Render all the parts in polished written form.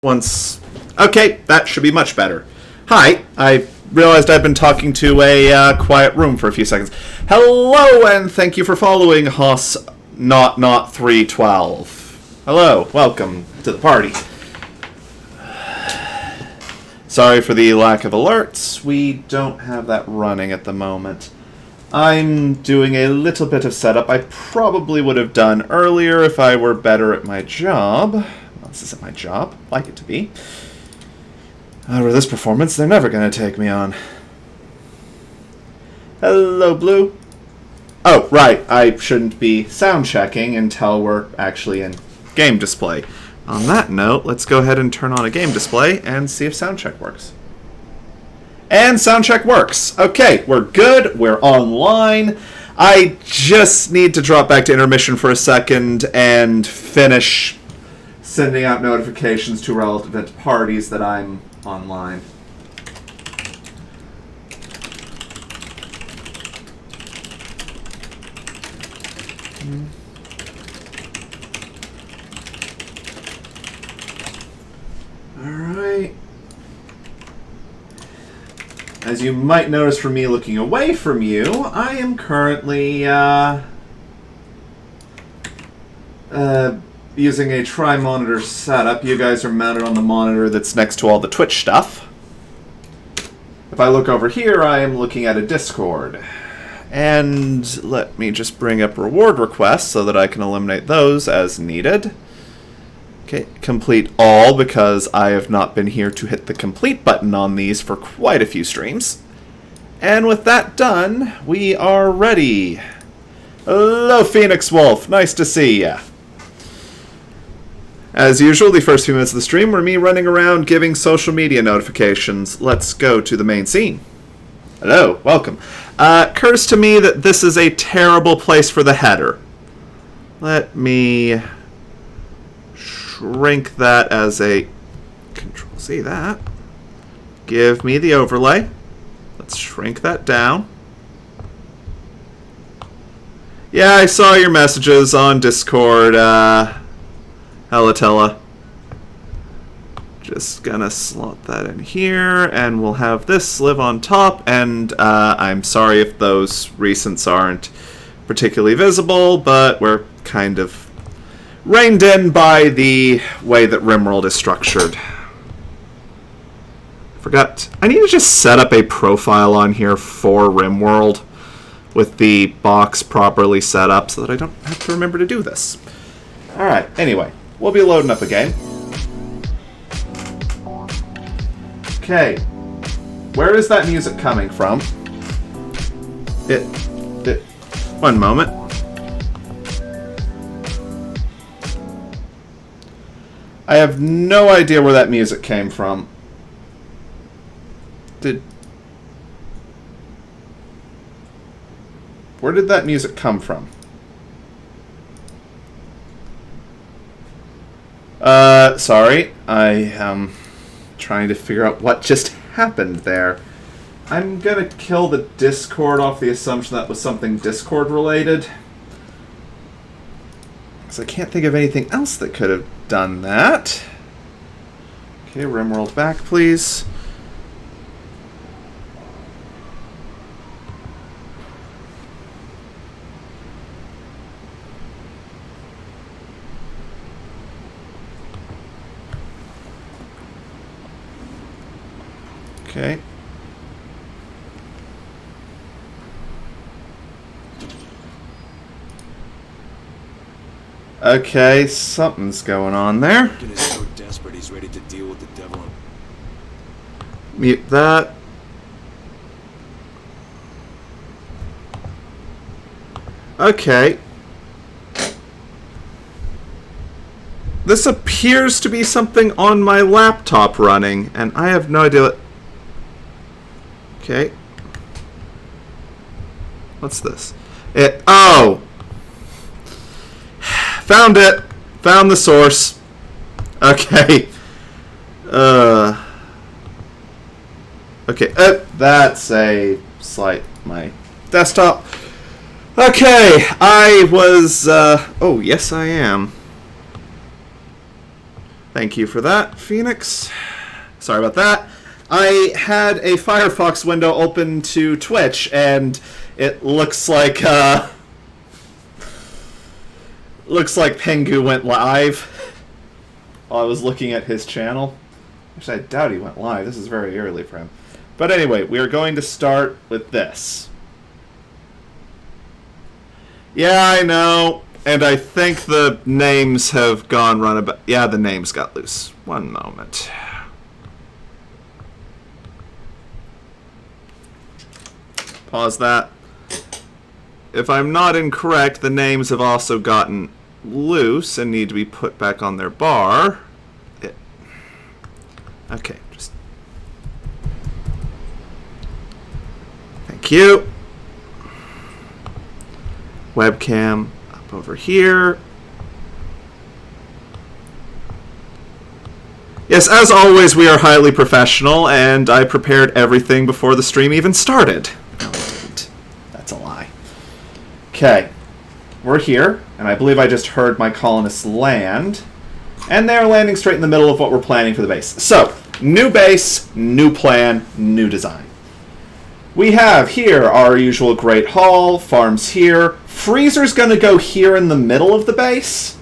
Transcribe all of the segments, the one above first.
Once... Okay, that should be much better. Hi, I realized I've been talking to a quiet room for a few seconds. Hello, and thank you for following Hoss Not 312. Hello, welcome to the party. Sorry for the lack of alerts. We don't have that running at the moment. I'm doing a little bit of setup I probably would have done earlier if I were better at my job. Well, this isn't my job. I'd like it to be. With this performance, they're never going to take me on. Hello, Blue. Oh, right. I shouldn't be sound checking until we're actually in game display. On that note, let's go ahead and turn on a game display and see if sound check works. And sound check works. Okay, we're good. We're online. I just need to drop back to intermission for a second and finish sending out notifications to relevant parties that I'm online. Alright. As you might notice from me looking away from you, I am currently using a tri-monitor setup. You guys are mounted on the monitor that's next to all the Twitch stuff. If I look over here, I am looking at a Discord. And let me just bring up reward requests so that I can eliminate those as needed. Okay, complete all, because I have not been here to hit the complete button on these for quite a few streams. And with that done, we are ready. Hello, Phoenix Wolf. Nice to see ya. As usual, the first few minutes of the stream were me running around giving social media notifications. Let's go to the main scene. Hello, welcome. Occurs to me that this is a terrible place for the header. Let me shrink that as a Control-C that. Give me the overlay. Let's shrink that down. Yeah, I saw your messages on Discord, Halatella. Just gonna slot that in here, and we'll have this live on top, and I'm sorry if those recents aren't particularly visible, but we're kind of reined in by the way that RimWorld is structured. Forgot. I need to just set up a profile on here for RimWorld with the box properly set up so that I don't have to remember to do this. Alright, anyway, we'll be loading up a game. Okay, where is that music coming from? One moment. I have no idea where that music came from. Where did that music come from? Sorry. I am trying to figure out what just happened there. I'm gonna kill the Discord off the assumption that was something Discord related. Because I can't think of anything else that could have done that. Okay, RimWorld back, please. Okay. Okay, something's going on there. Is so desperate he's ready to deal with the devil. Mute that. Okay. This appears to be something on my laptop running, and I have no idea what... Okay. What's this? Oh! Found it! Found the source. Okay. Okay, that's a slight... my desktop. Okay, I was, oh, yes I am. Thank you for that, Phoenix. Sorry about that. I had a Firefox window open to Twitch, and it looks like Pengu went live while I was looking at his channel. Actually, I doubt he went live. This is very early for him. But anyway, we are going to start with this. Yeah, I know. And I think the names have gone runabout. Yeah, the names got loose. One moment. Pause that. If I'm not incorrect, the names have also gotten loose and need to be put back on their bar. Okay, just... Thank you. Webcam up over here. Yes, as always, we are highly professional, and I prepared everything before the stream even started. No, I didn't. That's a lie. Okay, we're here, and I believe I just heard my colonists land, and they're landing straight in the middle of what we're planning for the base. So, new base, new plan, new design. We have here our usual Great Hall, farms here. Freezer's going to go here in the middle of the base,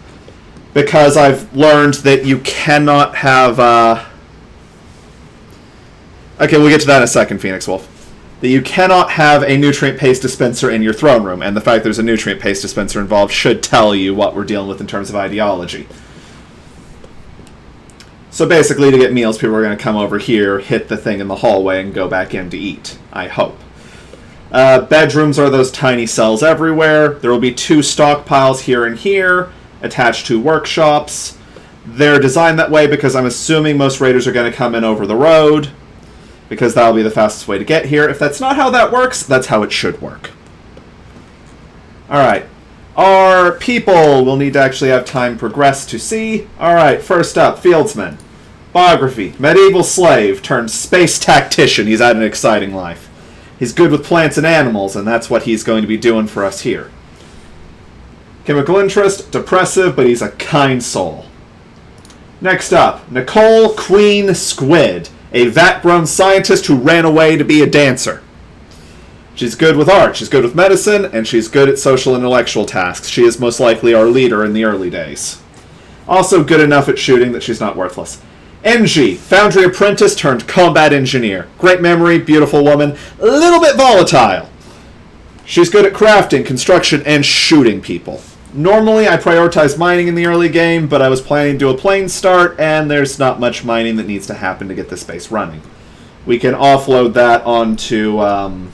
because I've learned that you cannot have... Okay, we'll get to that in a second, Phoenix Wolf. That you cannot have a nutrient paste dispenser in your throne room, and the fact there's a nutrient paste dispenser involved should tell you what we're dealing with in terms of ideology. So basically, to get meals, people are going to come over here, hit the thing in the hallway, and go back in to eat, I hope. Bedrooms are those tiny cells everywhere. There will be 2 stockpiles here and here, attached to workshops. They're designed that way because I'm assuming most raiders are going to come in over the road, because that'll be the fastest way to get here. If that's not how that works, that's how it should work. Alright. Our people will need to actually have time progress to see. Alright, first up, Fieldsman. Biography. Medieval slave turned space tactician. He's had an exciting life. He's good with plants and animals, and that's what he's going to be doing for us here. Chemical interest, depressive, but he's a kind soul. Next up, Nicole Queen Squid, a vat-grown scientist who ran away to be a dancer. She's good with art, she's good with medicine, and she's good at social and intellectual tasks. She is most likely our leader in the early days. Also good enough at shooting that she's not worthless. NG, foundry apprentice turned combat engineer. Great memory, beautiful woman, a little bit volatile. She's good at crafting, construction, and shooting people. Normally, I prioritize mining in the early game, but I was planning to do a plain start, and there's not much mining that needs to happen to get this base running. We can offload that onto, well,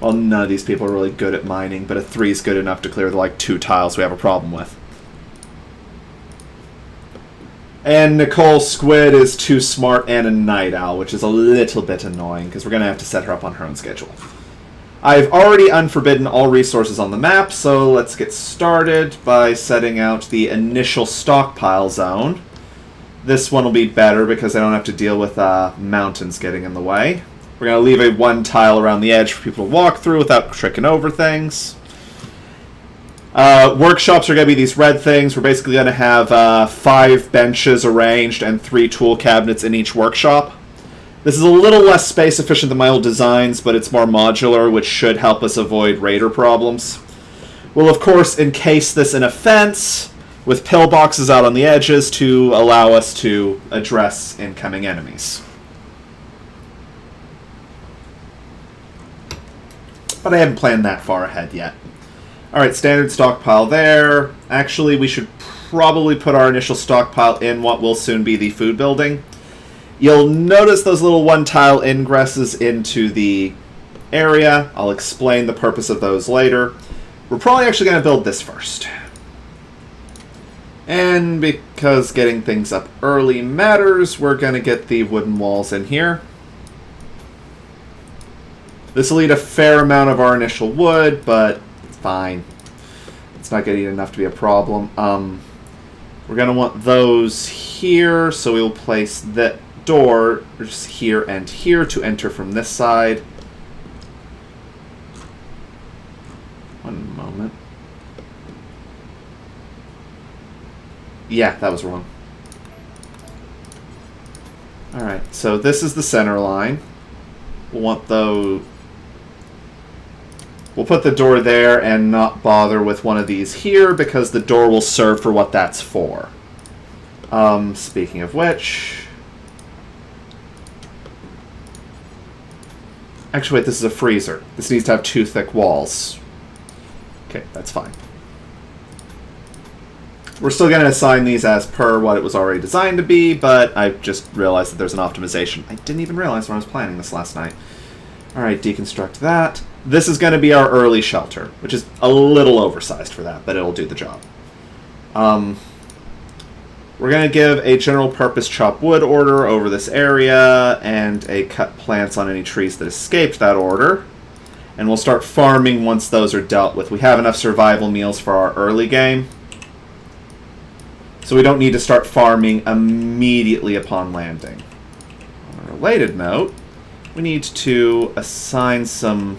none of these people are really good at mining, but a 3 is good enough to clear the, 2 tiles we have a problem with. And Nicole Squid is too smart and a night owl, which is a little bit annoying, because we're going to have to set her up on her own schedule. I've already unforbidden all resources on the map, so let's get started by setting out the initial stockpile zone. This one will be better because I don't have to deal with mountains getting in the way. We're going to leave a 1 tile around the edge for people to walk through without tricking over things. Workshops are going to be these red things. We're basically going to have 5 benches arranged and 3 tool cabinets in each workshop. This is a little less space efficient than my old designs, but it's more modular, which should help us avoid raider problems. We'll, of course, encase this in a fence with pillboxes out on the edges to allow us to address incoming enemies. But I haven't planned that far ahead yet. Alright, standard stockpile there. Actually, we should probably put our initial stockpile in what will soon be the food building. You'll notice those little 1-tile ingresses into the area. I'll explain the purpose of those later. We're probably actually going to build this first. And because getting things up early matters, we're going to get the wooden walls in here. This will eat a fair amount of our initial wood, but it's fine. It's not going to eat enough to be a problem. We're going to want those here, so we'll place that door just here and here to enter from this side. One moment. Yeah, that was wrong. Alright, so this is the center line. We'll want those... We'll put the door there and not bother with one of these here because the door will serve for what that's for. Speaking of which... Actually, wait, this is a freezer. This needs to have 2 thick walls. Okay, that's fine. We're still going to assign these as per what it was already designed to be, but I've just realized that there's an optimization. I didn't even realize when I was planning this last night. Alright, deconstruct that. This is going to be our early shelter, which is a little oversized for that, but it'll do the job. We're going to give a general purpose chop wood order over this area, and a cut plants on any trees that escaped that order. And we'll start farming once those are dealt with. We have enough survival meals for our early game, so we don't need to start farming immediately upon landing. On a related note, we need to assign some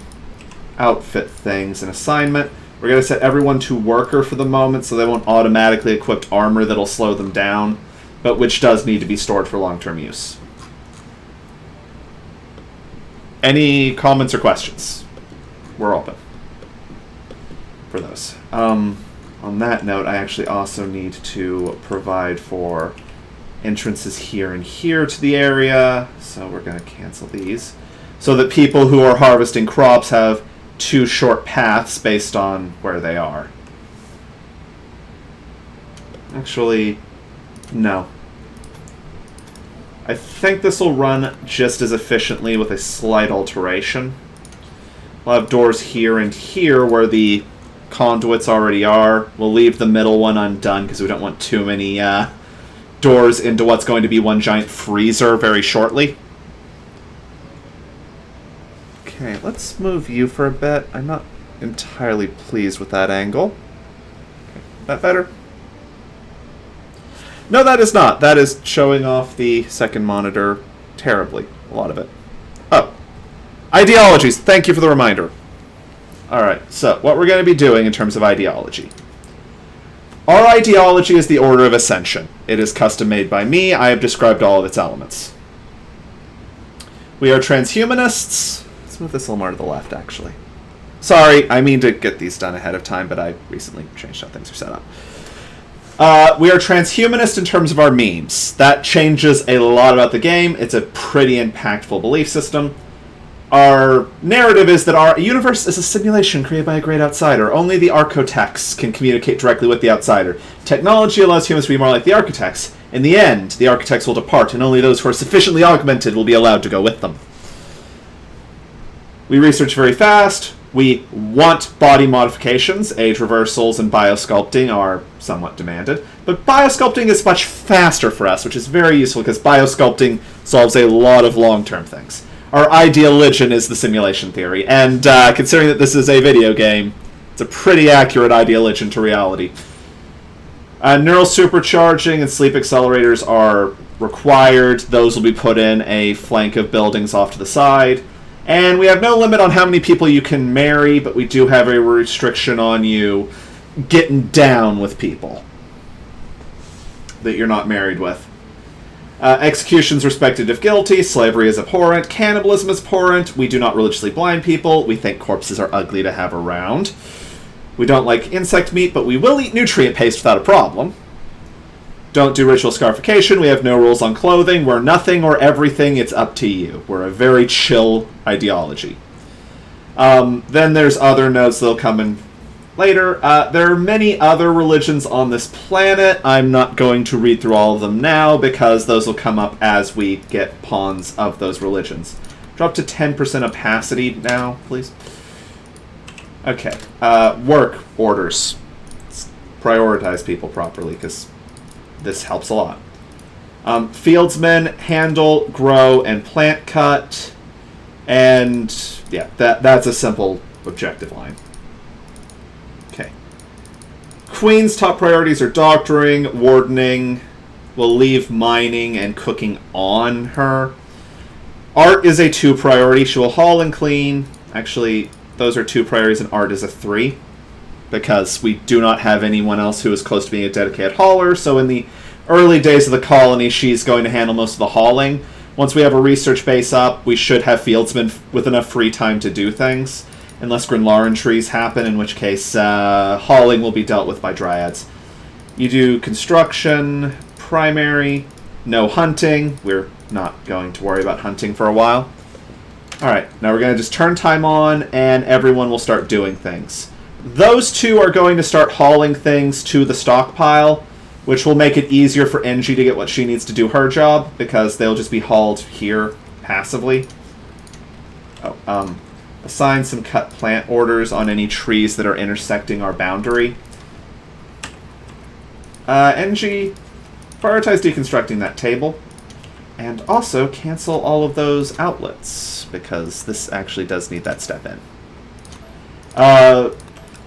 outfit things. An assignment. We're going to set everyone to worker for the moment so they won't automatically equip armor that'll slow them down, but which does need to be stored for long-term use. Any comments or questions? We're open for those. On that note, I actually also need to provide for entrances here and here to the area, so we're going to cancel these, so that people who are harvesting crops have 2 short paths based on where they are. Actually, no. I think this will run just as efficiently with a slight alteration. We'll have doors here and here where the conduits already are. We'll leave the middle one undone because we don't want too many doors into what's going to be one giant freezer very shortly. Okay, let's move you for a bit. I'm not entirely pleased with that angle. Okay, that better? No, that is not. That is showing off the second monitor terribly. A lot of it. Oh. Ideologies. Thank you for the reminder. Alright, so what we're going to be doing in terms of ideology. Our ideology is the Order of Ascension. It is custom made by me. I have described all of its elements. We are transhumanists. Let's move this a little more to the left, actually. Sorry, I mean to get these done ahead of time, but I recently changed how things are set up. We are transhumanist in terms of our memes. That changes a lot about the game. It's a pretty impactful belief system. Our narrative is that our universe is a simulation created by a great outsider. Only the architects can communicate directly with the outsider. Technology allows humans to be more like the architects. In the end, the architects will depart, and only those who are sufficiently augmented will be allowed to go with them. We research very fast. We want body modifications. Age reversals and biosculpting are somewhat demanded. But biosculpting is much faster for us, which is very useful because biosculpting solves a lot of long-term things. Our Ideoligion is the simulation theory, and considering that this is a video game, it's a pretty accurate Ideoligion to reality. Neural supercharging and sleep accelerators are required. Those will be put in a flank of buildings off to the side. And we have no limit on how many people you can marry, but we do have a restriction on you getting down with people that you're not married with. Executions respected if guilty. Slavery is abhorrent. Cannibalism is abhorrent. We do not religiously blind people. We think corpses are ugly to have around. We don't like insect meat, but we will eat nutrient paste without a problem. Don't do ritual scarification. We have no rules on clothing. We're nothing or everything. It's up to you. We're a very chill ideology. Then there's other notes that'll come in later. There are many other religions on this planet. I'm not going to read through all of them now because those will come up as we get pawns of those religions. Drop to 10% opacity now, please. Okay. Work orders. Let's prioritize people properly because this helps a lot. Fieldsmen handle, grow, and plant cut. And yeah, that's a simple objective line. Okay. Queen's top priorities are doctoring, wardening. We'll leave mining and cooking on her. Art is a 2 priority. She will haul and clean. Actually, those are 2 priorities and art is a 3. Because we do not have anyone else who is close to being a dedicated hauler. So in the early days of the colony, she's going to handle most of the hauling. Once we have a research base up, we should have fieldsmen with enough free time to do things. Unless Grinlarin trees happen, in which case hauling will be dealt with by dryads. You do construction, primary, no hunting. We're not going to worry about hunting for a while. Alright, now we're going to just turn time on, and everyone will start doing things. Those two are going to start hauling things to the stockpile, which will make it easier for Engie to get what she needs to do her job, because they'll just be hauled here passively. Assign some cut plant orders on any trees that are intersecting our boundary. Engie, prioritize deconstructing that table. And also cancel all of those outlets, because this actually does need that step in.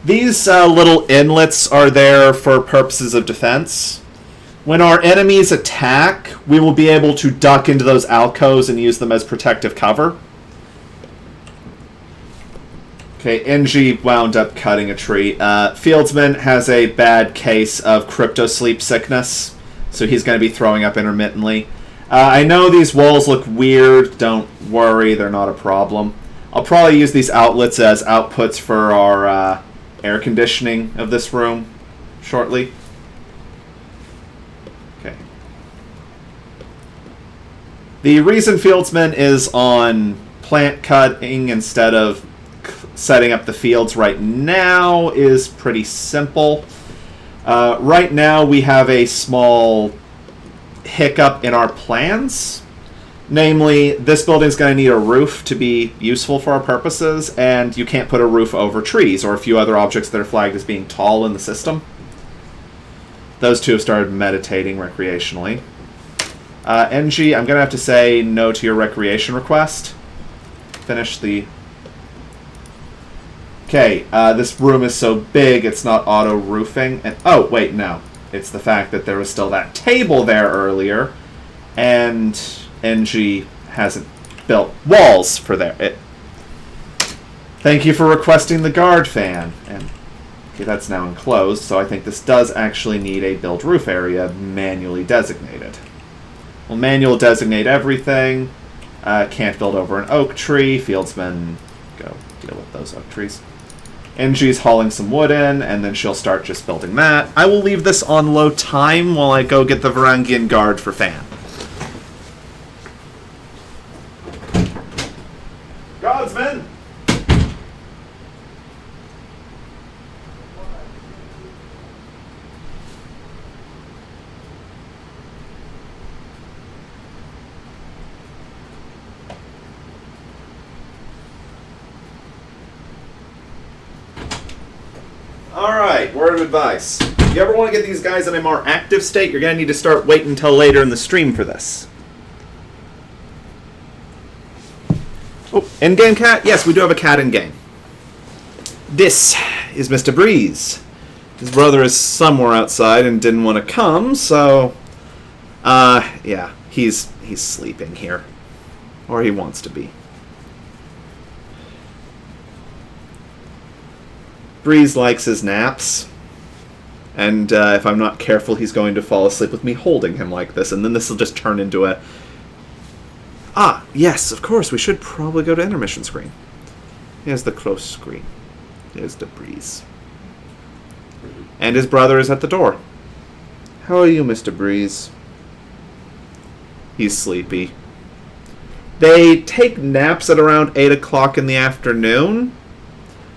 These little inlets are there for purposes of defense. When our enemies attack, we will be able to duck into those alcoves and use them as protective cover. Okay, Engie wound up cutting a tree. Fieldsman has a bad case of crypto-sleep sickness, so he's going to be throwing up intermittently. I know these walls look weird. Don't worry, they're not a problem. I'll probably use these outlets as outputs for our air conditioning of this room shortly. Okay. The reason Fieldsman is on plant cutting instead of setting up the fields right now is pretty simple. Right now we have a small hiccup in our plans. Namely, this building's going to need a roof to be useful for our purposes, and you can't put a roof over trees or a few other objects that are flagged as being tall in the system. Those two have started meditating recreationally. Engie, I'm going to have to say no to your recreation request. Finish the... Okay, this room is so big it's not auto-roofing. And oh, wait, no. It's the fact that there was still that table there earlier, and Engie hasn't built walls for there. Thank you for requesting the guard fan. And okay, that's now enclosed, so I think this does actually need a build roof area manually designated. We'll manual designate everything. Can't build over an oak tree. Fieldsmen, go deal with those oak trees. Engie's hauling some wood in, and then she'll start just building that. I will leave this on low time while I go get the Varangian guard for fan. Godsmen! Alright, word of advice. If you ever want to get these guys in a more active state, you're going to need to start waiting until later in the stream for this. Oh, in-game cat? Yes, we do have a cat in-game. This is Mr. Breeze. His brother is somewhere outside and didn't want to come, so... yeah, he's sleeping here. Or he wants to be. Breeze likes his naps, and if I'm not careful, he's going to fall asleep with me holding him like this, and then this will just turn into a... Ah, yes, of course, we should probably go to intermission screen. Here's the close screen. Here's the Breeze. And his brother is at the door. How are you, Mr. Breeze? He's sleepy. They take naps at around 8 o'clock in the afternoon.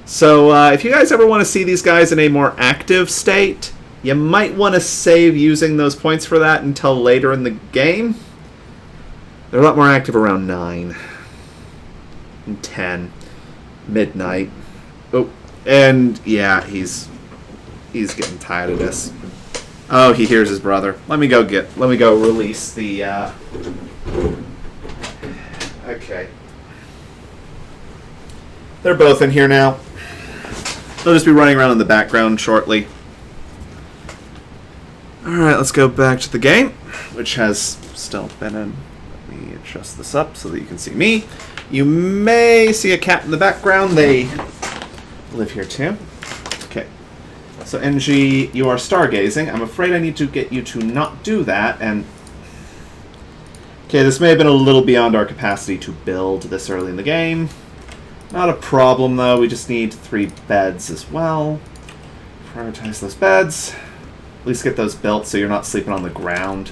So if you guys ever want to see these guys in a more active state, you might want to save using those points for that until later in the game. They're a lot more active around 9 and 10, midnight. Oh, and yeah, he's getting tired of this. Oh, he hears his brother. Let me go release the okay. They're both in here now. They'll just be running around in the background shortly. Alright, let's go back to the game, which has still been in. Let me adjust this up so that you can see me. You may see a cat in the background. They live here too. Okay. So, Engie, you are stargazing. I'm afraid I need to get you to not do that, and Okay, this may have been a little beyond our capacity to build this early in the game. Not a problem, though. We just need 3 beds as well. Prioritize those beds. At least get those built so you're not sleeping on the ground.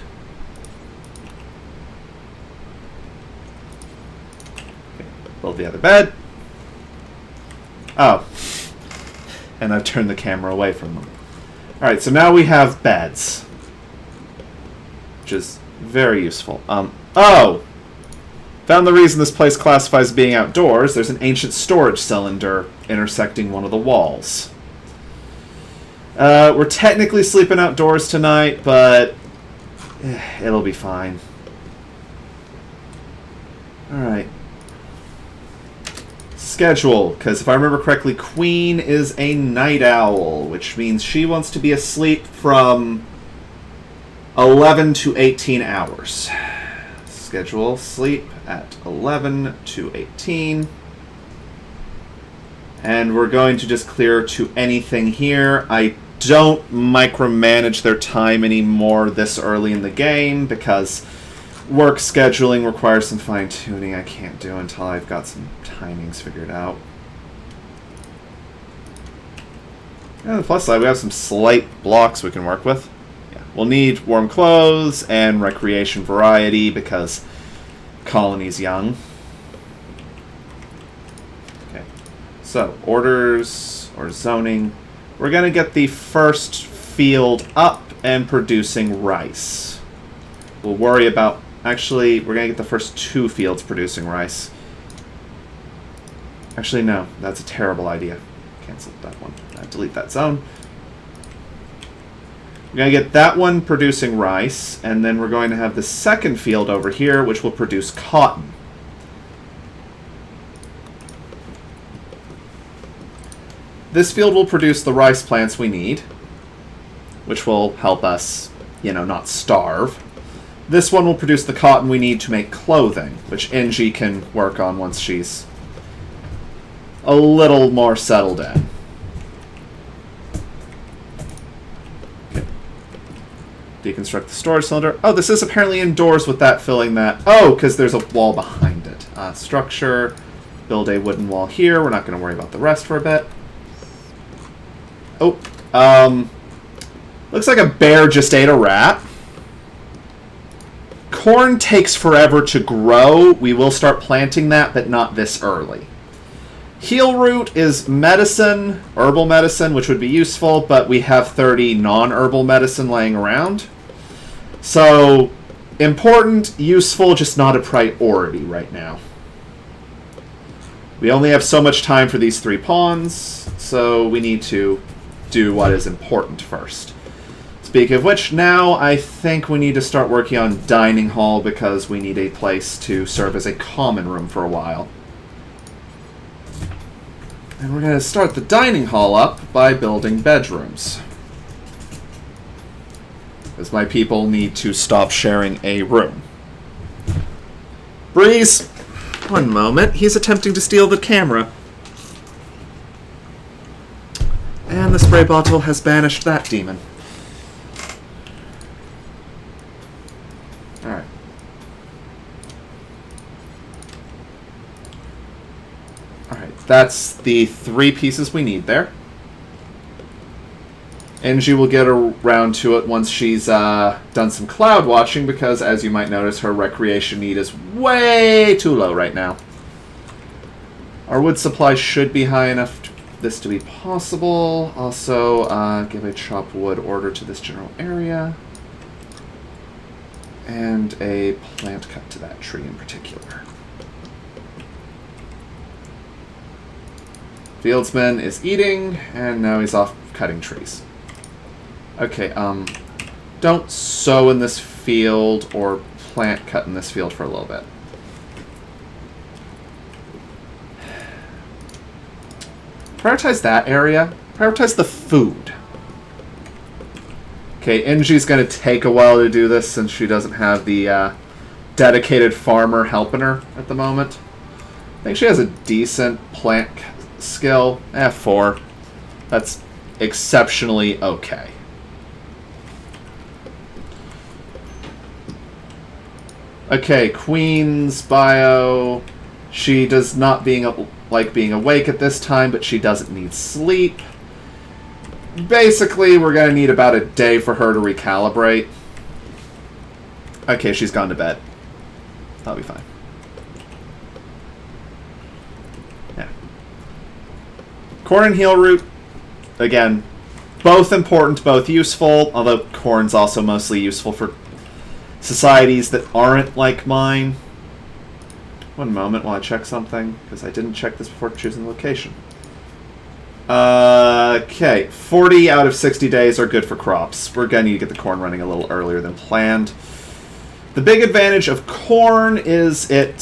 Okay, build the other bed. Oh. And I've turned the camera away from them. Alright, so now we have beds. Which is very useful. Oh! Found the reason this place classifies as being outdoors. There's an ancient storage cylinder intersecting one of the walls. We're technically sleeping outdoors tonight, but it'll be fine. Alright. Schedule, because if I remember correctly, Queen is a night owl, which means she wants to be asleep from 11 to 18 hours. Schedule sleep at 11 to 18. And we're going to just clear to anything here. I don't micromanage their time anymore this early in the game because work scheduling requires some fine-tuning I can't do until I've got some timings figured out. And on the plus side, we have some slight blocks we can work with. Yeah, we'll need warm clothes and recreation variety because colony's young. Okay, so orders or zoning. We're going to get the first field up and producing rice. We'll worry about... Actually, we're going to get the first 2 fields producing rice. Actually, no. That's a terrible idea. Cancel that one. Delete that zone. We're going to get that one producing rice, and then we're going to have the second field over here, which will produce cotton. This field will produce the rice plants we need, which will help us, you know, not starve. This one will produce the cotton we need to make clothing, which Angie can work on once she's a little more settled in. Okay. Deconstruct the storage cylinder. Oh, this is apparently indoors with that filling that. Oh, because there's a wall behind it. Structure. Build a wooden wall here. We're not going to worry about the rest for a bit. Oh, looks like a bear just ate a rat. Corn takes forever to grow. We will start planting that, but not this early. Heal root is medicine, herbal medicine, which would be useful, but we have 30 non-herbal medicine laying around. So, important, useful, just not a priority right now. We only have so much time for these 3 pawns, so we need to do what is important first. Speaking of which, now I think we need to start working on dining hall because we need a place to serve as a common room for a while. And we're going to start the dining hall up by building bedrooms. Because my people need to stop sharing a room. Breeze! One moment. He's attempting to steal the camera. And the spray bottle has banished that demon. Alright. Alright, that's the 3 pieces we need there. Angie will get around to it once she's done some cloud watching because, as you might notice, her recreation need is way too low right now. Our wood supply should be high enough for this to be possible. Also, give a chop wood order to this general area. And a plant cut to that tree in particular. Fieldsman is eating, and now he's off cutting trees. Okay, don't sow in this field or plant cut in this field for a little bit. Prioritize that area. Prioritize the food. Okay, Angie's going to take a while to do this since she doesn't have the dedicated farmer helping her at the moment. I think she has a decent plant skill. 4. That's exceptionally okay. Okay, Queen's bio. She does not like being awake at this time, but she doesn't need sleep. Basically, we're going to need about a day for her to recalibrate. Okay, she's gone to bed. That'll be fine. Yeah. Corn and heal root. Again, both important, both useful, although corn's also mostly useful for societies that aren't like mine. One moment while I check something, because I didn't check this before choosing the location. Okay, 40 out of 60 days are good for crops. We're going to need to get the corn running a little earlier than planned. The big advantage of corn is it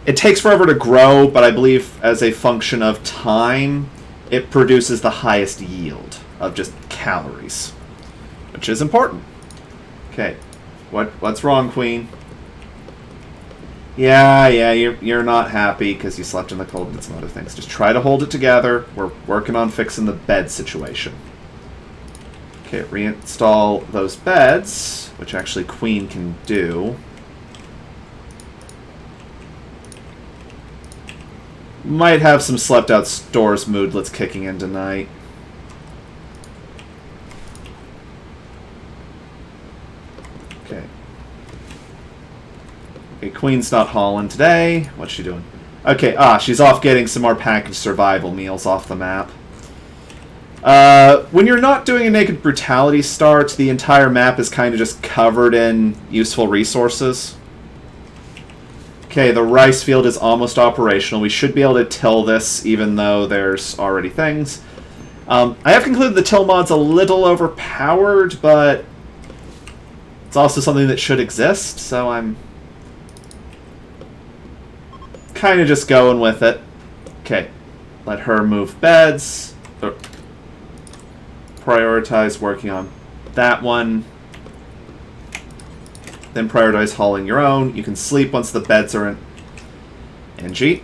takes forever to grow, but I believe as a function of time, it produces the highest yield of just calories, which is important. Okay, what's wrong, Queen? Yeah, you're not happy because you slept in the cold and did some other things. Just try to hold it together. We're working on fixing the bed situation. Okay, reinstall those beds, which actually Queen can do. Might have some slept outdoors moodlets kicking in tonight. Okay. Okay, Queen's not hauling today. What's she doing? Okay, she's off getting some more packaged survival meals off the map. When you're not doing a Naked Brutality start, the entire map is kind of just covered in useful resources. Okay, the rice field is almost operational. We should be able to till this, even though there's already things. I have concluded the till mod's a little overpowered, but it's also something that should exist, so I'm kind of just going with it. Okay, let her move beds. Prioritize working on that one. Then prioritize hauling your own. You can sleep once the beds are in. Angie,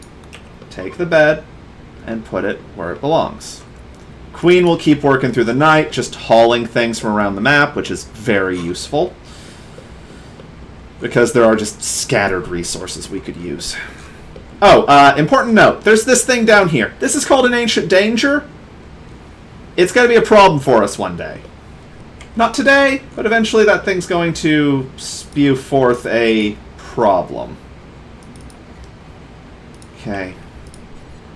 take the bed and put it where it belongs. Queen will keep working through the night, just hauling things from around the map, which is very useful, because there are just scattered resources we could use. Oh, important note. There's this thing down here. This is called an ancient danger. It's going to be a problem for us one day. Not today, but eventually that thing's going to spew forth a problem. Okay.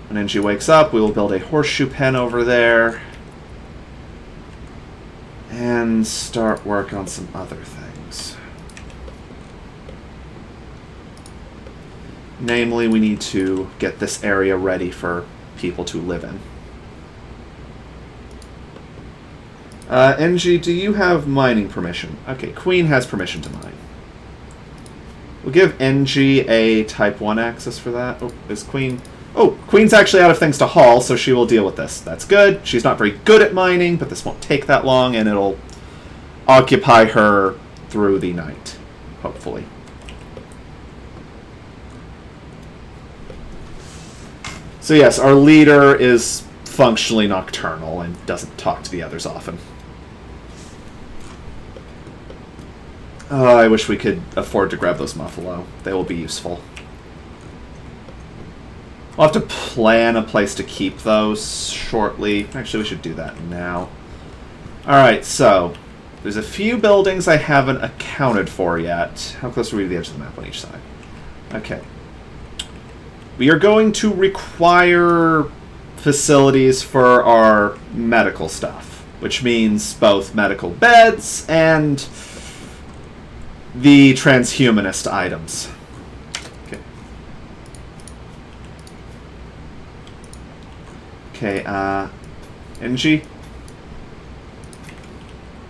When Angie wakes up, we will build a horseshoe pen over there. And start work on some other things. Namely, we need to get this area ready for people to live in. NG, do you have mining permission? Okay, Queen has permission to mine. We'll give NG a Type 1 access for that. Oh, is Queen... Oh, Queen's actually out of things to haul, so she will deal with this. That's good. She's not very good at mining, but this won't take that long, and it'll occupy her through the night, hopefully. So yes, our leader is functionally nocturnal and doesn't talk to the others often. Oh, I wish we could afford to grab those Muffalo. They will be useful. We'll have to plan a place to keep those shortly. Actually, we should do that now. Alright, so there's a few buildings I haven't accounted for yet. How close are we to the edge of the map on each side? Okay. We are going to require facilities for our medical stuff, which means both medical beds and the transhumanist items. Okay. Okay, NG,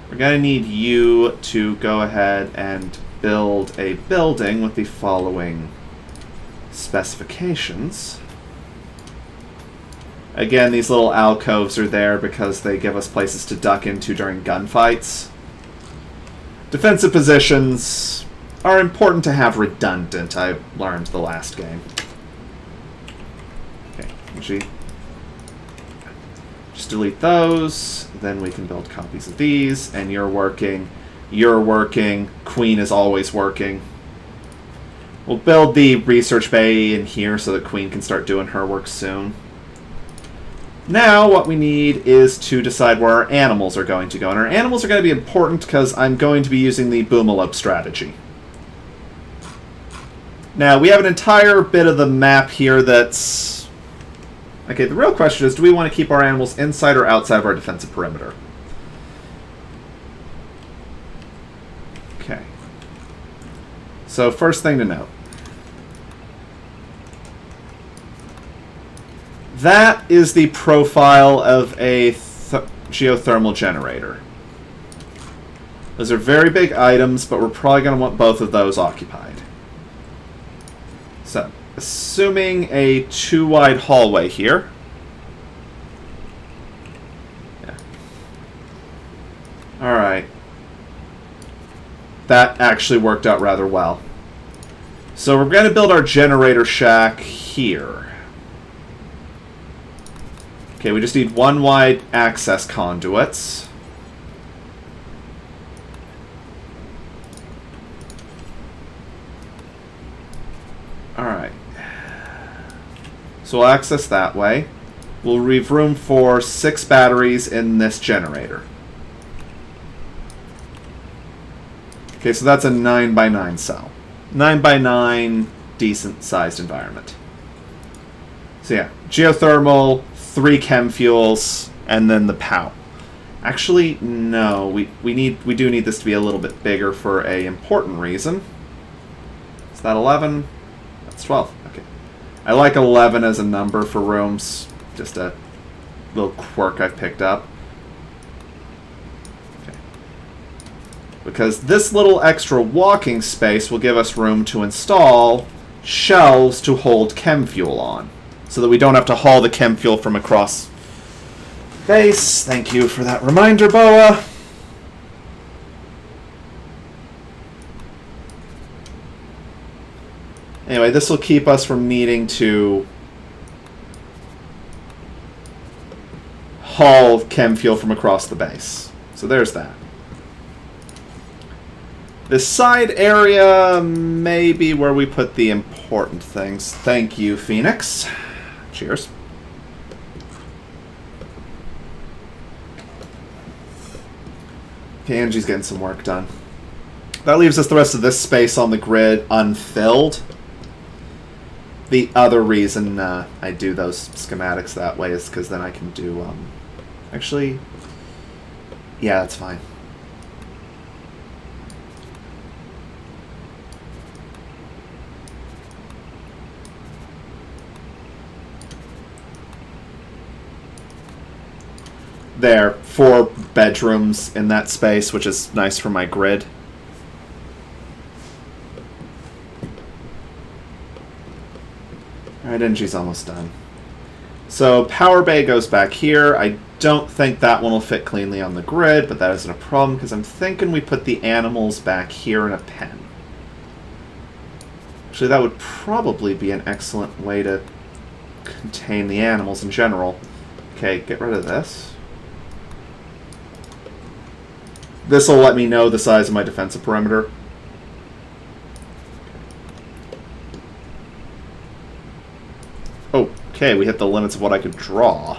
we're going to need you to go ahead and build a building with the following specifications. Again, these little alcoves are there because they give us places to duck into during gunfights. Defensive positions are important to have redundant, I learned the last game. Okay, NG. Just delete those, then we can build copies of these, and you're working You're working. Queen is always working. We'll build the research bay in here so that Queen can start doing her work soon. Now what we need is to decide where our animals are going to go. And our animals are going to be important because I'm going to be using the Boomalop strategy. Now, we have an entire bit of the map here that's... Okay, the real question is, do we want to keep our animals inside or outside of our defensive perimeter? Okay. So, first thing to note. That is the profile of a geothermal generator. Those are very big items, but we're probably going to want both of those occupied. So, assuming a 2-wide hallway here. Yeah. Alright. That actually worked out rather well. So we're going to build our generator shack here. Okay, we just need 1-wide access conduits. Alright. So we'll access that way. We'll leave room for 6 batteries in this generator. Okay, so that's a 9x9 cell. 9x9, decent sized environment. So yeah, geothermal, 3 chem fuels, and then the power. Actually, no, we do need this to be a little bit bigger for a important reason. Is that 11? That's 12. Okay. I like 11 as a number for rooms. Just a little quirk I've picked up. Okay. Because this little extra walking space will give us room to install shelves to hold chem fuel on, so that we don't have to haul the chem fuel from across base. Thank you for that reminder, Boa. Anyway, this will keep us from needing to haul chem fuel from across the base. So there's that. This side area may be where we put the important things. Thank you, Phoenix. Cheers. Okay, Angie's getting some work done. That leaves us the rest of this space on the grid unfilled. The other reason I do those schematics that way is because then I can do... actually, yeah, that's fine. There, 4 bedrooms in that space, which is nice for my grid. Alright, Angie's almost done. So, power bay goes back here. I don't think that one will fit cleanly on the grid, but that isn't a problem, because I'm thinking we put the animals back here in a pen. Actually, that would probably be an excellent way to contain the animals in general. Okay, get rid of this. This will let me know the size of my defensive perimeter. Okay, we hit the limits of what I could draw.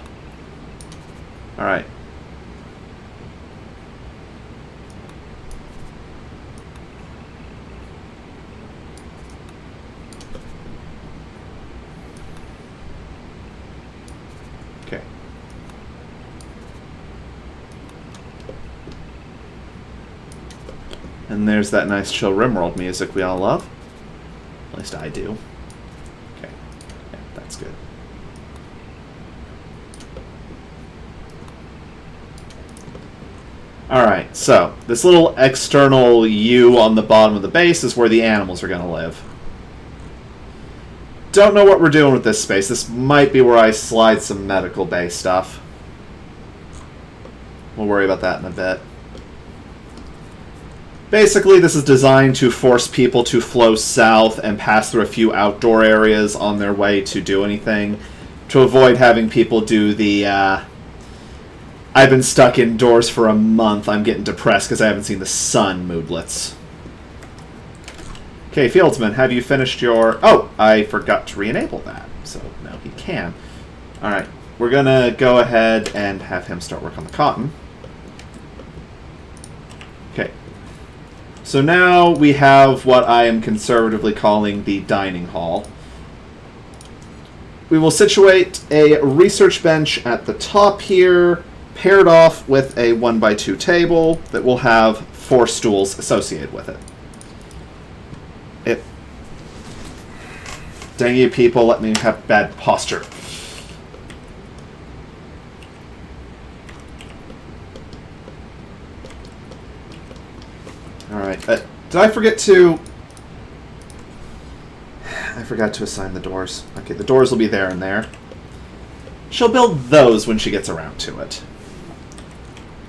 Alright. Okay. And there's that nice chill Rimworld music we all love. At least I do. Okay. Yeah, that's good. Alright, so this little external U on the bottom of the base is where the animals are going to live. Don't know what we're doing with this space. This might be where I slide some medical bay stuff. We'll worry about that in a bit. Basically, this is designed to force people to flow south and pass through a few outdoor areas on their way to do anything, to avoid having people do the... I've been stuck indoors for a month. I'm getting depressed because I haven't seen the sun, moodlets. Okay, Fieldsman, have you finished your... Oh, I forgot to re-enable that. So now he can. Alright, we're going to go ahead and have him start work on the cotton. Okay. So now we have what I am conservatively calling the dining hall. We will situate a research bench at the top here, paired off with a 1x2 table that will have 4 stools associated with it. Dang you people, let me have bad posture. Alright, did I forget to... I forgot to assign the doors. Okay, the doors will be there and there. She'll build those when she gets around to it.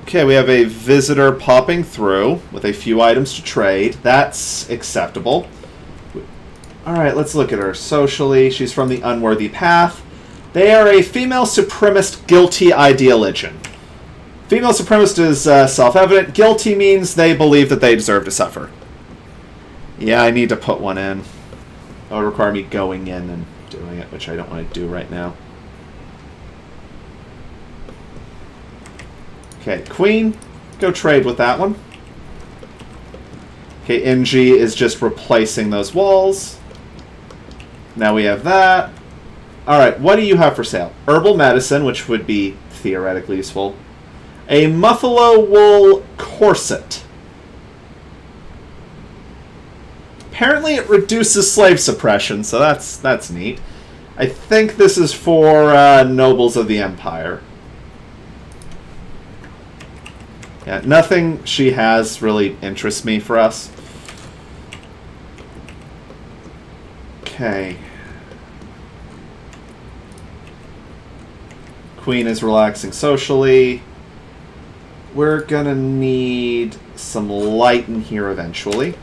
Okay, we have a visitor popping through with a few items to trade. That's acceptable. Alright, let's look at her. Socially, she's from the Unworthy Path. They are a female supremacist guilty Ideoligion. Female supremacist is self-evident. Guilty means they believe that they deserve to suffer. Yeah, I need to put one in. That would require me going in and doing it, which I don't want to do right now. Okay, Queen, go trade with that one. Okay, NG is just replacing those walls. Now we have that. Alright, what do you have for sale? Herbal medicine, which would be theoretically useful. A muffalo wool corset. Apparently it reduces slave suppression, so that's neat. I think this is for nobles of the Empire. Yeah, nothing she has really interests me for us. Okay. Queen is relaxing socially. We're gonna need some light in here eventually.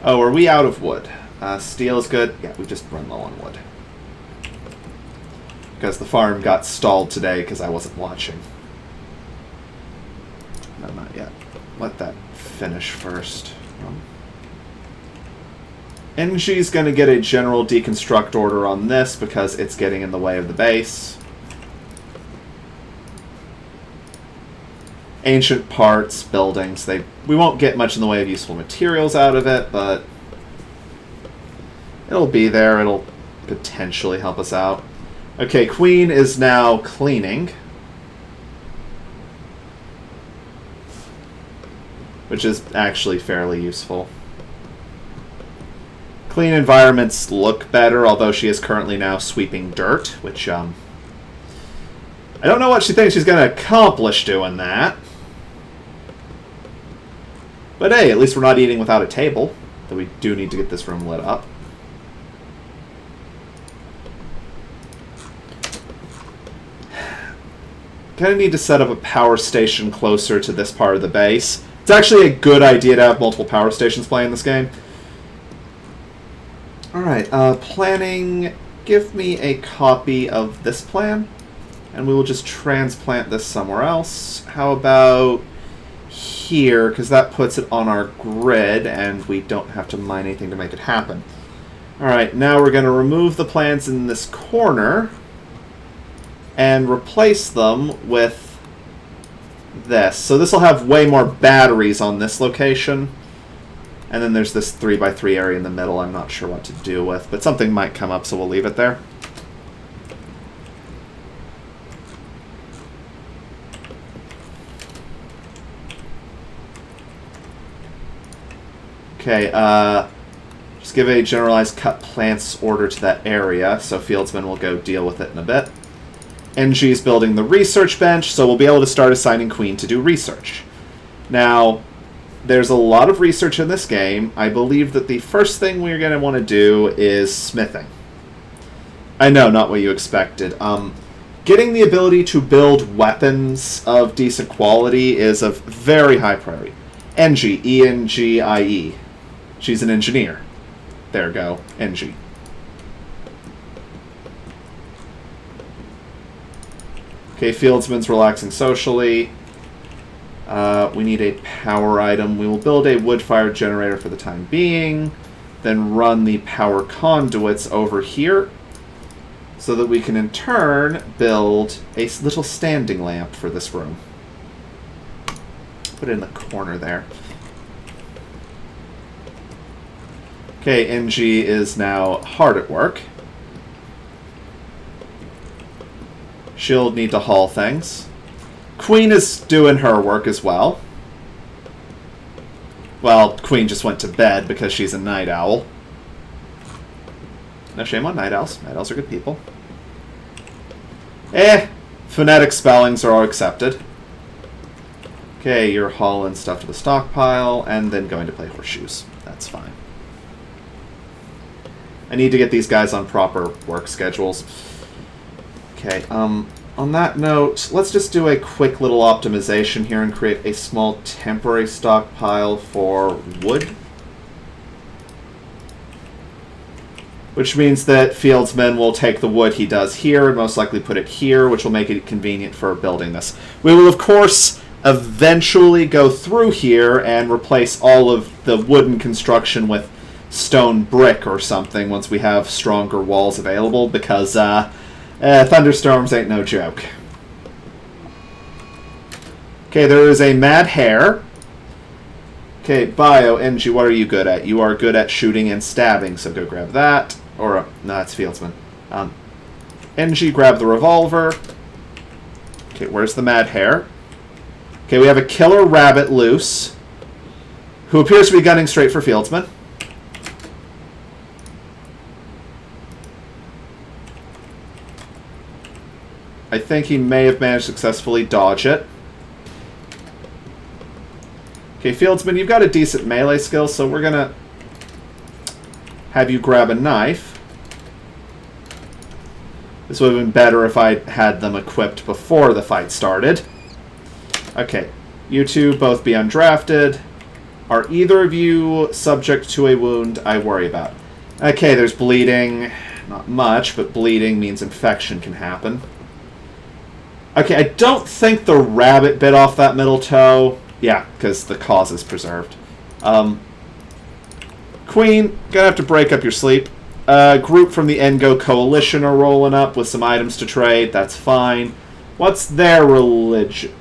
Oh, are we out of wood? Steel is good. Yeah, we just run low on wood. Because the farm got stalled today because I wasn't watching. No, not yet. Let that finish first. NG's going to get a general deconstruct order on this because it's getting in the way of the base. Ancient parts, buildings, we won't get much in the way of useful materials out of it, but it'll be there. It'll potentially help us out. Okay, Queen is now cleaning, which is actually fairly useful. Clean environments look better, although she is currently now sweeping dirt, which, I don't know what she thinks she's going to accomplish doing that. But hey, at least we're not eating without a table, though we do need to get this room lit up. Kind of need to set up a power station closer to this part of the base. It's actually a good idea to have multiple power stations playing this game. Alright, planning. Give me a copy of this plan, and we will just transplant this somewhere else. How about here, because that puts it on our grid, and we don't have to mine anything to make it happen. Alright, now we're going to remove the plants in this corner and replace them with this. So this will have way more batteries on this location. And then there's this 3x3 area in the middle I'm not sure what to do with, but something might come up, so we'll leave it there. Okay, just give a generalized cut plants order to that area, so Fieldsman will go deal with it in a bit. NG's building the research bench, so we'll be able to start assigning Queen to do research. Now, there's a lot of research in this game. I believe that the first thing we're going to want to do is smithing. I know, not what you expected. Getting the ability to build weapons of decent quality is of very high priority. NG, E-N-G-I-E. She's an engineer. There we go, NG. Okay, Fieldsman's relaxing socially. We need a power item. We will build a wood-fired generator for the time being, then run the power conduits over here so that we can in turn build a little standing lamp for this room. Put it in the corner there. Okay, NG is now hard at work. She'll need to haul things. Queen is doing her work as well. Well, Queen just went to bed because she's a night owl. No shame on night owls. Night owls are good people. Phonetic spellings are all accepted. Okay, you're hauling stuff to the stockpile and then going to play horseshoes. That's fine. I need to get these guys on proper work schedules. Okay, on that note, let's just do a quick little optimization here and create a small temporary stockpile for wood. Which means that Fieldsman will take the wood he does here and most likely put it here, which will make it convenient for building this. We will, of course, eventually go through here and replace all of the wooden construction with stone brick or something once we have stronger walls available, because thunderstorms ain't no joke. Okay, there is a mad hare. Okay, Bio, NG, what are you good at? You are good at shooting and stabbing, so go grab that. Or, no, that's Fieldsman. NG, grab the revolver. Okay, where's the mad hare? Okay, we have a killer rabbit loose, who appears to be gunning straight for Fieldsman. I think he may have managed to successfully dodge it. Okay, Fieldsman, you've got a decent melee skill, so we're gonna have you grab a knife. This would have been better if I had them equipped before the fight started. Okay, you two both be undrafted. Are either of you subject to a wound I worry about? Okay, there's bleeding. Not much, but bleeding means infection can happen. Okay, I don't think the rabbit bit off that middle toe. Yeah, because the cause is preserved. Queen, gonna have to break up your sleep. Group from the Engo Coalition are rolling up with some items to trade. That's fine. What's their religion?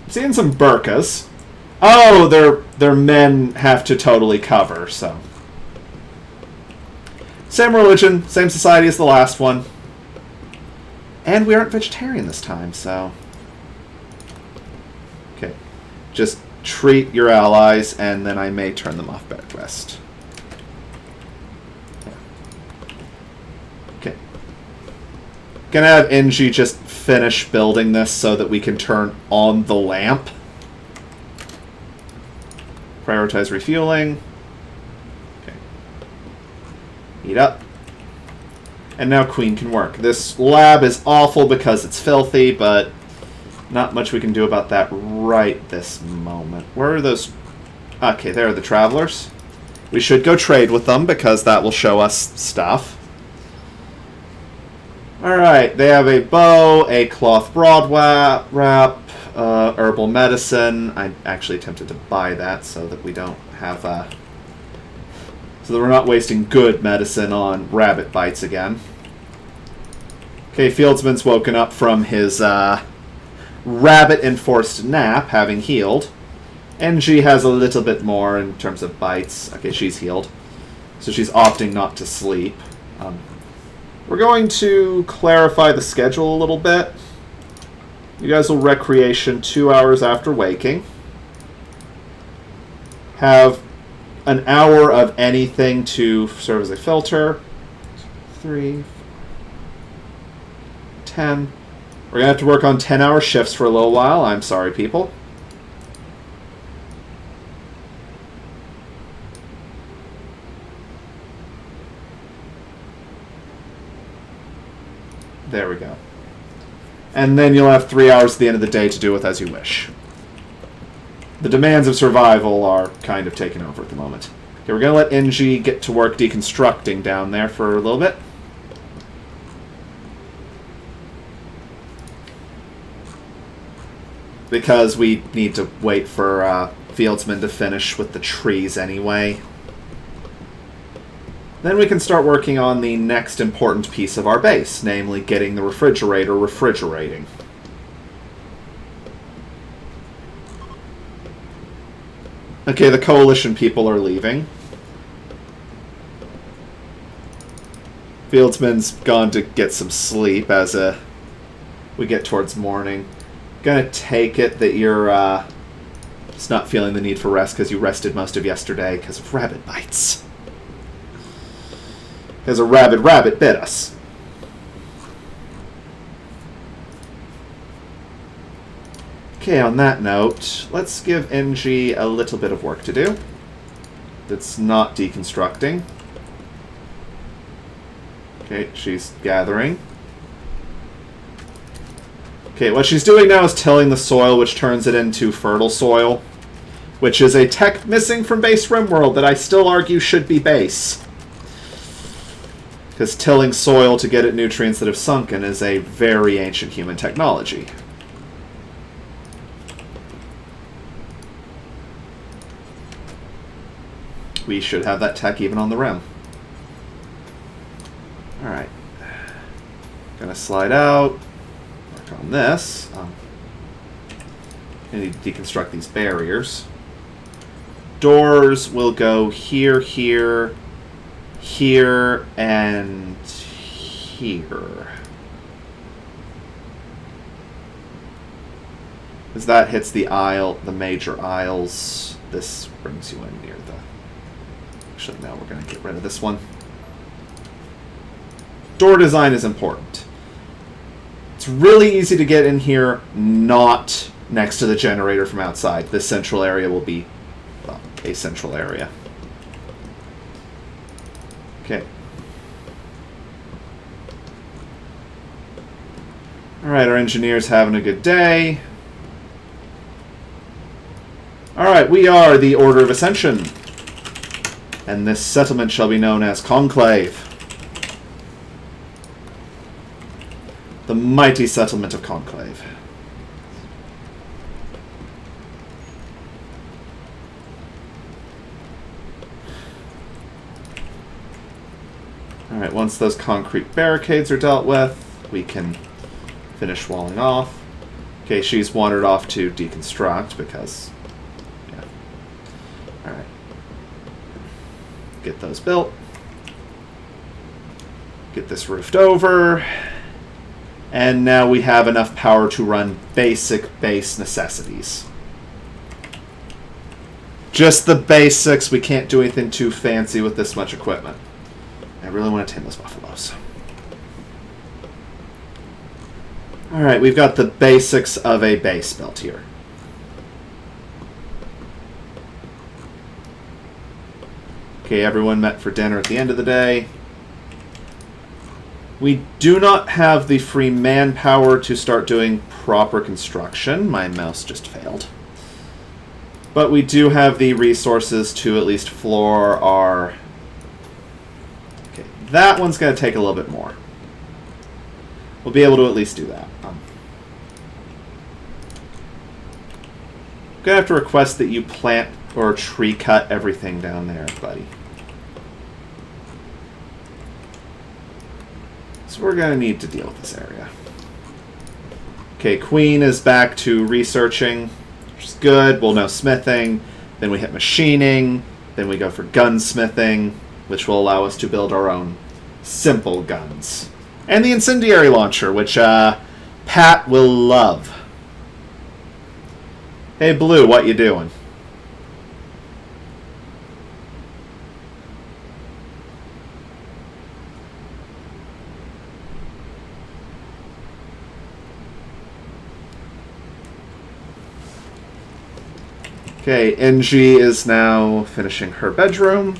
I'm seeing some burkas. Oh, their men have to totally cover, so. Same religion, same society as the last one. And we aren't vegetarian this time, so... Okay. Just treat your allies, and then I may turn them off back west. Okay. Gonna have NG just finish building this so that we can turn on the lamp. Prioritize refueling. Okay. Heat up. And now Queen can work. This lab is awful because it's filthy, but not much we can do about that right this moment. Where are those? Okay, there are the travelers. We should go trade with them because that will show us stuff. Alright, they have a bow, a cloth broad wrap, herbal medicine. I actually attempted to buy that so that we don't have... so that we're not wasting good medicine on rabbit bites again. Okay, Fieldsman's woken up from his rabbit-enforced nap, having healed. NG has a little bit more in terms of bites. Okay, she's healed. So she's opting not to sleep. We're going to clarify the schedule a little bit. You guys will recreation 2 hours after waking. Have an hour of anything to serve as a filter. 3, 10. We're going to have to work on 10-hour shifts for a little while. I'm sorry, people. There we go. And then you'll have 3 hours at the end of the day to do with as you wish. The demands of survival are kind of taken over at the moment. Okay, we're going to let NG get to work deconstructing down there for a little bit. because we need to wait for Fieldsman to finish with the trees anyway. Then we can start working on the next important piece of our base, namely getting the refrigerator refrigerating. Okay, the Coalition people are leaving. Fieldsman's gone to get some sleep as we get towards morning. Gonna take it that you're just not feeling the need for rest because you rested most of yesterday because of rabbit bites. Because a rabid rabbit bit us. Okay, on that note, let's give NG a little bit of work to do. That's not deconstructing. Okay, she's gathering. Okay, what she's doing now is tilling the soil, which turns it into fertile soil, which is a tech missing from base RimWorld that I still argue should be base. Because tilling soil to get at nutrients that have sunken is a very ancient human technology. We should have that tech even on the Rim. Alright. Gonna slide out. Work on this. I need to deconstruct these barriers. Doors will go here, here, here, and here. As that hits the aisle, the major aisles, this brings you in near the... Actually, no, we're going to get rid of this one. Door design is important. It's really easy to get in here, not next to the generator from outside. This central area will be, well, a central area. Okay. Alright, our engineer's having a good day. Alright, we are the Order of Ascension. And this settlement shall be known as Conclave. The mighty settlement of Conclave. Alright, once those concrete barricades are dealt with, we can finish walling off. Okay, she's wandered off to deconstruct because... yeah. Alright. Get those built. Get this roofed over. And now we have enough power to run basic base necessities. Just the basics. We can't do anything too fancy with this much equipment. I really want to tame those buffaloes. Alright, we've got the basics of a base built here. Okay, everyone met for dinner at the end of the day. We do not have the free manpower to start doing proper construction. My mouse just failed. But we do have the resources to at least floor our... Okay, that one's going to take a little bit more. We'll be able to at least do that. I'm going to have to request that you plant or tree cut everything down there, buddy. So we're going to need to deal with this area. Okay, Queen is back to researching, which is good. We'll know smithing. Then we hit machining. Then we go for gunsmithing, which will allow us to build our own simple guns. And the incendiary launcher, which Pat will love. Hey, Blue, what you doing? Okay, NG is now finishing her bedroom.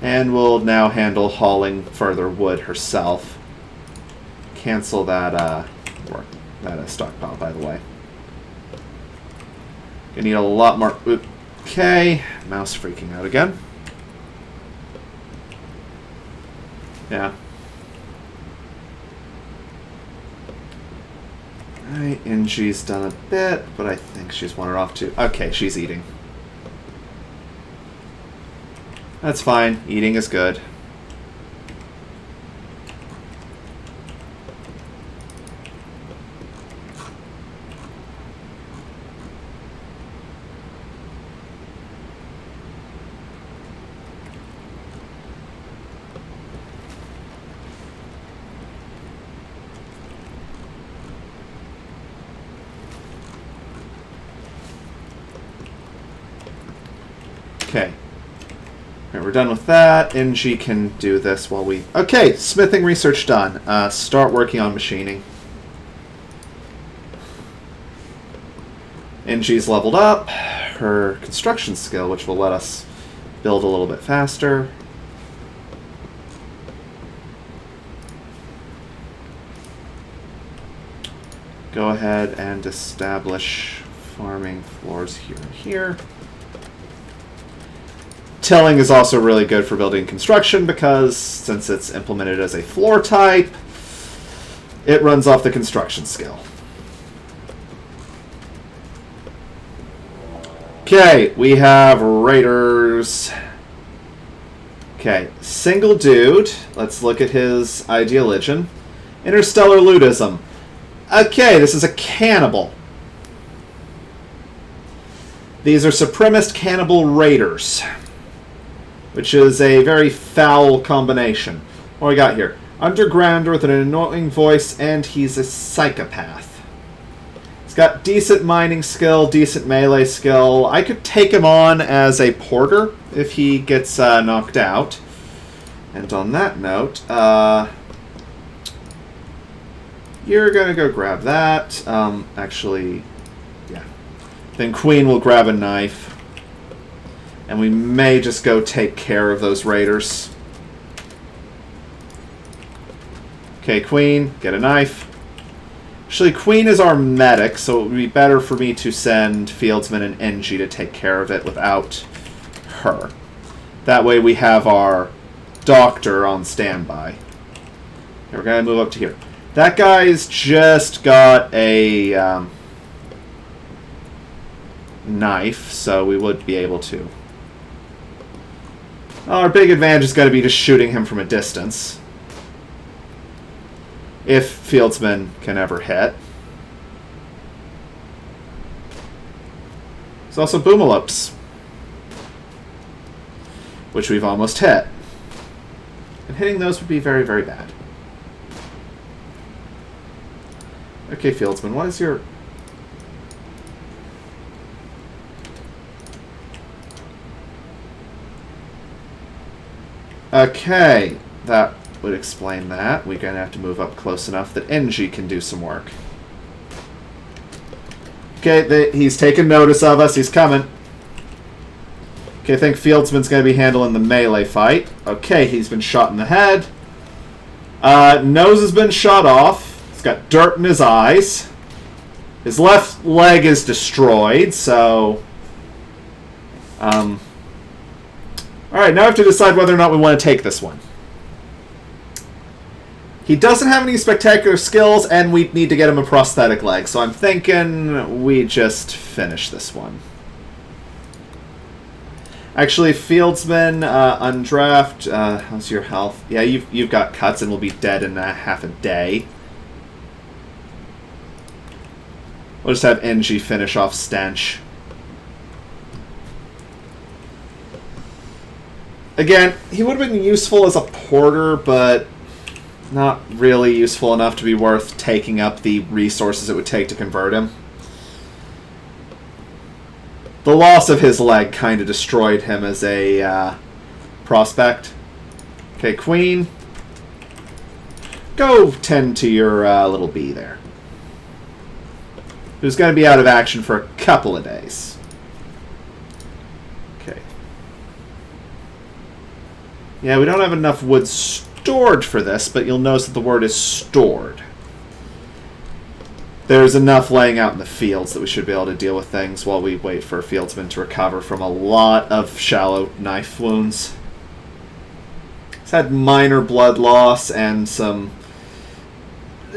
And will now handle hauling further wood herself. Cancel that stockpile, by the way. Gonna need a lot more... Okay, mouse freaking out again. Yeah. Alright, and she's done a bit, but I think she's wandered off too. Okay, she's eating. That's fine. Eating is good. Okay. Alright, we're done with that. NG can do this while we... Okay, smithing research done. Start working on machining. NG's leveled up. Her construction skill, which will let us build a little bit faster. Go ahead and establish farming floors here and here. Tilling is also really good for building construction because since it's implemented as a floor type, it runs off the construction skill. Okay, we have raiders. Okay, single dude. Let's look at his Ideoligion. Interstellar Ludism. Okay, this is a cannibal. These are supremacist cannibal raiders, which is a very foul combination. What do we got here? Undergrounder with an annoying voice, and he's a psychopath. He's got decent mining skill, decent melee skill. I could take him on as a porter if he gets knocked out. And on that note, you're going to go grab that. Actually, yeah. Then Queen will grab a knife. And we may just go take care of those raiders. Okay, Queen, get a knife. Actually, Queen is our medic, so it would be better for me to send Fieldsman and NG to take care of it without her. That way we have our doctor on standby. Okay, we're going to move up to here. That guy's just got a knife, so we would be able to. Our big advantage is going to be just shooting him from a distance. If Fieldsman can ever hit. There's also Boomalopes, which we've almost hit. And hitting those would be very, very bad. Okay, Fieldsman, what is your... Okay, that would explain that. We're going to have to move up close enough that NG can do some work. Okay, he's taken notice of us. He's coming. Okay, I think Fieldsman's going to be handling the melee fight. Okay, he's been shot in the head. Nose has been shot off. He's got dirt in his eyes. His left leg is destroyed, so... Alright, now I have to decide whether or not we want to take this one. He doesn't have any spectacular skills, and we need to get him a prosthetic leg, so I'm thinking we just finish this one. Actually, Fieldsman, undraft, how's your health? Yeah, you've got cuts and will be dead in half a day. We'll just have NG finish off Stench. Again, he would have been useful as a porter, but not really useful enough to be worth taking up the resources it would take to convert him. The loss of his leg kind of destroyed him as a prospect. Okay, Queen. Go tend to your little bee there, who's going to be out of action for a couple of days. Yeah, we don't have enough wood stored for this, but you'll notice that the word is stored. There's enough laying out in the fields that we should be able to deal with things while we wait for Fieldsman to recover from a lot of shallow knife wounds. He's had minor blood loss and some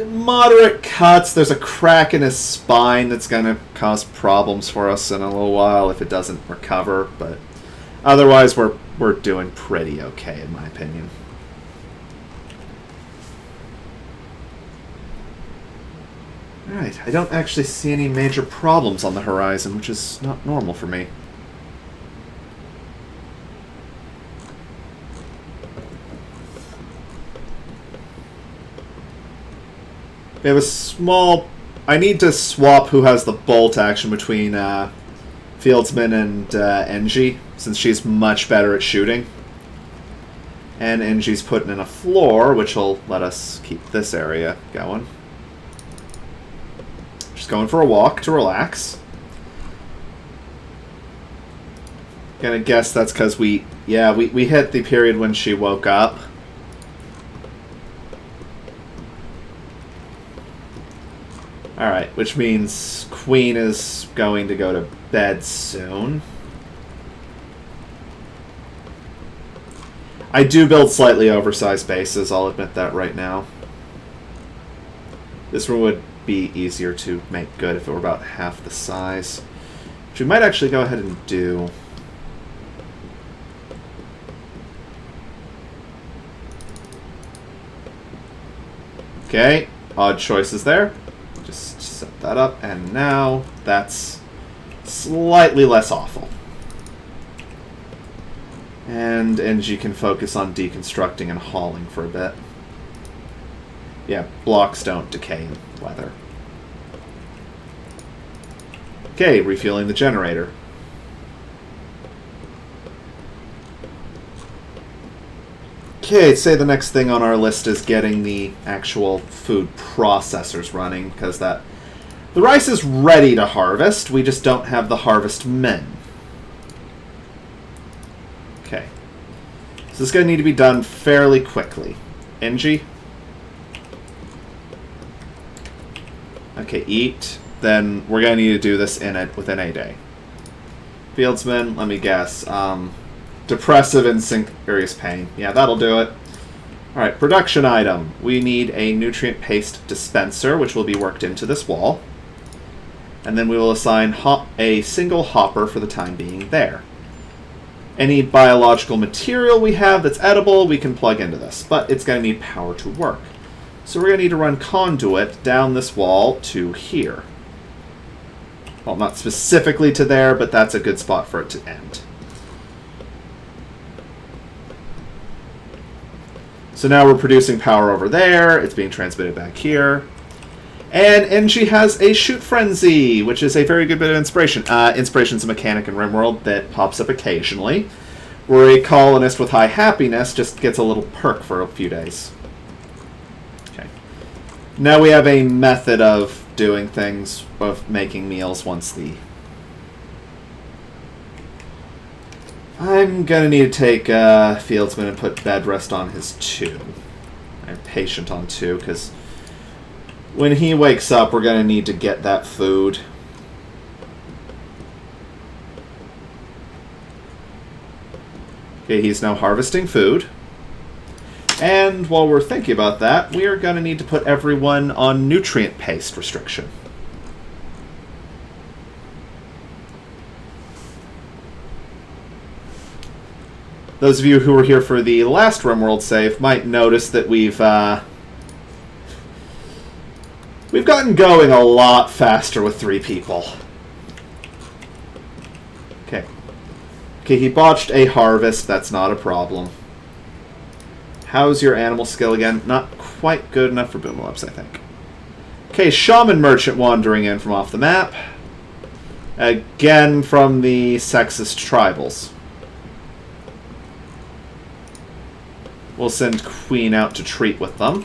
Moderate cuts. There's a crack in his spine that's going to cause problems for us in a little while if it doesn't recover, but otherwise we're doing pretty okay in my opinion. Alright, I don't actually see any major problems on the horizon, which is not normal for me. We have a small... I need to swap who has the bolt action between Fieldsman and NG, since she's much better at shooting. And NG's putting in a floor, which will let us keep this area going. Just going for a walk to relax. Gonna guess that's because we hit the period when she woke up. Alright, which means Queen is going to go to bed soon. I do build slightly oversized bases, I'll admit that right now. This one would be easier to make good if it were about half the size. Which we might actually go ahead and do. Okay, odd choices there. Just set that up, and now that's slightly less awful. And NG can focus on deconstructing and hauling for a bit. Yeah, blocks don't decay in weather. Okay, refueling the generator. Okay, I'd say the next thing on our list is getting the actual food processors running, because the rice is ready to harvest, we just don't have the harvest men. Okay. So this is going to need to be done fairly quickly. NG? Okay, eat. Then we're going to need to do this within a day. Fieldsman, let me guess. Depressive and serious pain. Yeah, that'll do it. Alright, production item. We need a nutrient paste dispenser, which will be worked into this wall. And then we will assign a single hopper for the time being there. Any biological material we have that's edible, we can plug into this, but it's going to need power to work. So we're going to need to run conduit down this wall to here. Well, not specifically to there, but that's a good spot for it to end. So now we're producing power over there, it's being transmitted back here. And NG has a shoot frenzy, which is a very good bit of inspiration. Inspiration's a mechanic in RimWorld that pops up occasionally, where a colonist with high happiness just gets a little perk for a few days. Okay. Now we have a method of doing things, of making meals once the... I'm gonna need to take Fieldsman and put bed rest on his 2. And patient on 2, because when he wakes up, we're gonna need to get that food. Okay, he's now harvesting food. And while we're thinking about that, we are gonna need to put everyone on nutrient paste restriction. Those of you who were here for the last RimWorld save might notice that we've gotten going a lot faster with 3 people. Okay. Okay, he botched a harvest. That's not a problem. How's your animal skill again? Not quite good enough for Boomalops, I think. Okay, Shaman Merchant wandering in from off the map. Again from the sexist tribals. We'll send Queen out to treat with them.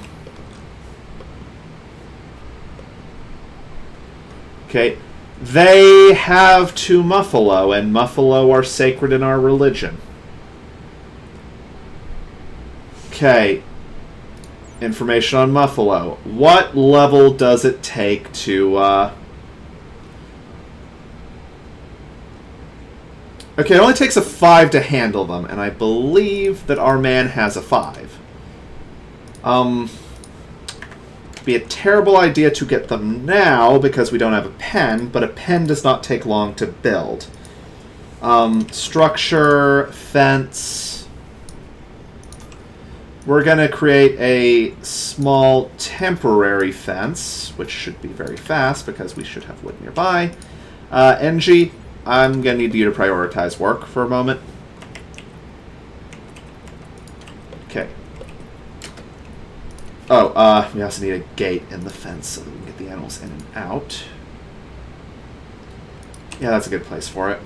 Okay. They have 2 Muffalo, and Muffalo are sacred in our religion. Okay. Information on Muffalo. What level does it take to, Okay, it only takes a 5 to handle them, and I believe that our man has a 5. be a terrible idea to get them now because we don't have a pen, but a pen does not take long to build. Structure, fence. We're going to create a small temporary fence, which should be very fast because we should have wood nearby. NG, I'm going to need you to prioritize work for a moment. Okay. Oh, we also need a gate in the fence so that we can get the animals in and out. Yeah, that's a good place for it.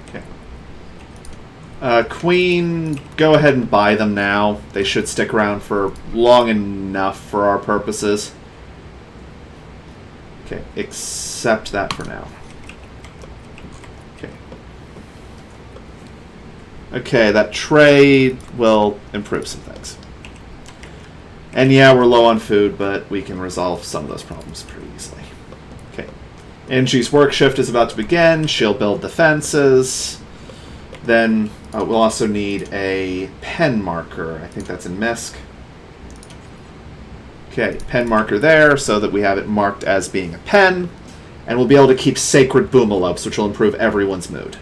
Okay. Queen, go ahead and buy them now. They should stick around for long enough for our purposes. Okay, accept that for now. Okay, that trade will improve some things. And yeah, we're low on food, but we can resolve some of those problems pretty easily. Okay. NG's work shift is about to begin. She'll build the fences. Then we'll also need a pen marker. I think that's in MISC. Okay, pen marker there so that we have it marked as being a pen. And we'll be able to keep sacred boomalopes, which will improve everyone's mood.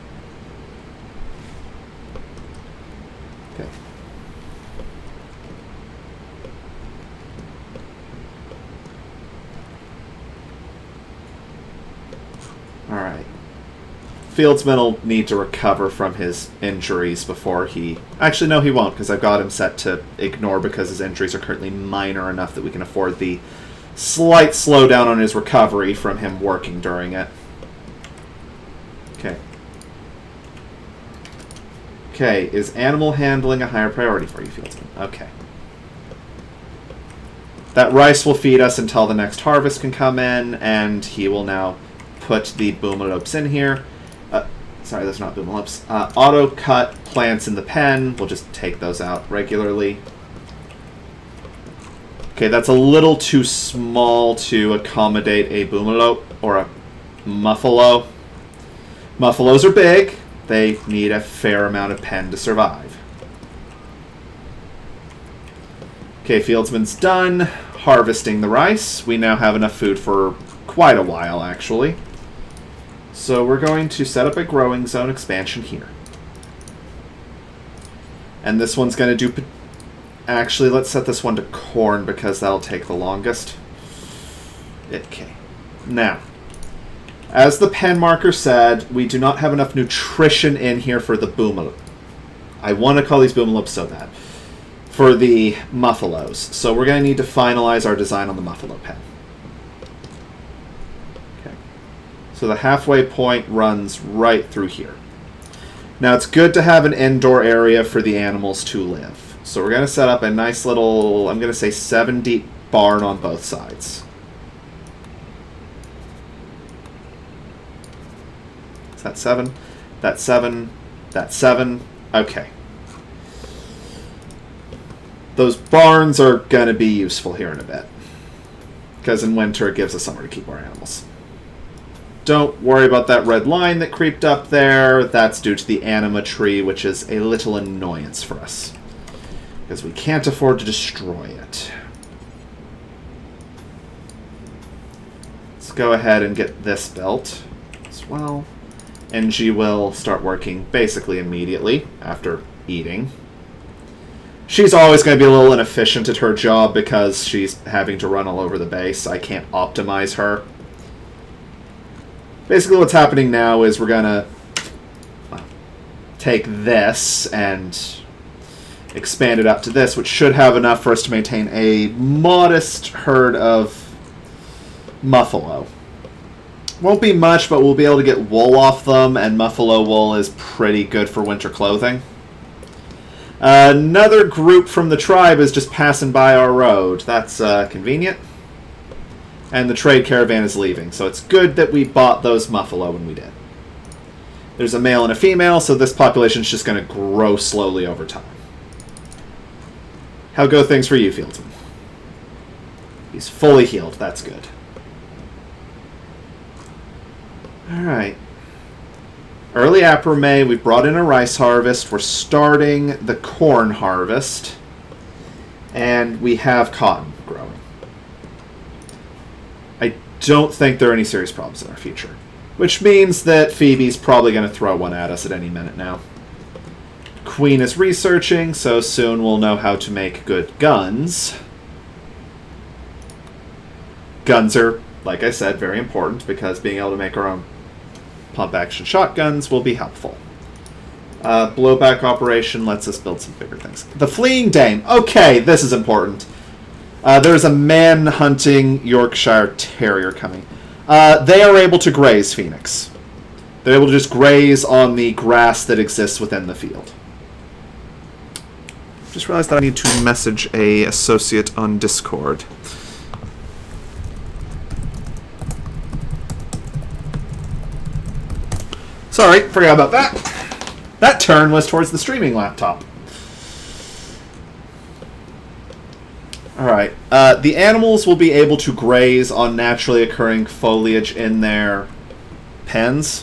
Alright. Fieldsman will need to recover from his injuries before he... Actually, no, he won't, because I've got him set to ignore because his injuries are currently minor enough that we can afford the slight slowdown on his recovery from him working during it. Okay. Okay, is animal handling a higher priority for you, Fieldsman? Okay. That rice will feed us until the next harvest can come in, and he will now put the boomalopes in here. Sorry, those are not boomalopes. Auto cut plants in the pen. We'll just take those out regularly. Okay, that's a little too small to accommodate a boomalope or a muffalo. Muffalos are big. They need a fair amount of pen to survive. Okay, Fieldsman's done harvesting the rice. We now have enough food for quite a while, actually. So we're going to set up a growing zone expansion here. And this one's going to do... Actually, let's set this one to corn because that'll take the longest. Okay. Now, as the pen marker said, we do not have enough nutrition in here for the boomalope. I want to call these boomalopes so bad. For the muffalos. So we're going to need to finalize our design on the muffalo pen. So the halfway point runs right through here. Now it's good to have an indoor area for the animals to live. So we're going to set up a nice little, I'm going to say 7 deep barn on both sides. Is that 7? That's 7. That's 7. Okay. Those barns are going to be useful here in a bit. Because in winter it gives us somewhere to keep our animals. Don't worry about that red line that creeped up there. That's due to the anima tree, which is a little annoyance for us. Because we can't afford to destroy it. Let's go ahead and get this built as well. NG will start working basically immediately after eating. She's always going to be a little inefficient at her job because she's having to run all over the base. I can't optimize her. Basically what's happening now is we're going to take this and expand it up to this, which should have enough for us to maintain a modest herd of muffalo. Won't be much, but we'll be able to get wool off them, and muffalo wool is pretty good for winter clothing. Another group from the tribe is just passing by our road. That's convenient. And the trade caravan is leaving, so it's good that we bought those muffalo when we did. There's a male and a female, so this population is just going to grow slowly over time. How go things for you, Fieldsman? He's fully healed. That's good. Alright. Early après-May, we've brought in a rice harvest. We're starting the corn harvest. And we have cotton growing. I don't think there are any serious problems in our future. Which means that Phoebe's probably going to throw one at us at any minute now. Queen is researching, so soon we'll know how to make good guns. Guns are, like I said, very important because being able to make our own pump-action shotguns will be helpful. Blowback operation lets us build some bigger things. The Fleeing Dame. Okay, this is important. There's a man-hunting Yorkshire Terrier coming. They are able to graze Phoenix. They're able to just graze on the grass that exists within the field. Just realized that I need to message a associate on Discord. Sorry, forgot about that. That turn was towards the streaming laptop. Alright, the animals will be able to graze on naturally occurring foliage in their pens,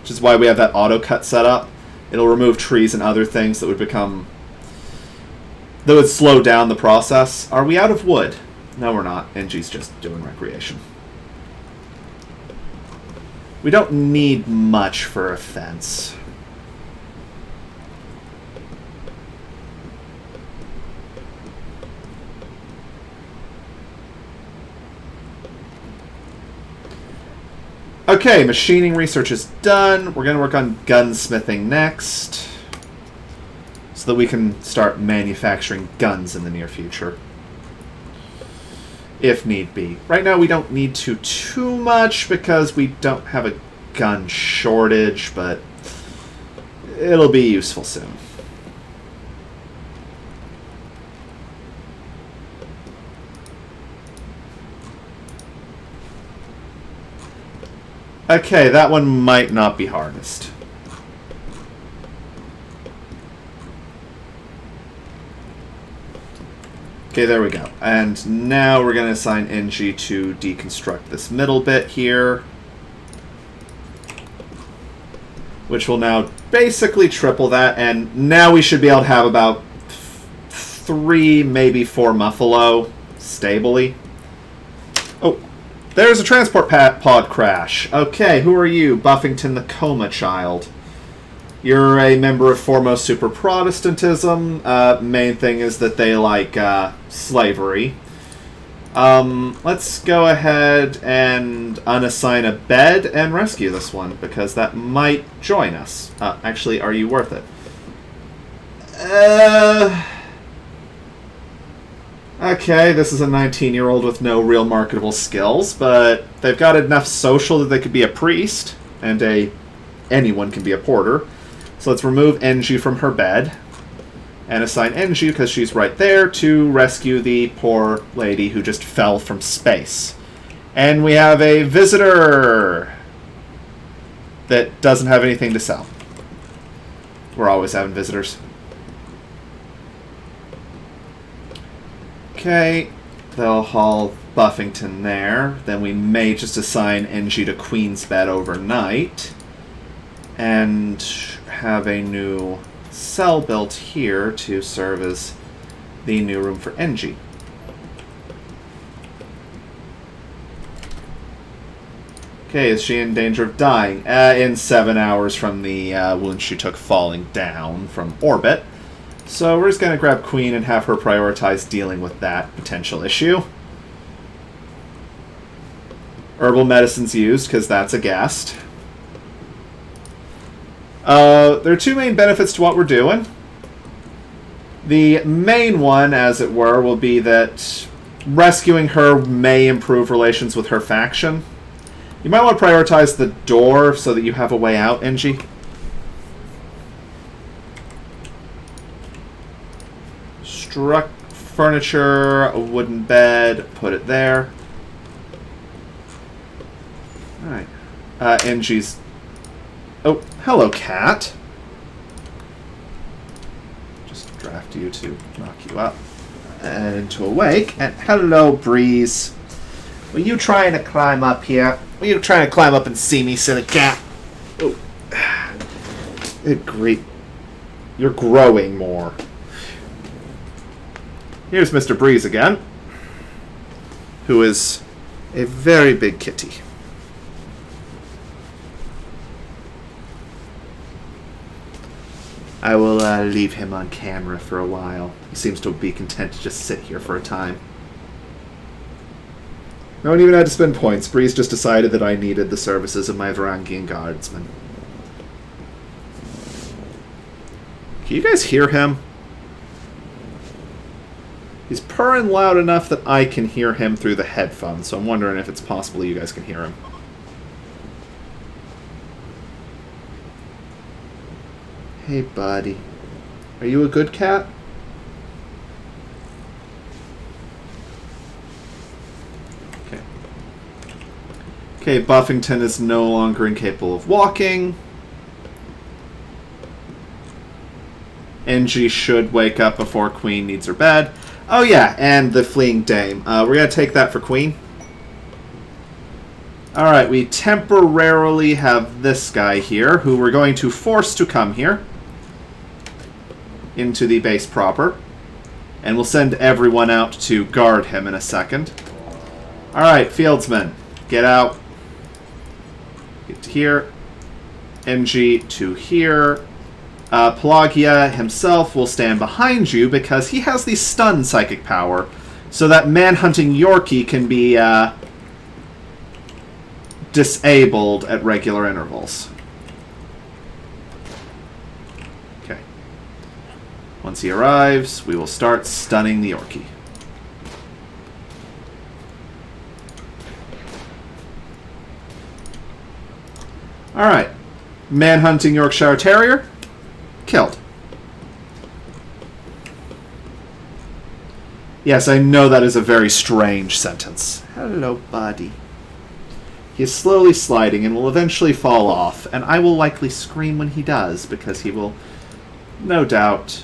which is why we have that auto cut set up. It'll remove trees and other things that would slow down the process. Are we out of wood? No, we're not. NG's just doing recreation. We don't need much for a fence. Okay, machining research is done. We're going to work on gunsmithing next, so that we can start manufacturing guns in the near future, if need be. Right now we don't need to too much because we don't have a gun shortage, but it'll be useful soon. Okay, that one might not be harnessed. Okay, there we go. And now we're going to assign NG to deconstruct this middle bit here, which will now basically triple that, and now we should be able to have about 3, maybe 4 Muffalo stably. Oh, there's a transport pod crash. Okay, who are you? Buffington the Coma Child. You're a member of Foremost Super Protestantism. Main thing is that they like slavery. Let's go ahead and unassign a bed and rescue this one, because that might join us. Actually, are you worth it? Okay, this is a 19-year-old with no real marketable skills, but they've got enough social that they could be a priest, and anyone can be a porter. So let's remove NG from her bed and assign NG, because she's right there, to rescue the poor lady who just fell from space. And we have a visitor that doesn't have anything to sell. We're always having visitors. Okay, they'll haul Buffington there. Then we may just assign NG to Queen's bed overnight and have a new cell built here to serve as the new room for NG. Okay, is she in danger of dying? In 7 hours from the wound she took falling down from orbit. So we're just going to grab Queen and have her prioritize dealing with that potential issue. Herbal medicine's used, because that's a guest. There are 2 main benefits to what we're doing. The main one, as it were, will be that rescuing her may improve relations with her faction. You might want to prioritize the door so that you have a way out, NG. Struck furniture, a wooden bed, put it there. Alright. NG's... Oh, hello, cat. Just draft you to knock you up and into awake. And hello, Breeze. Were you trying to climb up here? Were you trying to climb up and see me, silly cat? Oh. Good grief. You're growing more. Here's Mr. Breeze again, who is a very big kitty. I will leave him on camera for a while. He seems to be content to just sit here for a time. No one even had to spend points. Breeze just decided that I needed the services of my Varangian guardsmen. Can you guys hear him? He's purring loud enough that I can hear him through the headphones, so I'm wondering if it's possible you guys can hear him. Hey, buddy. Are you a good cat? Okay. Okay, Buffington is no longer incapable of walking. NG should wake up before Queen needs her bed. Oh yeah, and the fleeing dame. We're going to take that for Queen. Alright, we temporarily have this guy here, who we're going to force to come here. Into the base proper. And we'll send everyone out to guard him in a second. Alright, fieldsmen. Get out. Get to here. NG to here. Pelagia himself will stand behind you because he has the stun psychic power, so that man-hunting Yorkie can be disabled at regular intervals. Okay. Once he arrives, we will start stunning the Yorkie. Alright. Man-hunting Yorkshire Terrier. Killed. Yes, I know that is a very strange sentence. Hello, buddy. He is slowly sliding and will eventually fall off, and I will likely scream when he does, because he will, no doubt,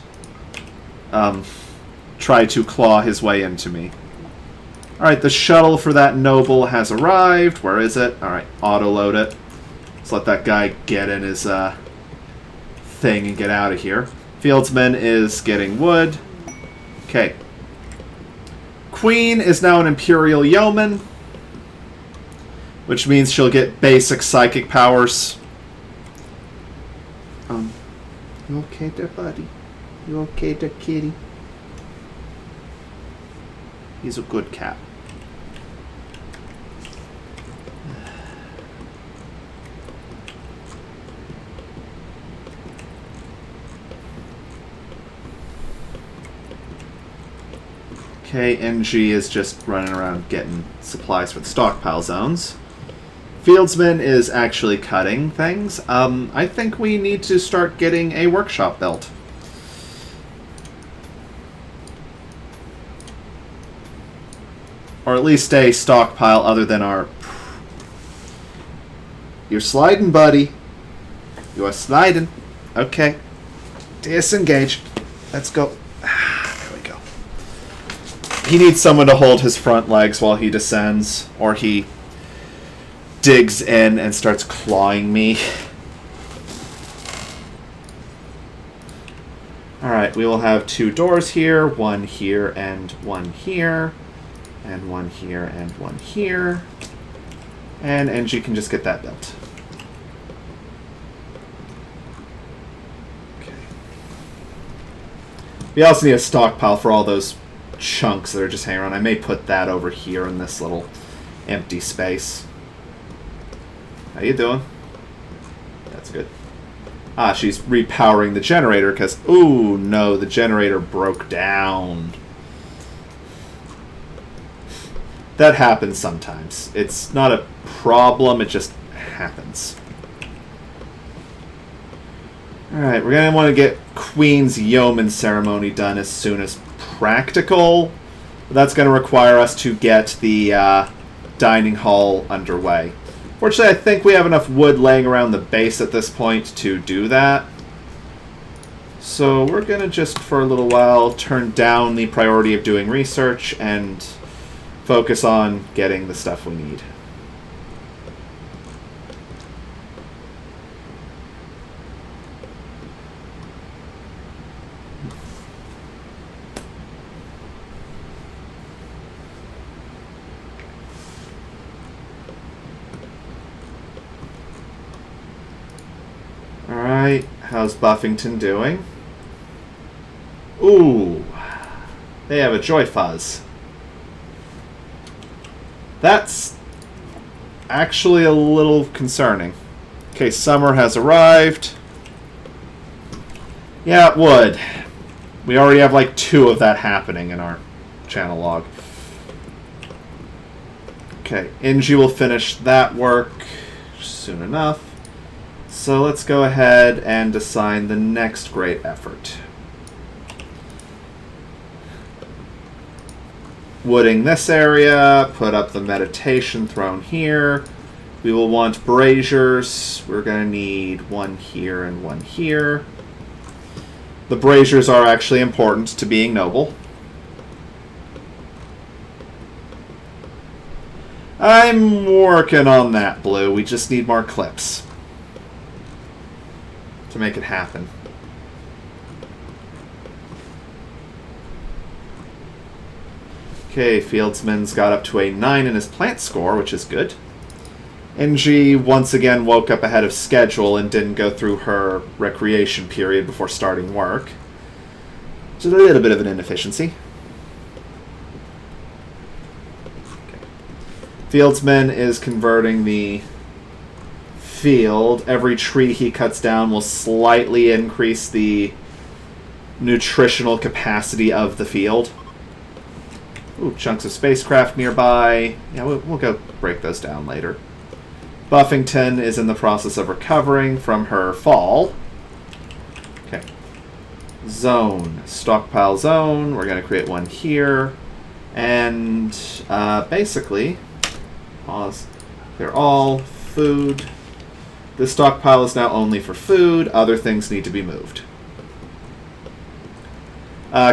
try to claw his way into me. Alright, the shuttle for that noble has arrived. Where is it? Alright, auto-load it. Let's let that guy get in his, thing and get out of here. Fieldsman is getting wood. Okay. Queen is now an Imperial Yeoman, which means she'll get basic psychic powers. You okay there, buddy? You okay there, kitty? He's a good cat. Okay, NG is just running around getting supplies for the stockpile zones. Fieldsman is actually cutting things. I think we need to start getting a workshop built. Or at least a stockpile other than our... You're sliding, buddy. You are sliding. Okay. Disengage. Let's go. He needs someone to hold his front legs while he descends, or he digs in and starts clawing me. Alright, we will have 2 doors here, one here and one here, and one here and one here, and NG can just get that built. Okay. We also need a stockpile for all those chunks that are just hanging around. I may put that over here in this little empty space. How you doing? That's good. Ah, she's repowering the generator because, ooh, no, the generator broke down. That happens sometimes. It's not a problem, it just happens. Alright, we're going to want to get Queen's Yeoman ceremony done as soon as practical. That's going to require us to get the dining hall underway. Fortunately, I think we have enough wood laying around the base at this point to do that. So we're going to just, for a little while, turn down the priority of doing research and focus on getting the stuff we need. How's Buffington doing? Ooh. They have a Joy Fuzz. That's actually a little concerning. Okay, summer has arrived. Yeah, it would. We already have like 2 of that happening in our channel log. Okay, Inji will finish that work soon enough. So let's go ahead and assign the next great effort. Wooding this area, put up the meditation throne here. We will want braziers. We're going to need 1 here and 1 here. The braziers are actually important to being noble. I'm working on that, Blue. We just need more clips to make it happen. Okay, Fieldsman's got up to a 9 in his plant score, which is good. NG once again woke up ahead of schedule and didn't go through her recreation period before starting work. Just a little bit of an inefficiency. Okay. Fieldsman is converting the field. Every tree he cuts down will slightly increase the nutritional capacity of the field. Ooh, chunks of spacecraft nearby. Yeah, we'll go break those down later. Buffington is in the process of recovering from her fall. Okay. Zone. Stockpile zone. We're going to create one here. And basically, pause. They're all food. This stockpile is now only for food. Other things need to be moved.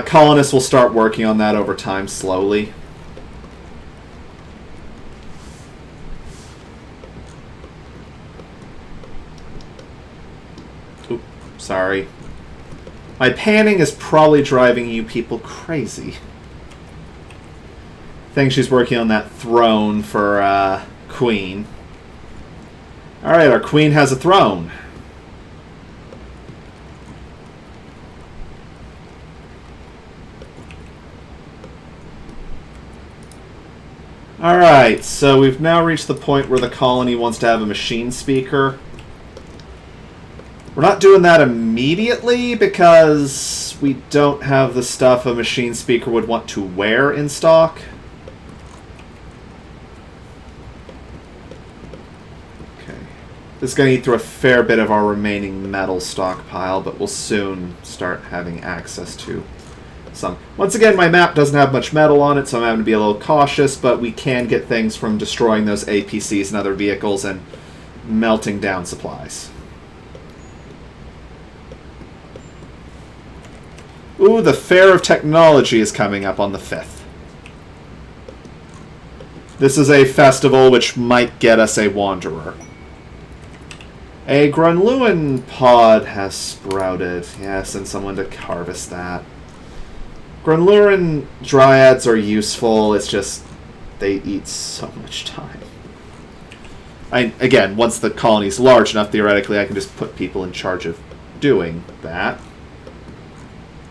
Colonists will start working on that over time slowly. Oop, sorry. My panning is probably driving you people crazy. I think she's working on that throne for Queen. Alright, our Queen has a throne. Alright, so we've now reached the point where the colony wants to have a machine speaker. We're not doing that immediately because we don't have the stuff a machine speaker would want to wear in stock. Okay. This is going to eat through a fair bit of our remaining metal stockpile, but we'll soon start having access to some. Once again, my map doesn't have much metal on it, so I'm having to be a little cautious, but we can get things from destroying those APCs and other vehicles and melting down supplies. Ooh, the Fair of Technology is coming up on the 5th. This is a festival which might get us a Wanderer. A Grunluin pod has sprouted. Yeah, send someone to harvest that. Grunlurin dryads are useful, it's just they eat so much time. Again, once the colony's large enough, theoretically, I can just put people in charge of doing that.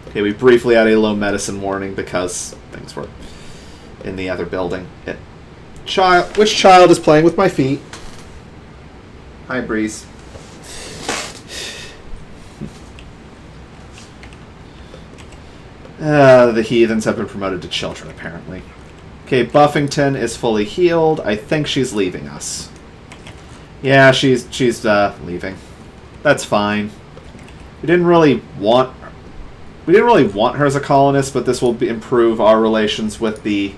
Okay, we briefly had a low medicine warning because things were in the other building. Which child is playing with my feet? Hi, Breeze. The heathens have been promoted to children, apparently. Okay, Buffington is fully healed. I think she's leaving us. Yeah, she's leaving. That's fine. We didn't really want her as a colonist, but this will improve our relations with the...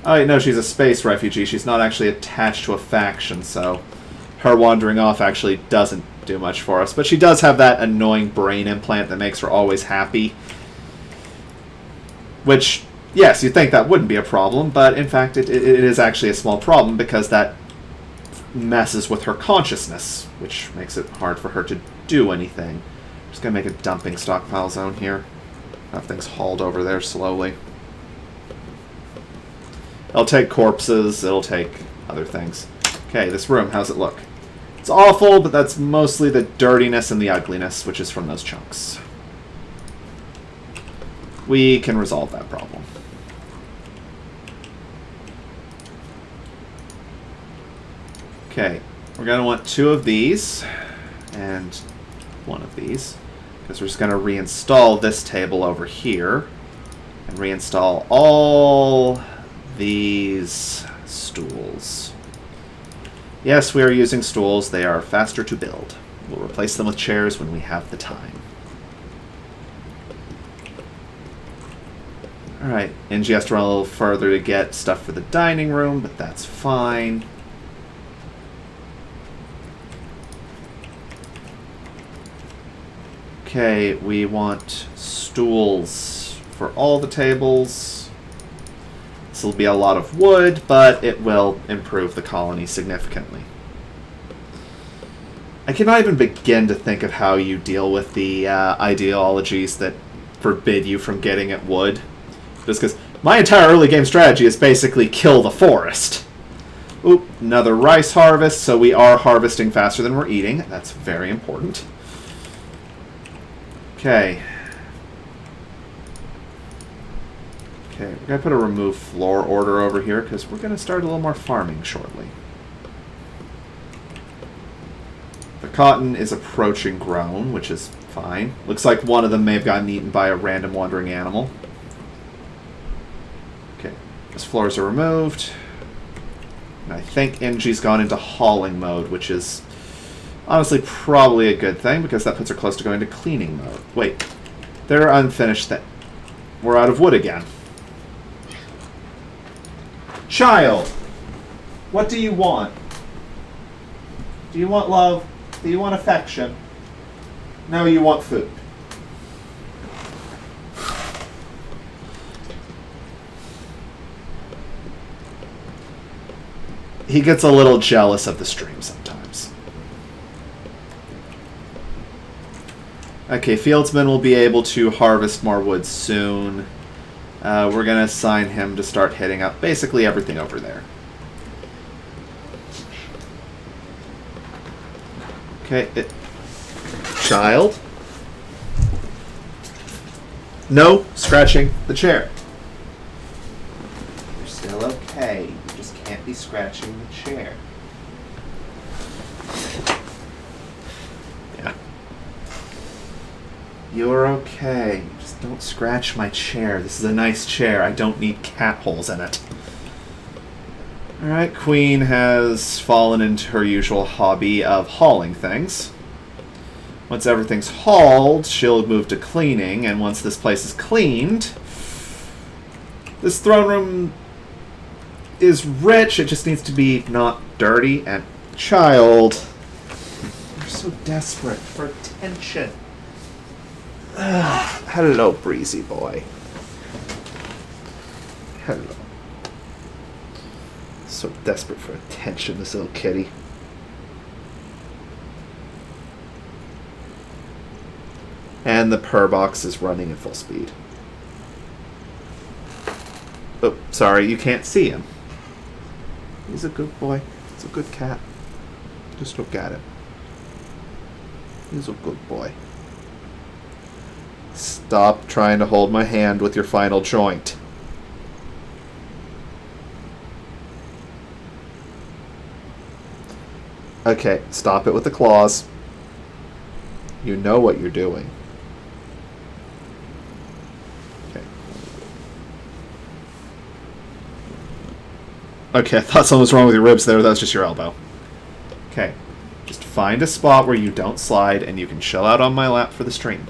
Oh, no, she's a space refugee. She's not actually attached to a faction, so her wandering off actually doesn't do much for us. But she does have that annoying brain implant that makes her always happy. Which, yes, you'd think that wouldn't be a problem, but in fact it is actually a small problem because that messes with her consciousness, which makes it hard for her to do anything. I'm just going to make a dumping stockpile zone here. Have things hauled over there slowly. It'll take corpses, it'll take other things. Okay, this room, how's it look? It's awful, but that's mostly the dirtiness and the ugliness, which is from those chunks. We can resolve that problem. Okay, we're going to want 2 of these and 1 of these, because we're just going to reinstall this table over here and reinstall all these stools. Yes, we are using stools. They are faster to build. We'll replace them with chairs when we have the time. Alright, Angie has to run a little further to get stuff for the dining room, but that's fine. Okay, we want stools for all the tables. This will be a lot of wood, but it will improve the colony significantly. I cannot even begin to think of how you deal with the ideologies that forbid you from getting at wood. Just because my entire early game strategy is basically kill the forest. Oop, another rice harvest, so we are harvesting faster than we're eating. That's very important. Okay. Okay, we're going to put a remove floor order over here because we're going to start a little more farming shortly. The cotton is approaching grown, which is fine. Looks like one of them may have gotten eaten by a random wandering animal. Okay, those floors are removed. And I think Angie's gone into hauling mode, which is honestly probably a good thing because that puts her close to going to cleaning mode. Wait, they're unfinished. We're out of wood again. Child, what do you want? Do you want love? Do you want affection? No, you want food. He gets a little jealous of the stream sometimes. Okay, Fieldsman will be able to harvest more wood soon. We're going to assign him to start hitting up basically everything over there. Okay, child? No scratching the chair. You're still okay. You just can't be scratching the chair. Yeah. You're okay. Just don't scratch my chair. This is a nice chair. I don't need cat holes in it. Alright, Queen has fallen into her usual hobby of hauling things. Once everything's hauled, she'll move to cleaning, and once this place is cleaned, this throne room is rich, it just needs to be not dirty. And child, you're so desperate for attention. Hello, breezy boy. Hello. So desperate for attention, this little kitty. And the purr box is running at full speed. Oh, sorry, you can't see him. He's a good boy. He's a good cat. Just look at him. He's a good boy. Stop trying to hold my hand with your final joint. Okay, stop it with the claws. You know what you're doing. Okay. Okay, I thought something was wrong with your ribs there. That was just your elbow. Okay. Just find a spot where you don't slide and you can chill out on my lap for the stream.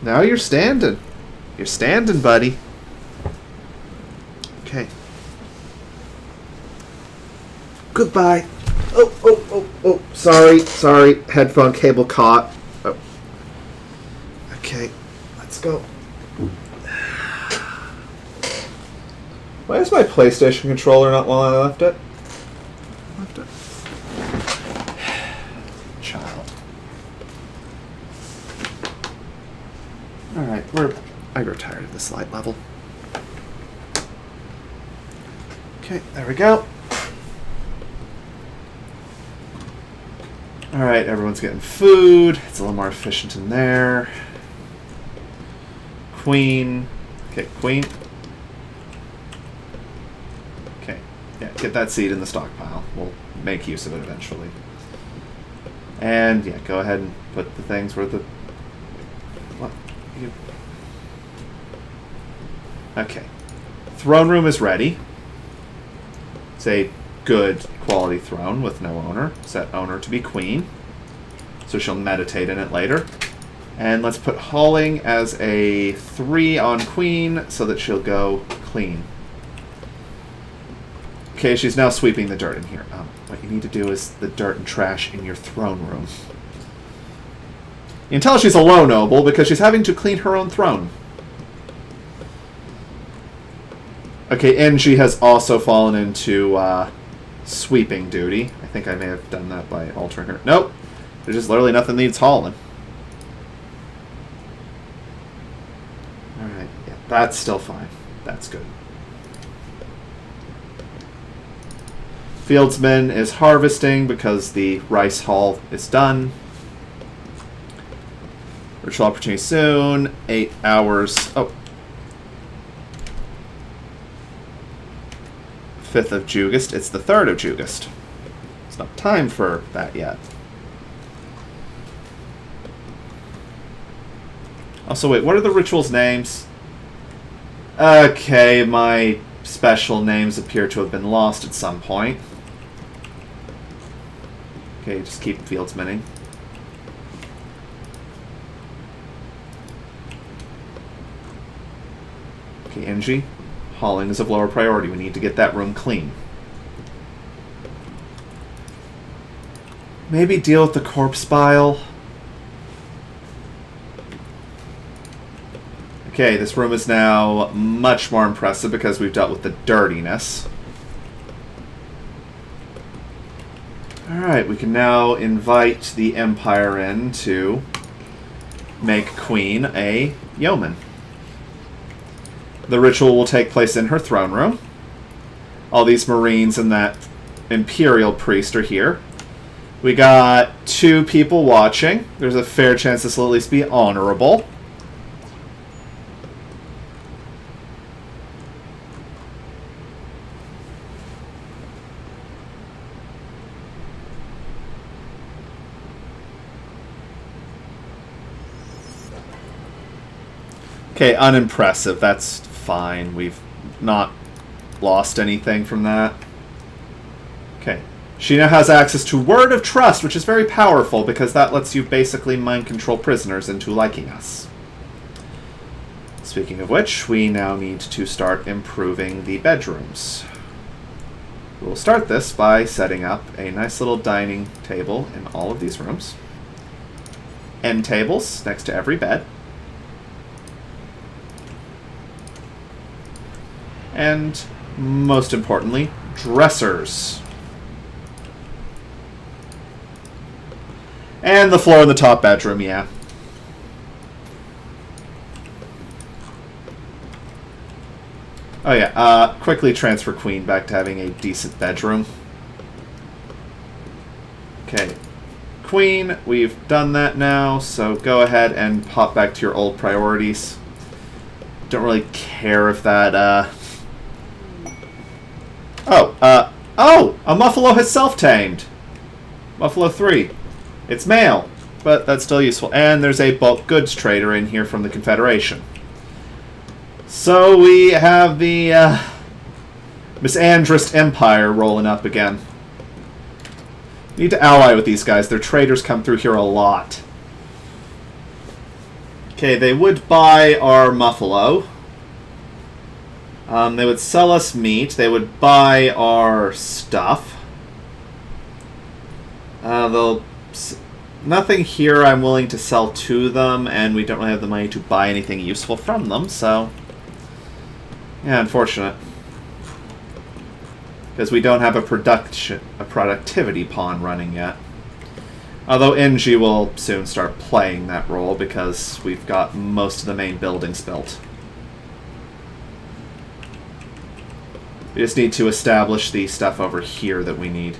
Now you're standing. You're standing, buddy. Okay. Goodbye. Oh. Sorry. Headphone cable caught. Oh. Okay. Let's go. Why is my PlayStation controller not while I left it? Child. Alright, I grow tired of this light level. Okay, there we go. Alright, everyone's getting food. It's a little more efficient in there. Queen. Okay, queen. Okay, yeah, get that seed in the stockpile. We'll make use of it eventually. And, yeah, go ahead and put the things where the... What? You... Okay. Throne room is ready. It's a good quality throne with no owner. Set owner to be queen. So she'll meditate in it later. And let's put hauling as a 3 on queen so that she'll go clean. Okay, she's now sweeping the dirt in here. What you need to do is the dirt and trash in your throne room. You can tell she's a low noble because she's having to clean her own throne. Okay, and she has also fallen into sweeping duty. I think I may have done that by altering her. Nope. There's just literally nothing needs hauling. Alright, yeah, that's still fine. That's good. Fieldsman is harvesting because the rice haul is done. Ritual opportunity soon. 8 hours. Oh. 5th of Jugust. It's the 3rd of Jugust. It's not time for that yet. Also, wait, what are the rituals' names? Okay, my special names appear to have been lost at some point. Okay, just keep fieldsmanning. Okay, Engie. Hauling is of lower priority. We need to get that room clean. Maybe deal with the corpse bile. Okay, this room is now much more impressive because we've dealt with the dirtiness. Alright, we can now invite the Empire in to make Queen a yeoman. The ritual will take place in her throne room. All these Marines and that Imperial priest are here. We got 2 people watching. There's a fair chance this will at least be honorable. Okay, unimpressive. That's fine. We've not lost anything from that. Okay. She now has access to Word of Trust, which is very powerful because that lets you basically mind control prisoners into liking us. Speaking of which, we now need to start improving the bedrooms. We'll start this by setting up a nice little dining table in all of these rooms. End tables next to every bed. And, most importantly, dressers. And the floor in the top bedroom, yeah. Oh yeah, quickly transfer Queen back to having a decent bedroom. Okay. Queen, we've done that now, so go ahead and pop back to your old priorities. Don't really care if that, Oh! A Muffalo has self-tamed! Muffalo 3. It's male, but that's still useful. And there's a bulk goods trader in here from the Confederation. So we have the, Misandrist Empire rolling up again. We need to ally with these guys. Their traders come through here a lot. Okay, they would buy our Muffalo. They would sell us meat. They would buy our stuff. Nothing here I'm willing to sell to them, and we don't really have the money to buy anything useful from them, so... Yeah, unfortunate. Because we don't have a productivity pawn running yet. Although Engie will soon start playing that role, because we've got most of the main buildings built. We just need to establish the stuff over here that we need.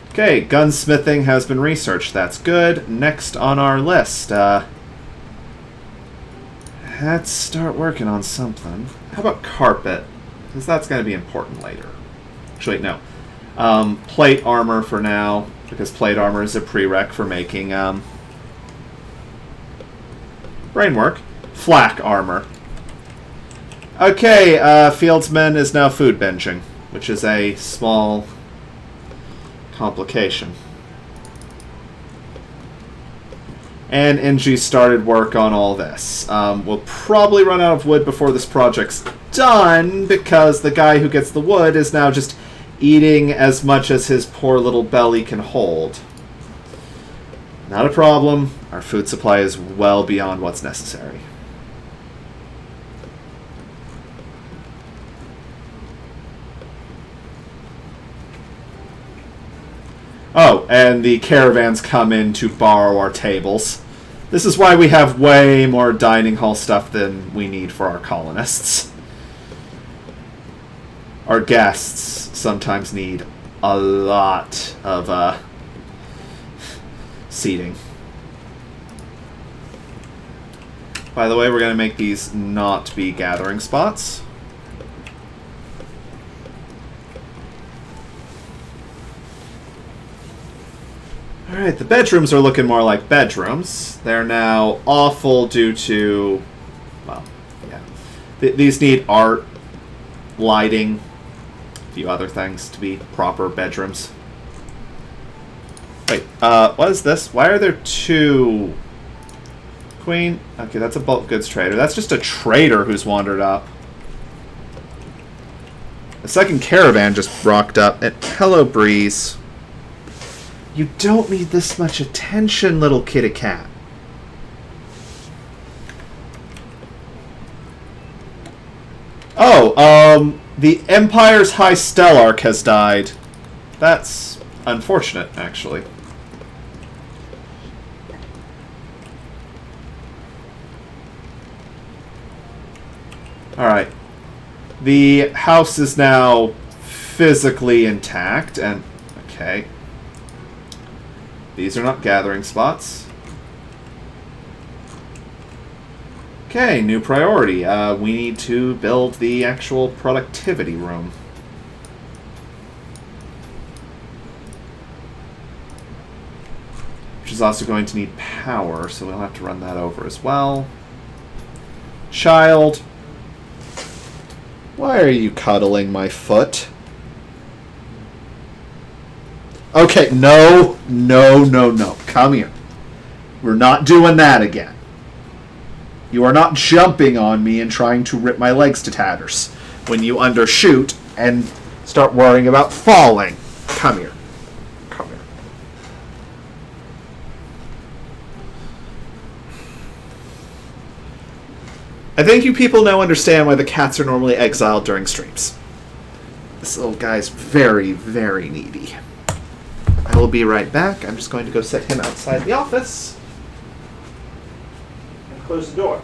Okay, gunsmithing has been researched. That's good. Next on our list, let's start working on something. How about carpet? Because that's going to be important later. Actually, no. Plate armor for now, because plate armor is a prereq for making brainwork. Flak armor. Okay, Fieldsman is now food binging, which is a small complication. And NG started work on all this. We'll probably run out of wood before this project's done, because the guy who gets the wood is now just eating as much as his poor little belly can hold. Not a problem. Our food supply is well beyond what's necessary. Oh, and the caravans come in to borrow our tables. This is why we have way more dining hall stuff than we need for our colonists. Our guests sometimes need a lot of seating. By the way, we're going to make these not be gathering spots. Alright, the bedrooms are looking more like bedrooms. They're now awful due to, well, yeah. These need art, lighting, a few other things to be proper bedrooms. Wait, what is this? Why are there two? Queen? Okay, that's a bulk goods trader. That's just a trader who's wandered up. The second caravan just rocked up. And hello, Breeze. You don't need this much attention, little kitty cat. Oh, the Empire's High Stellarch has died. That's unfortunate, actually. Alright. The house is now physically intact, and... okay. These are not gathering spots. Okay, new priority. We need to build the actual productivity room. Which is also going to need power, so we'll have to run that over as well. Child. Why are you cuddling my foot? Okay, no. Come here. We're not doing that again. You are not jumping on me and trying to rip my legs to tatters when you undershoot and start worrying about falling. Come here. Come here. I think you people now understand why the cats are normally exiled during streams. This little guy's very, very needy. I will be right back. I'm just going to go set him outside the office. And close the door.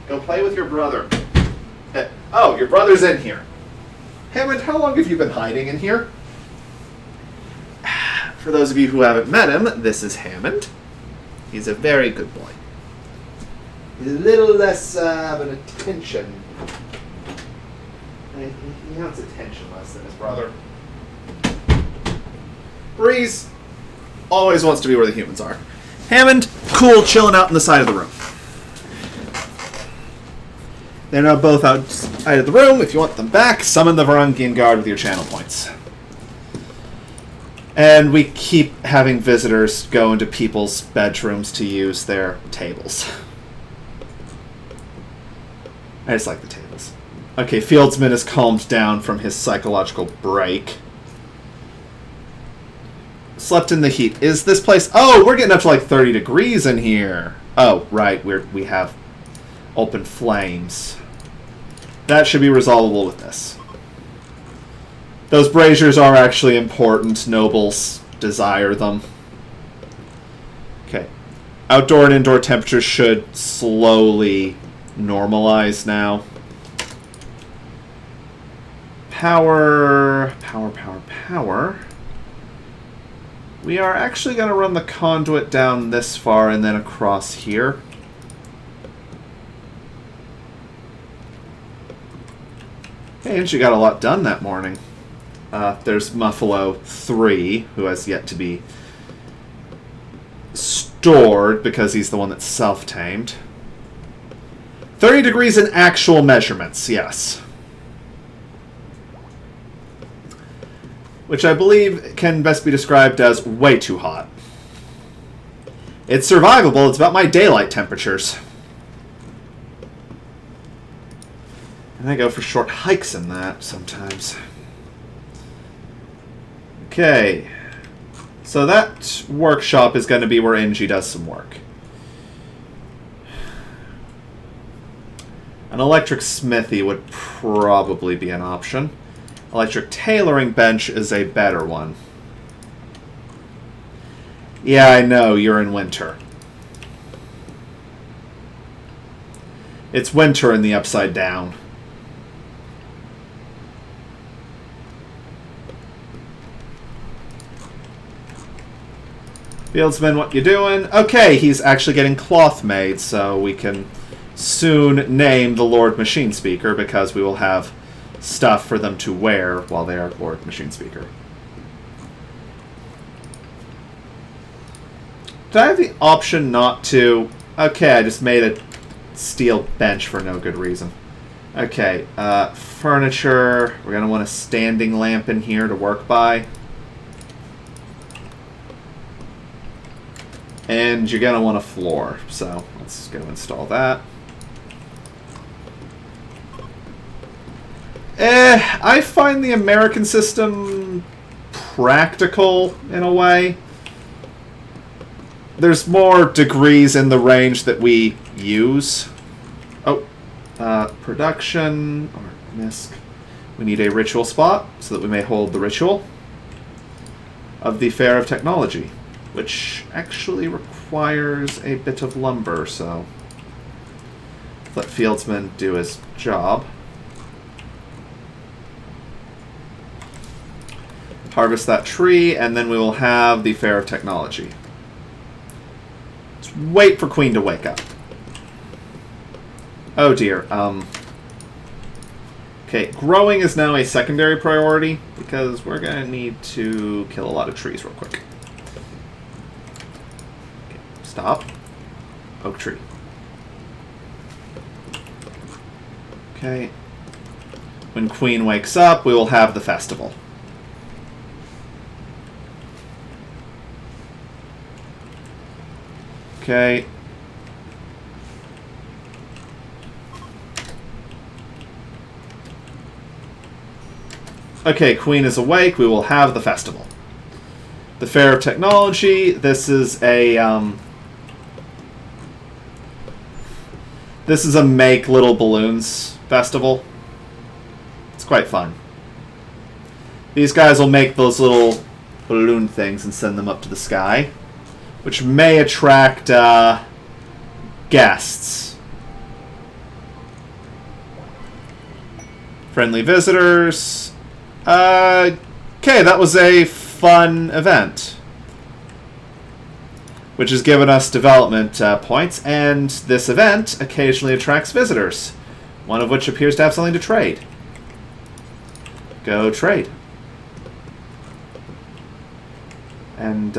Go play with your brother. Oh, your brother's in here. Hammond, how long have you been hiding in here? For those of you who haven't met him, this is Hammond. He's a very good boy. He's a little less of an attention. He wants attention less than his brother. Breeze always wants to be where the humans are. Hammond, cool, chilling out in the side of the room. They're now both outside of the room. If you want them back, summon the Varangian Guard with your channel points. And we keep having visitors go into people's bedrooms to use their tables. I just like the tables. Okay, Fieldsman has calmed down from his psychological break. Slept in the heat. Is this place... Oh, we're getting up to like 30 degrees in here. Oh, right. We have open flames. That should be resolvable with this. Those braziers are actually important. Nobles desire them. Okay. Outdoor and indoor temperatures should slowly normalize now. power. We are actually going to run the conduit down this far and then across here. Hey, and she got a lot done that morning. There's Muffalo 3, who has yet to be stored because he's the one that's self-tamed. 30 degrees in actual measurements, yes. Which I believe can best be described as way too hot. It's survivable, it's about my daylight temperatures. And I go for short hikes in that sometimes. Okay. So that workshop is going to be where Angie does some work. An electric smithy would probably be an option. Electric tailoring bench is a better one. Yeah, I know, you're in winter. It's winter in the Upside Down. Fieldsman, what you doing? Okay, he's actually getting cloth made, so we can soon name the Lord Machine Speaker, because we will have stuff for them to wear while they are Lord Machine Speaker. Did I have the option not to? Okay, I just made a steel bench for no good reason. Okay, furniture. We're going to want a standing lamp in here to work by. And you're going to want a floor, so let's go install that. I find the American system practical in a way. There's more degrees in the range that we use. Oh, production, or misc. We need a ritual spot so that we may hold the ritual of the Fair of Technology, which actually requires a bit of lumber, so let Fieldsman do his job. Harvest that tree, and then we will have the Fair of Technology. Let's wait for Queen to wake up. Oh dear. Okay, growing is now a secondary priority, because we're going to need to kill a lot of trees real quick. Okay, stop. Oak tree. Okay. When Queen wakes up, we will have the festival. Okay. Okay, Queen is awake. We will have the festival. The Fair of Technology. This is a make little balloons festival. It's quite fun. These guys will make those little balloon things and send them up to the sky, which may attract guests. Friendly visitors. Okay, that was a fun event, which has given us development points, and this event occasionally attracts visitors, one of which appears to have something to trade. Go trade. And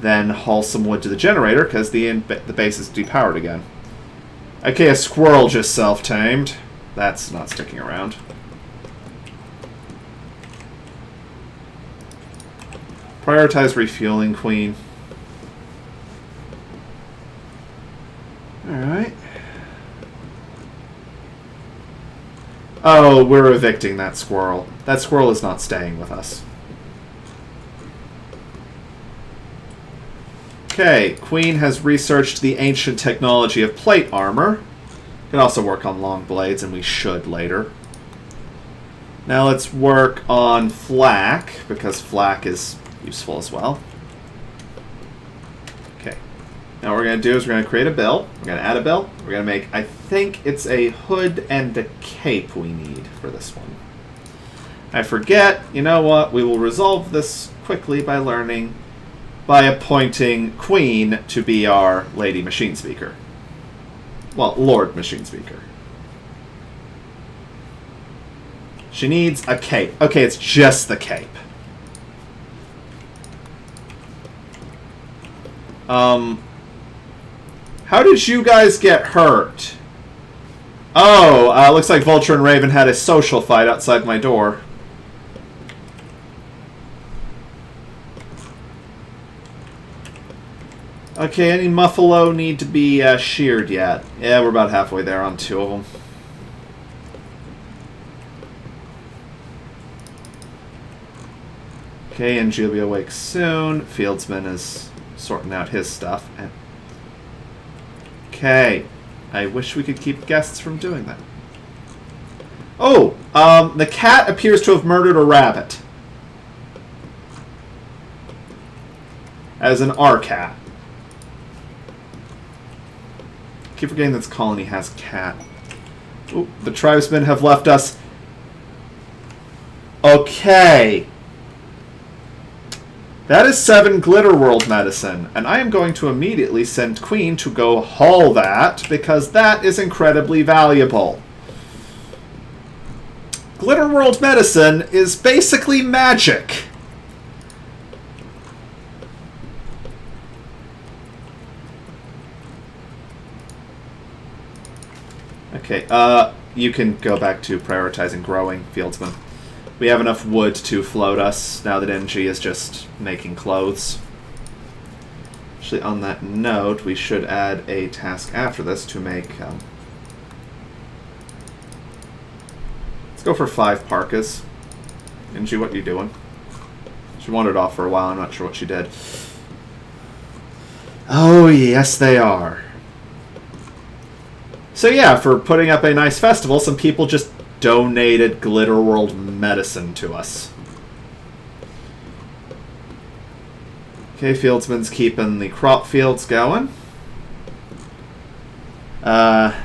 then haul some wood to the generator, because the base is depowered again. Okay, a squirrel just self-tamed. That's not sticking around. Prioritize refueling, Queen. Alright. Oh, we're evicting that squirrel. That squirrel is not staying with us. Okay, Queen has researched the ancient technology of plate armor. Can also work on long blades, and we should later. Now let's work on flak, because flak is useful as well. Okay. Now what we're going to do is we're going to create a bill. We're going to add a bill. We're going to make, I think it's a hood and a cape we need for this one. I forget. You know what? We will resolve this quickly by appointing Queen to be our Lady Machine Speaker. Well, Lord Machine Speaker. She needs a cape. Okay, it's just the cape. How did you guys get hurt? Oh, looks like Vulture and Raven had a social fight outside my door. Okay, any Muffalo need to be sheared yet? Yeah, we're about halfway there on 2 of them. Okay, and she'll be awake soon. Fieldsman is sorting out his stuff. Okay. I wish we could keep guests from doing that. Oh! The cat appears to have murdered a rabbit. As an R-cat. Keep forgetting this colony has cat. Ooh, the tribesmen have left us. Okay. That is 7 Glitter World medicine, and I am going to immediately send Queen to go haul that, because that is incredibly valuable. Glitter World medicine is basically magic. Okay, you can go back to prioritizing growing, Fieldsman. We have enough wood to float us now that NG is just making clothes. Actually, on that note, we should add a task after this to make... let's go for 5 parkas. NG, what are you doing? She wandered off for a while. I'm not sure what she did. Oh, yes, they are. So yeah, for putting up a nice festival, some people just donated Glitter World medicine to us. Okay, Fieldsman's keeping the crop fields going. That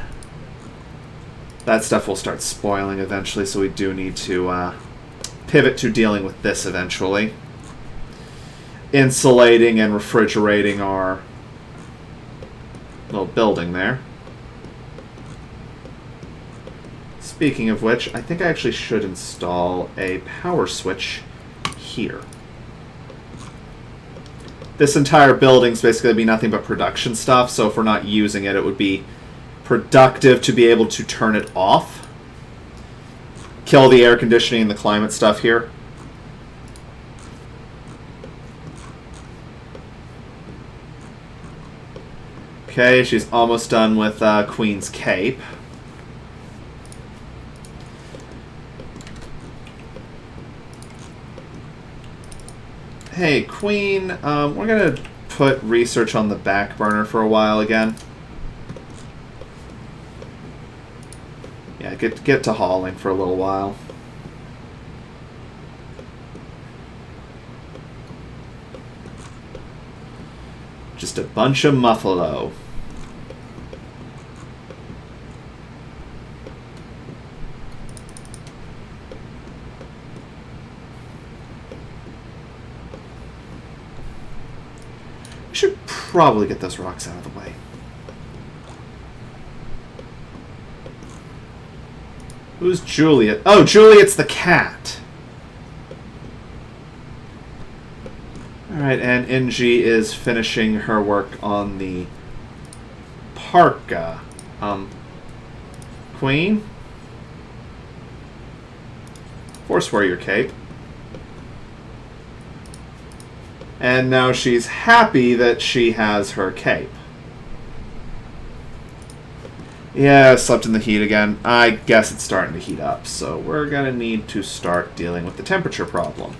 stuff will start spoiling eventually, so we do need to pivot to dealing with this eventually. Insulating and refrigerating our little building there. Speaking of which, I think I actually should install a power switch here. This entire building's basically going to be nothing but production stuff, so if we're not using it, it would be productive to be able to turn it off. Kill the air conditioning and the climate stuff here. Okay, she's almost done with Queen's Cape. Hey, Queen, we're going to put research on the back burner for a while again. Yeah, get to hauling for a little while. Just a bunch of muffalo. We should probably get those rocks out of the way. Who's Juliet? Oh, Juliet's the cat. Alright, and NG is finishing her work on the parka. Queen? Force Warrior Cape. And now she's happy that she has her cape. Yeah, I slept in the heat again. I guess it's starting to heat up, so we're going to need to start dealing with the temperature problem.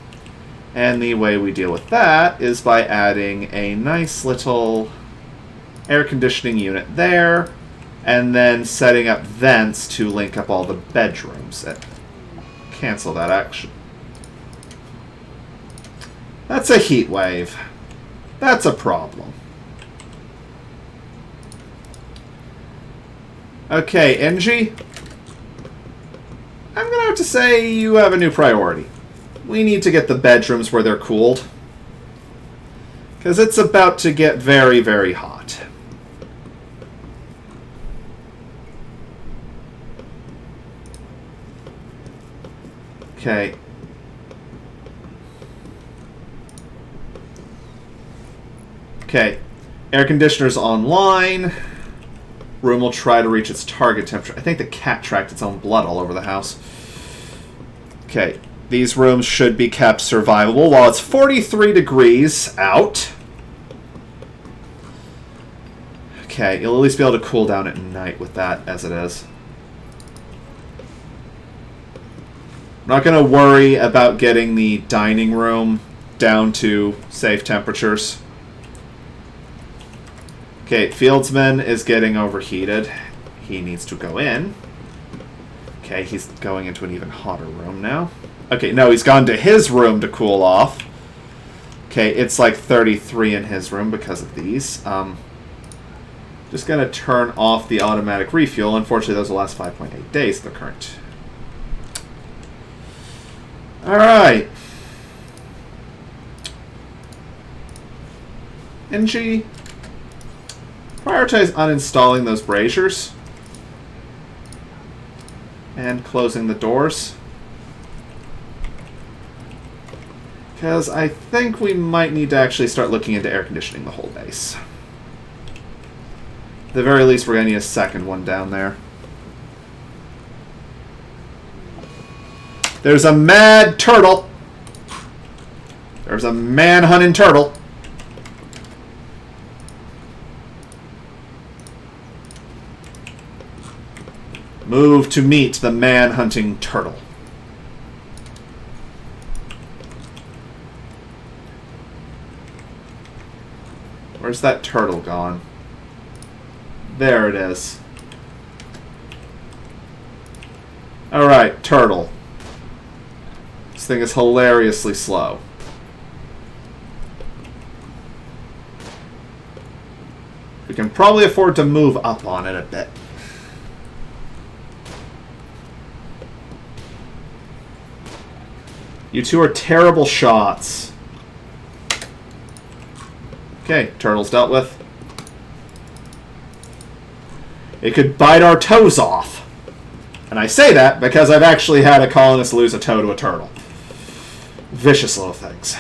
And the way we deal with that is by adding a nice little air conditioning unit there, and then setting up vents to link up all the bedrooms. Cancel that action. That's a heat wave. That's a problem. Okay, NG. I'm going have to say you have a new priority. We need to get the bedrooms where they're cooled. Because it's about to get very, very hot. Okay. Okay. Air conditioner's online. Room will try to reach its target temperature. I think the cat tracked its own blood all over the house. Okay. These rooms should be kept survivable while it's 43 degrees out. Okay, you'll at least be able to cool down at night with that as it is. I'm not going to worry about getting the dining room down to safe temperatures. Okay, Fieldsman is getting overheated. He needs to go in. Okay, he's going into an even hotter room now. Okay, no, he's gone to his room to cool off. Okay, it's like 33 in his room because of these. Just going to turn off the automatic refuel. Unfortunately, those will last 5.8 days at the current. Alright. NG. Prioritize uninstalling those braziers. And closing the doors. Because I think we might need to actually start looking into air conditioning the whole base. At the very least, we're going to need a second one down there. There's a mad turtle. There's a man-hunting turtle. Move to meet the man-hunting turtle. Where's that turtle gone? There it is. Alright, turtle. This thing is hilariously slow. We can probably afford to move up on it a bit. You two are terrible shots. Okay, turtle's dealt with. It could bite our toes off. And I say that because I've actually had a colonist lose a toe to a turtle. Vicious little things.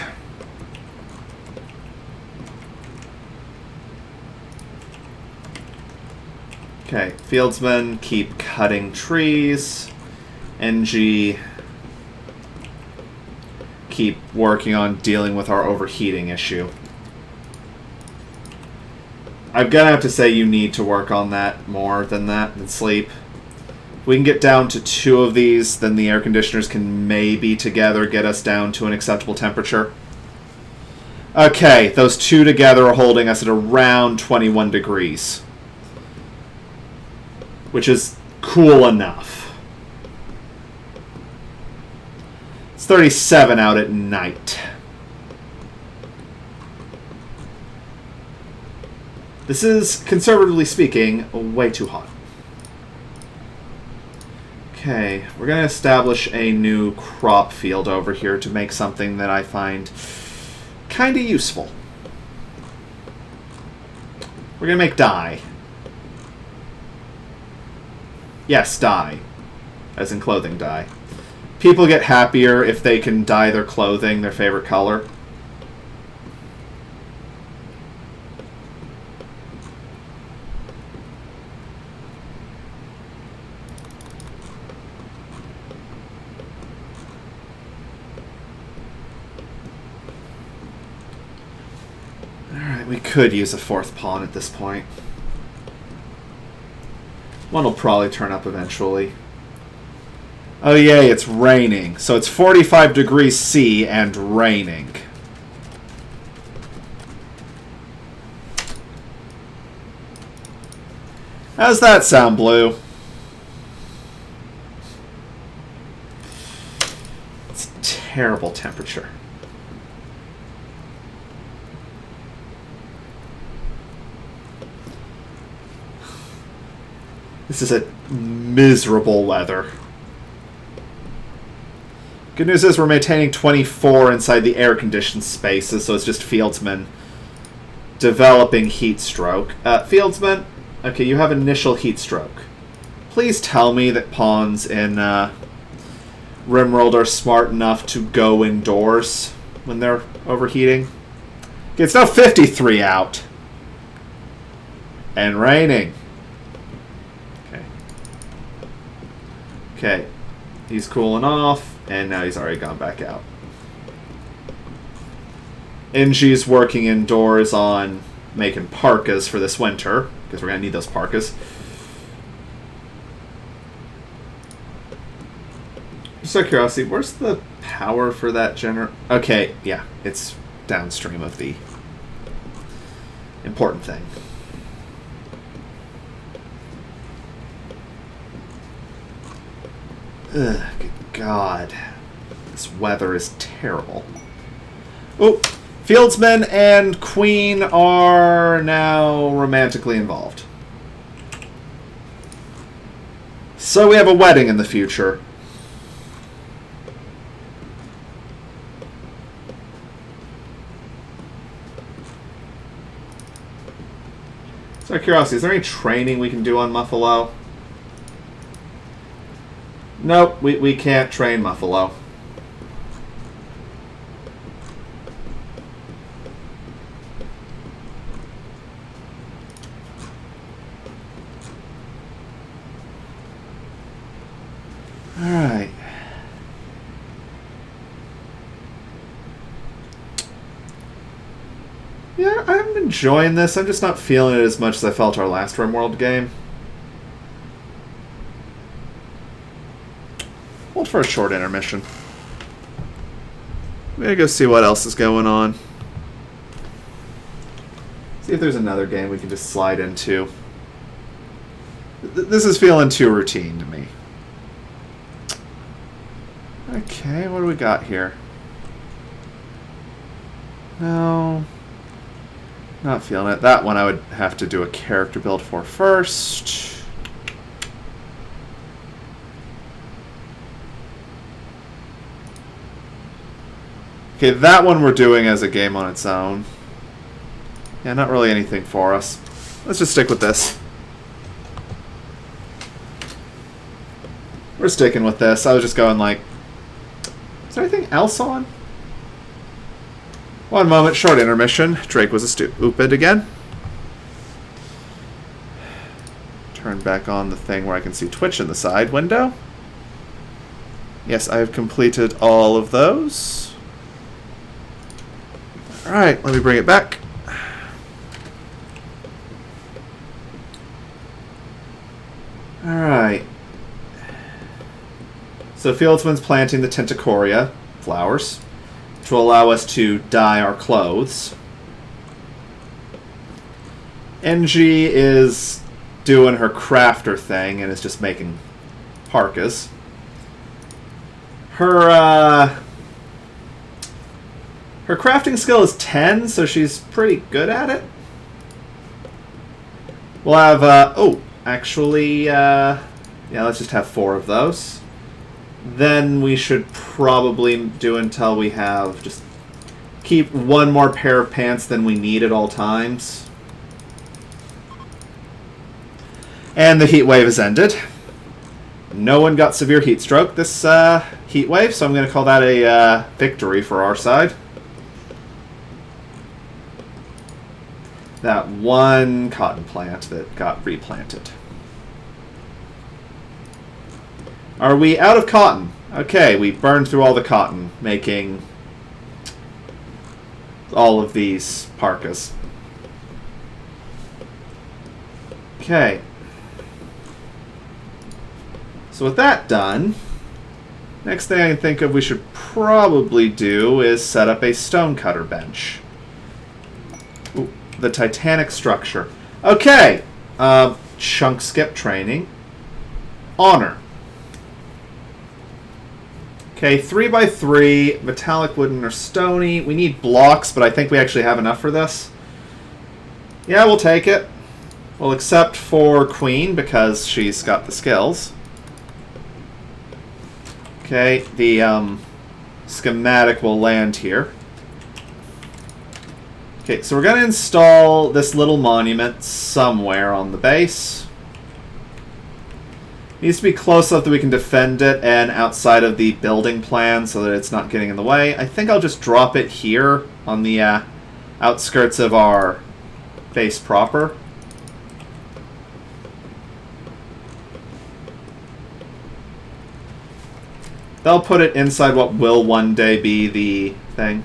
Okay, fieldsmen keep cutting trees. NG keep working on dealing with our overheating issue. I'm gonna have to say you need to work on that more than that, than sleep. If we can get down to 2 of these, then the air conditioners can maybe together get us down to an acceptable temperature. Okay, those 2 together are holding us at around 21 degrees. Which is cool enough. It's 37 out at night. This is, conservatively speaking, way too hot. Okay, we're going to establish a new crop field over here to make something that I find kind of useful. We're going to make dye. Yes, dye. As in clothing dye. People get happier if they can dye their clothing their favorite color. We could use a 4th pawn at this point. One will probably turn up eventually. Oh yay, it's raining. So it's 45 degrees C and raining. How's that sound, Blue? It's a terrible temperature. This is a miserable weather. Good news is we're maintaining 24 inside the air-conditioned spaces, so it's just Fieldsman developing heat stroke. Fieldsman, okay, you have initial heat stroke. Please tell me that pawns in Rimworld are smart enough to go indoors when they're overheating. Okay, it's now 53 out. And raining. Okay. Okay. He's cooling off, and now he's already gone back out. NG's working indoors on making parkas for this winter, because we're going to need those parkas. Just out of curiosity, where's the power for that generator? Okay, yeah, it's downstream of the important thing. Ugh, good God. This weather is terrible. Oh, Fieldsman and Queen are now romantically involved. So we have a wedding in the future. So out of curiosity, is there any training we can do on Muffalo? Nope, we can't train Muffalo. Alright. Yeah, I'm enjoying this. I'm just not feeling it as much as I felt our last Rimworld game. Hold for a short intermission. I'm gonna go see what else is going on. See if there's another game we can just slide into. This is feeling too routine to me. Okay, what do we got here? No. Not feeling it. That one I would have to do a character build for first. Okay, that one we're doing as a game on its own. Yeah, not really anything for us. Let's just stick with this. We're sticking with this. I was just going like, is there anything else on? One moment, short intermission. Drake was a stupid again. Turn back on the thing where I can see Twitch in the side window. Yes, I have completed all of those. Alright, let me bring it back. Alright. So Fieldsman's planting the Tentacoria flowers, which will allow us to dye our clothes. NG is doing her crafter thing and is just making parkas. Her crafting skill is 10, so she's pretty good at it. We'll have, yeah, let's just have 4 of those. Then we should probably do until we have, just keep 1 more pair of pants than we need at all times. And the heat wave has ended. No one got severe heat stroke this heat wave, so I'm going to call that a victory for our side. That one cotton plant that got replanted. Are we out of cotton? Okay, we burned through all the cotton, making all of these parkas. Okay. So with that done, next thing I can think of we should probably do is set up a stonecutter bench. Ooh, the Titanic structure. Okay. Chunk skip training. Honor. Okay, 3x3, metallic, wooden, or stony. We need blocks, but I think we actually have enough for this. Yeah, we'll take it. Well, except for Queen, because she's got the skills. Okay, the schematic will land here. Okay, so we're going to install this little monument somewhere on the base. Needs to be close enough that we can defend it and outside of the building plan so that it's not getting in the way. I think I'll just drop it here on the outskirts of our base proper. They'll put it inside what will one day be the thing.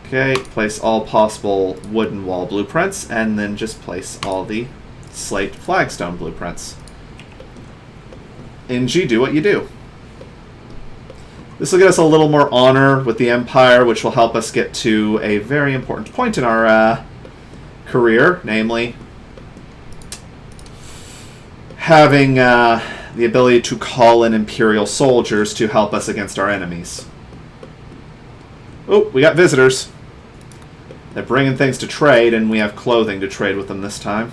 Okay, place all possible wooden wall blueprints, and then just place all the slate flagstone blueprints. NG, do what you do. This will get us a little more honor with the Empire, which will help us get to a very important point in our career, namely having the ability to call in Imperial soldiers to help us against our enemies. Oh, we got visitors. They're bringing things to trade, and we have clothing to trade with them this time.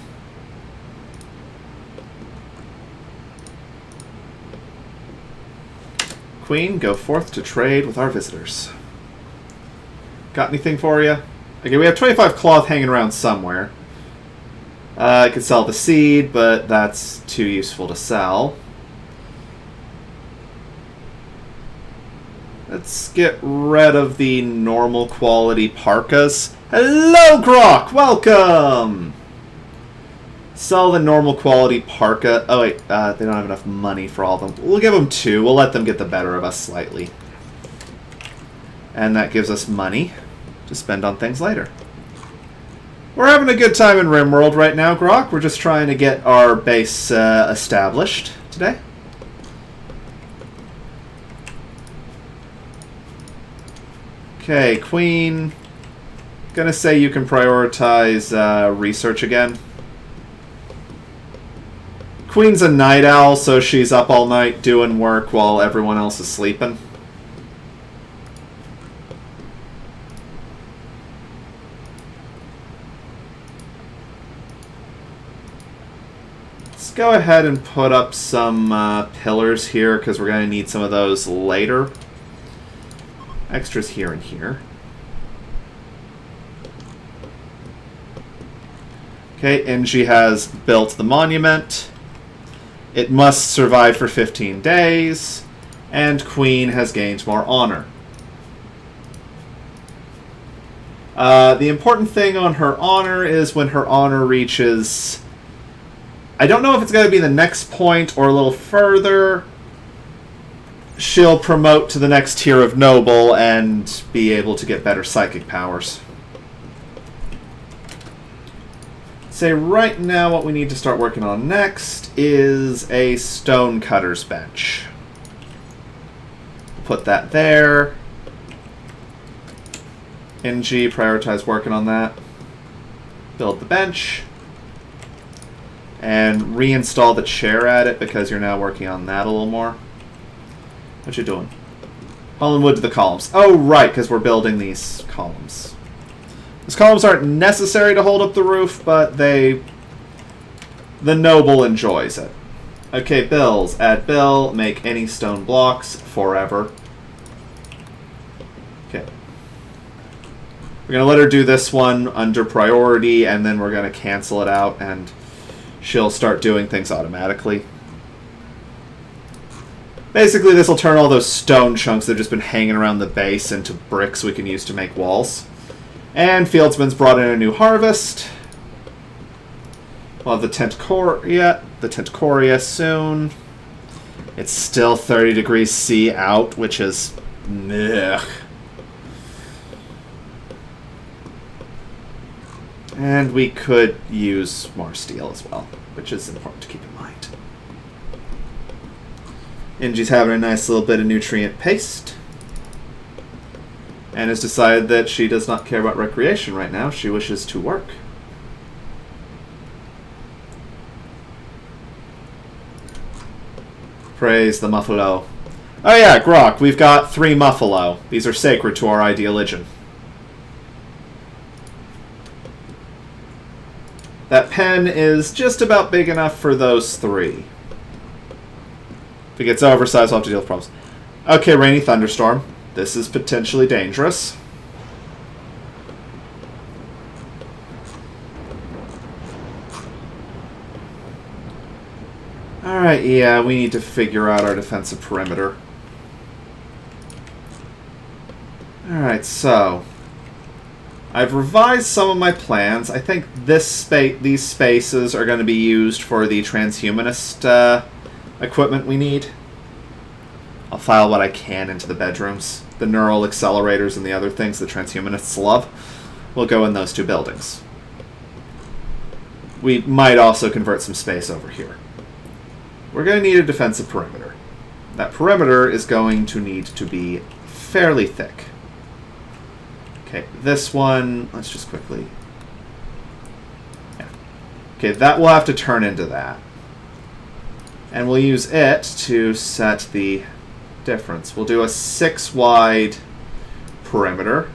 Queen, go forth to trade with our visitors. Got anything for you? Okay, we have 25 cloth hanging around somewhere. I could sell the seed, but that's too useful to sell. Let's get rid of the normal quality parkas. Hello, Grok! Welcome! Sell the normal quality parka. Oh, wait. They don't have enough money for all of them. We'll give them 2. We'll let them get the better of us slightly. And that gives us money to spend on things later. We're having a good time in RimWorld right now, Grok. We're just trying to get our base established today. Okay, Queen. Gonna say you can prioritize research again. Queen's a night owl, so she's up all night doing work while everyone else is sleeping. Let's go ahead and put up some pillars here, because we're going to need some of those later. Extras here and here. Okay, NG has built the monument. It must survive for 15 days. And Queen has gained more honor. The important thing on her honor is when her honor reaches... I don't know if it's going to be the next point or a little further. She'll promote to the next tier of noble and be able to get better psychic powers. Say right now what we need to start working on next is a stonecutter's bench. Put that there. NG, prioritize working on that. Build the bench. And reinstall the chair at it because you're now working on that a little more. What you doing? Hauling wood to the columns. Oh, right, because we're building these columns. These columns aren't necessary to hold up the roof, but the noble enjoys it. Okay, bills. Add bill. Make any stone blocks forever. Okay. We're going to let her do this one under priority, and then we're going to cancel it out, and she'll start doing things automatically. Basically, this will turn all those stone chunks that have just been hanging around the base into bricks we can use to make walls. And Fieldsman's brought in a new harvest. We'll have the Tentcoria soon. It's still 30 degrees C out, which is... ugh. And we could use more steel as well, which is important to keep in mind. Inji's having a nice little bit of nutrient paste. And has decided that she does not care about recreation right now. She wishes to work. Praise the Muffalo. Oh yeah, Grok, we've got 3 Muffalo. These are sacred to our Ideoligion. That pen is just about big enough for those 3. If it gets oversized, we'll have to deal with problems. Okay, Rainy Thunderstorm. This is potentially dangerous. Alright, yeah, we need to figure out our defensive perimeter. Alright, so I've revised some of my plans. I think these spaces are going to be used for the transhumanist equipment we need. I'll file what I can into the bedrooms. The neural accelerators and the other things the transhumanists love will go in those two buildings. We might also convert some space over here. We're going to need a defensive perimeter. That perimeter is going to need to be fairly thick. Okay, this one, let's just quickly... Yeah. Okay, that will have to turn into that. And we'll use it to set the difference. We'll do a 6-wide perimeter.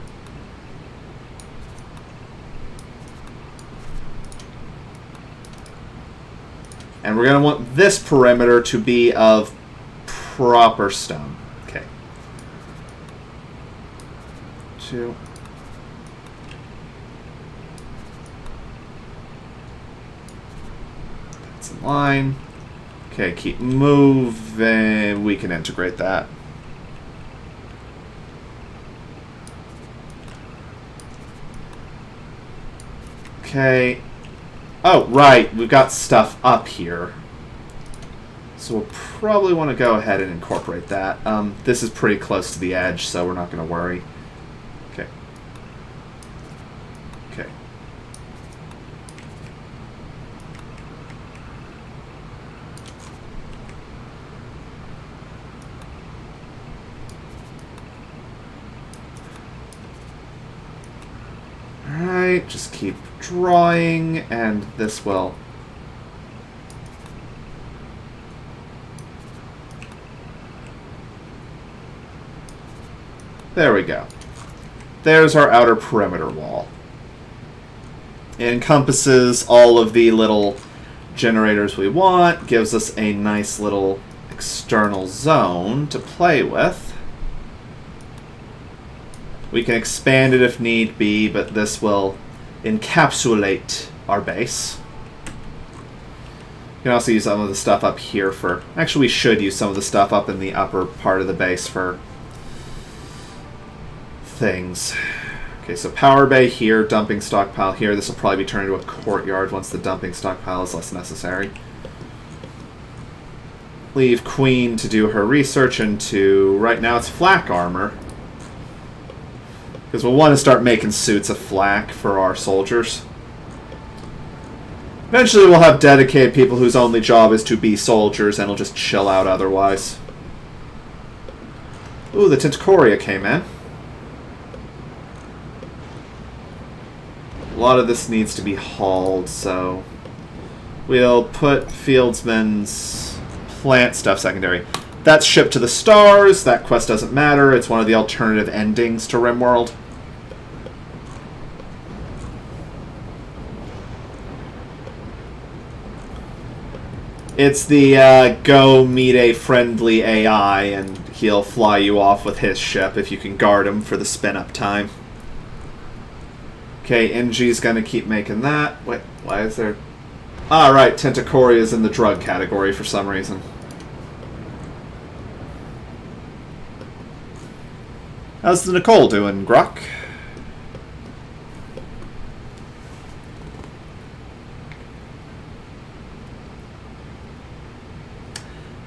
And we're going to want this perimeter to be of proper stone. Okay. 2. That's in line. Okay, keep moving. We can integrate that. Okay. Oh, right. We've got stuff up here. So we'll probably want to go ahead and incorporate that. This is pretty close to the edge, so we're not going to worry. Okay. Okay. Alright, just keep drawing, and this will... There we go. There's our outer perimeter wall. It encompasses all of the little generators we want, gives us a nice little external zone to play with. We can expand it if need be, but this will encapsulate our base. You can also use some of the stuff up here for... Actually, we should use some of the stuff up in the upper part of the base for things. Okay, so power bay here, dumping stockpile here. This will probably be turned into a courtyard once the dumping stockpile is less necessary. Leave Queen to do her research into... Right now it's flak armor. Because we'll want to start making suits of flak for our soldiers. Eventually we'll have dedicated people whose only job is to be soldiers and will just chill out otherwise. Ooh, the Tentacoria came in. A lot of this needs to be hauled, so we'll put Fieldsman's plant stuff secondary. That's shipped to the stars. That quest doesn't matter. It's one of the alternative endings to RimWorld. It's the go meet a friendly AI and he'll fly you off with his ship if you can guard him for the spin-up time. Okay, NG's gonna keep making that. Wait, why is there... Ah, right, Tentacoria is in the drug category for some reason. How's the Nicole doing, Grok?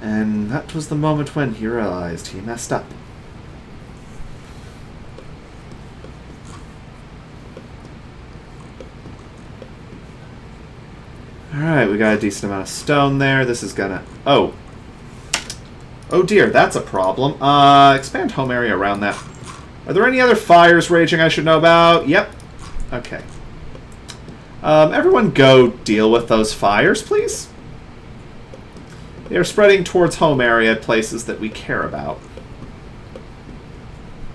And that was the moment when he realized he messed up. Alright, we got a decent amount of stone there. This is gonna... Oh. Oh dear, that's a problem. Expand home area around that. Are there any other fires raging I should know about? Yep. Okay. Everyone go deal with those fires, please. They are spreading towards home area places that we care about.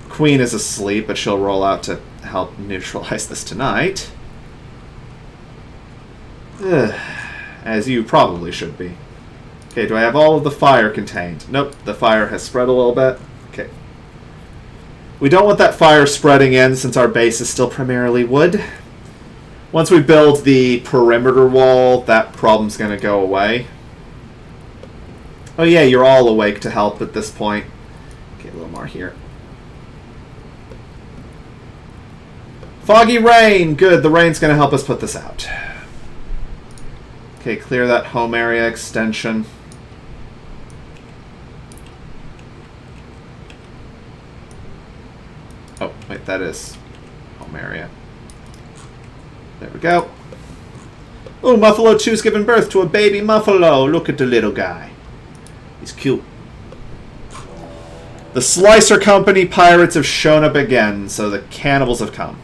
Queen is asleep, but she'll roll out to help neutralize this tonight. Ugh. As you probably should be. Okay, do I have all of the fire contained? Nope, the fire has spread a little bit. Okay. We don't want that fire spreading in since our base is still primarily wood. Once we build the perimeter wall, that problem's going to go away. Oh yeah, you're all awake to help at this point. Okay, a little more here. Foggy rain! Good, the rain's going to help us put this out. Okay, clear that home area extension. Oh, wait, that is home area. There we go. Oh, Muffalo 2's giving birth to a baby Muffalo. Look at the little guy. He's cute. The Slicer Company pirates have shown up again, so the cannibals have come.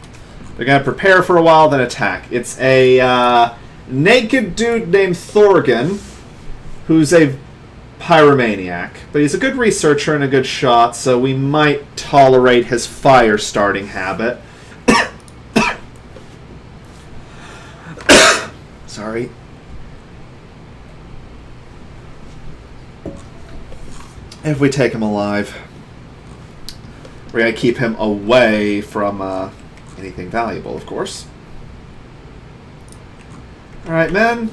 They're going to prepare for a while, then attack. It's a naked dude named Thorgan, who's a pyromaniac. But he's a good researcher and a good shot, so we might tolerate his fire-starting habit. Sorry. If we take him alive, we're going to keep him away from anything valuable, of course. Alright, men.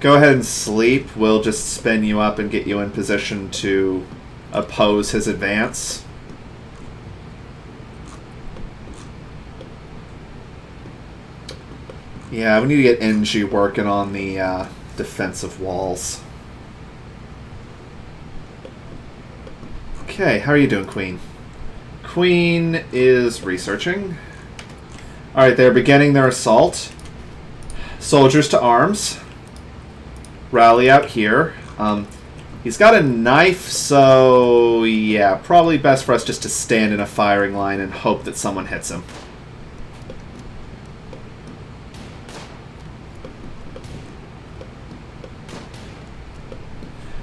Go ahead and sleep. We'll just spin you up and get you in position to oppose his advance. Yeah, we need to get NG working on the defensive walls. Okay, how are you doing, Queen? Queen is researching. Alright, they're beginning their assault. Soldiers to arms. Rally out here. He's got a knife, so yeah, probably best for us just to stand in a firing line and hope that someone hits him.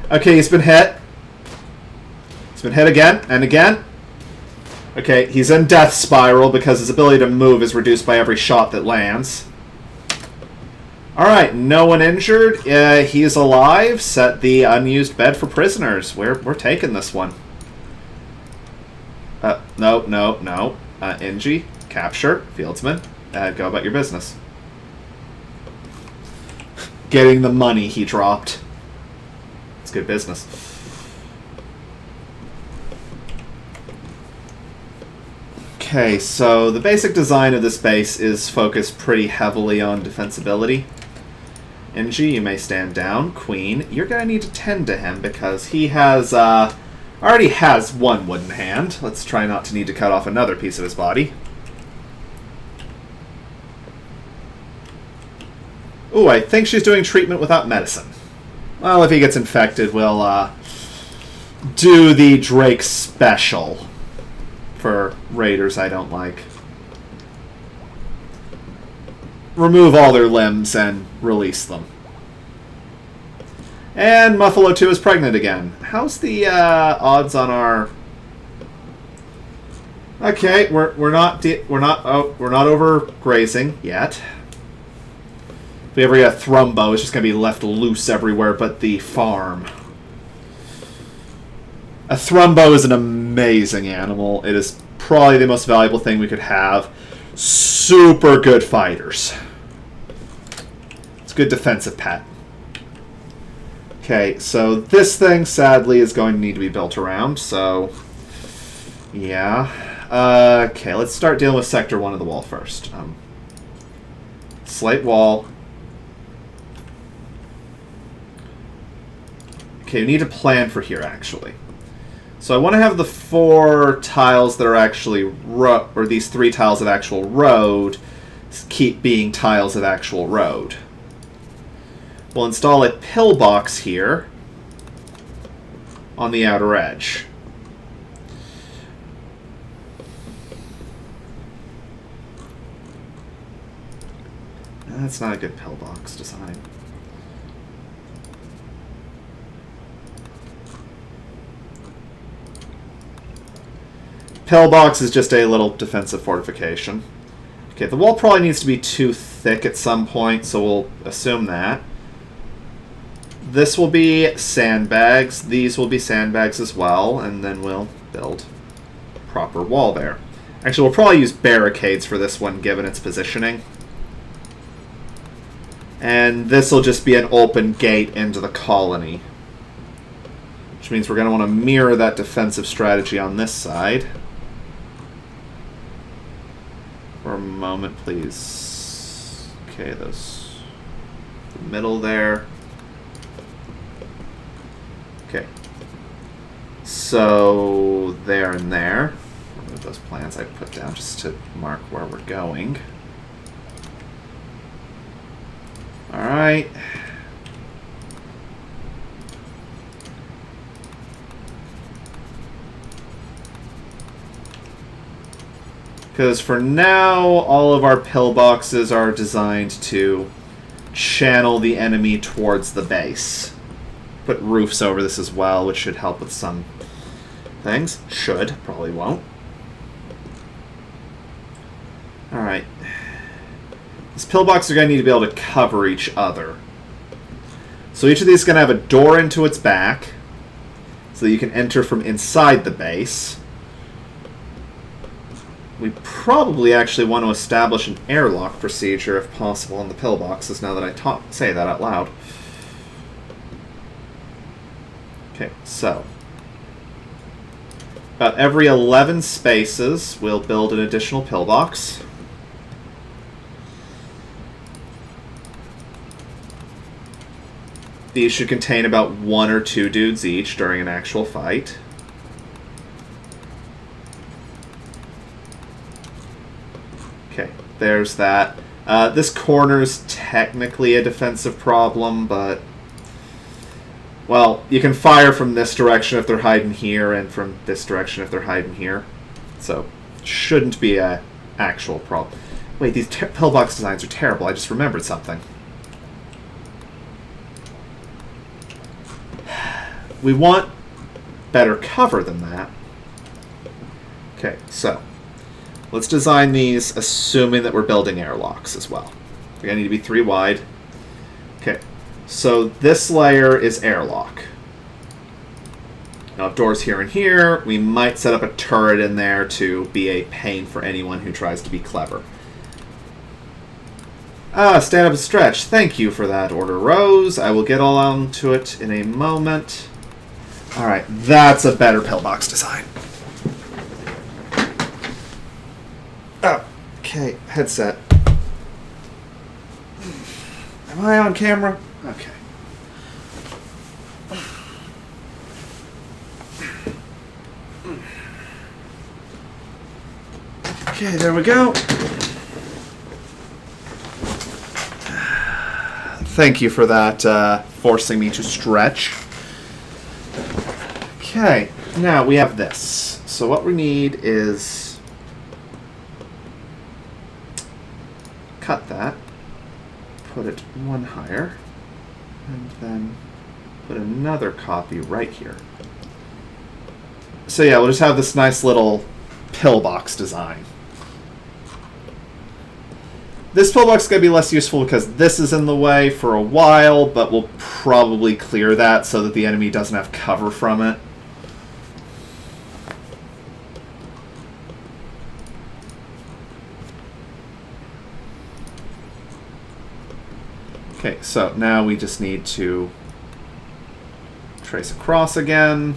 Okay, he's been hit. He's been hit again and again. Okay, he's in death spiral because his ability to move is reduced by every shot that lands. Alright, no one injured. He is alive. Set the unused bed for prisoners. We're taking this one. No. NG, capture, fieldsman. Go about your business. Getting the money he dropped. It's good business. Okay, so the basic design of this base is focused pretty heavily on defensibility. NG, you may stand down. Queen, you're going to need to tend to him because he has, already has one wooden hand. Let's try not to need to cut off another piece of his body. Ooh, I think she's doing treatment without medicine. Well, if he gets infected, we'll do the Drake special for raiders I don't like. Remove all their limbs and release them. And Muffalo 2 is pregnant again. How's the odds on our? Okay, we're not overgrazing yet. If we ever get a thrumbo, it's just going to be left loose everywhere but the farm. A thrumbo is an amazing animal. It is probably the most valuable thing we could have. Super good fighters. It's a good defensive pet. Okay, so this thing, sadly, is going to need to be built around, so yeah. Okay, let's start dealing with Sector 1 of the wall first. Slate wall. Okay, we need to plan for here, actually. So I want to have the 4 tiles that are actually or these 3 tiles of actual road keep being tiles of actual road. We'll install a pillbox here on the outer edge. That's not a good pillbox design. Pillbox is just a little defensive fortification. Okay, the wall probably needs to be too thick at some point, so we'll assume that. This will be sandbags. These will be sandbags as well, and then we'll build a proper wall there. Actually, we'll probably use barricades for this one, given its positioning. And this will just be an open gate into the colony. Which means we're going to want to mirror that defensive strategy on this side. For a moment, please. Okay, those... the middle there. Okay. So, there and there. Remove those plans I put down just to mark where we're going. Alright. Because for now, all of our pillboxes are designed to channel the enemy towards the base. Put roofs over this as well, which should help with some things. Should, probably won't. Alright. These pillboxes are going to need to be able to cover each other. So each of these is going to have a door into its back, so that you can enter from inside the base. We probably actually want to establish an airlock procedure, if possible, on the pillboxes, now that I say that out loud. Okay, so about every 11 spaces, we'll build an additional pillbox. These should contain about 1 or 2 dudes each during an actual fight. Okay, there's that. This corner's technically a defensive problem, but... well, you can fire from this direction if they're hiding here, and from this direction if they're hiding here. So, shouldn't be a actual problem. Wait, these pillbox designs are terrible. I just remembered something. We want better cover than that. Okay, so let's design these assuming that we're building airlocks as well. They're going to need to be 3 wide. Okay, so this layer is airlock. Now, doors here and here. We might set up a turret in there to be a pain for anyone who tries to be clever. Ah, stand up and stretch. Thank you for that order, Rose. I will get all onto it in a moment. Alright, that's a better pillbox design. Okay, headset. Am I on camera? Okay. Okay, there we go. Thank you for that, forcing me to stretch. Okay, now we have this. So what we need is... cut that, put it 1 higher, and then put another copy right here. So yeah, we'll just have this nice little pillbox design. This pillbox is going to be less useful because this is in the way for a while, but we'll probably clear that so that the enemy doesn't have cover from it. Okay, so now we just need to trace across again.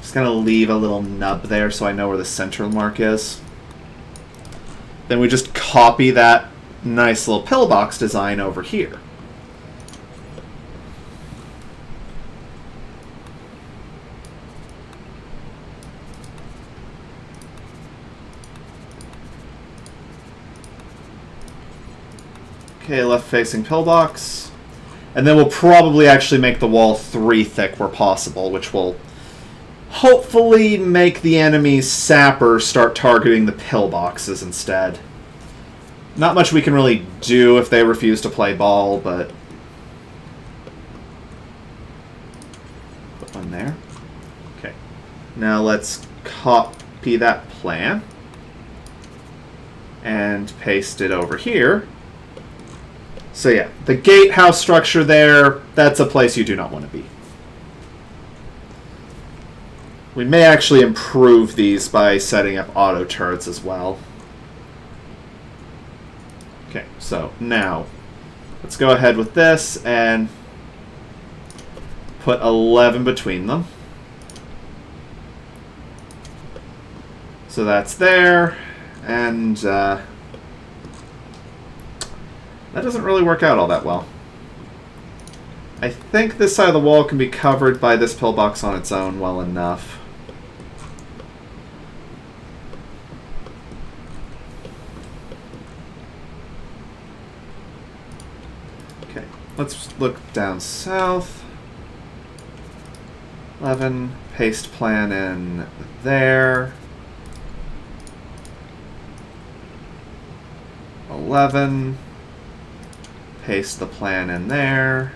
Just going to leave a little nub there so I know where the center mark is. Then we just copy that nice little pillbox design over here. Okay, left-facing pillbox. And then we'll probably actually make the wall 3 thick where possible, which will hopefully make the enemy's sappers start targeting the pillboxes instead. Not much we can really do if they refuse to play ball, but... put one there. Okay. Now let's copy that plan and paste it over here. So yeah, the gatehouse structure there, that's a place you do not want to be. We may actually improve these by setting up auto turrets as well. Okay, so now let's go ahead with this and put 11 between them. So that's there, and that doesn't really work out all that well. I think this side of the wall can be covered by this pillbox on its own well enough. Okay, let's look down south. 11, paste plan in there. 11, paste the plan in there.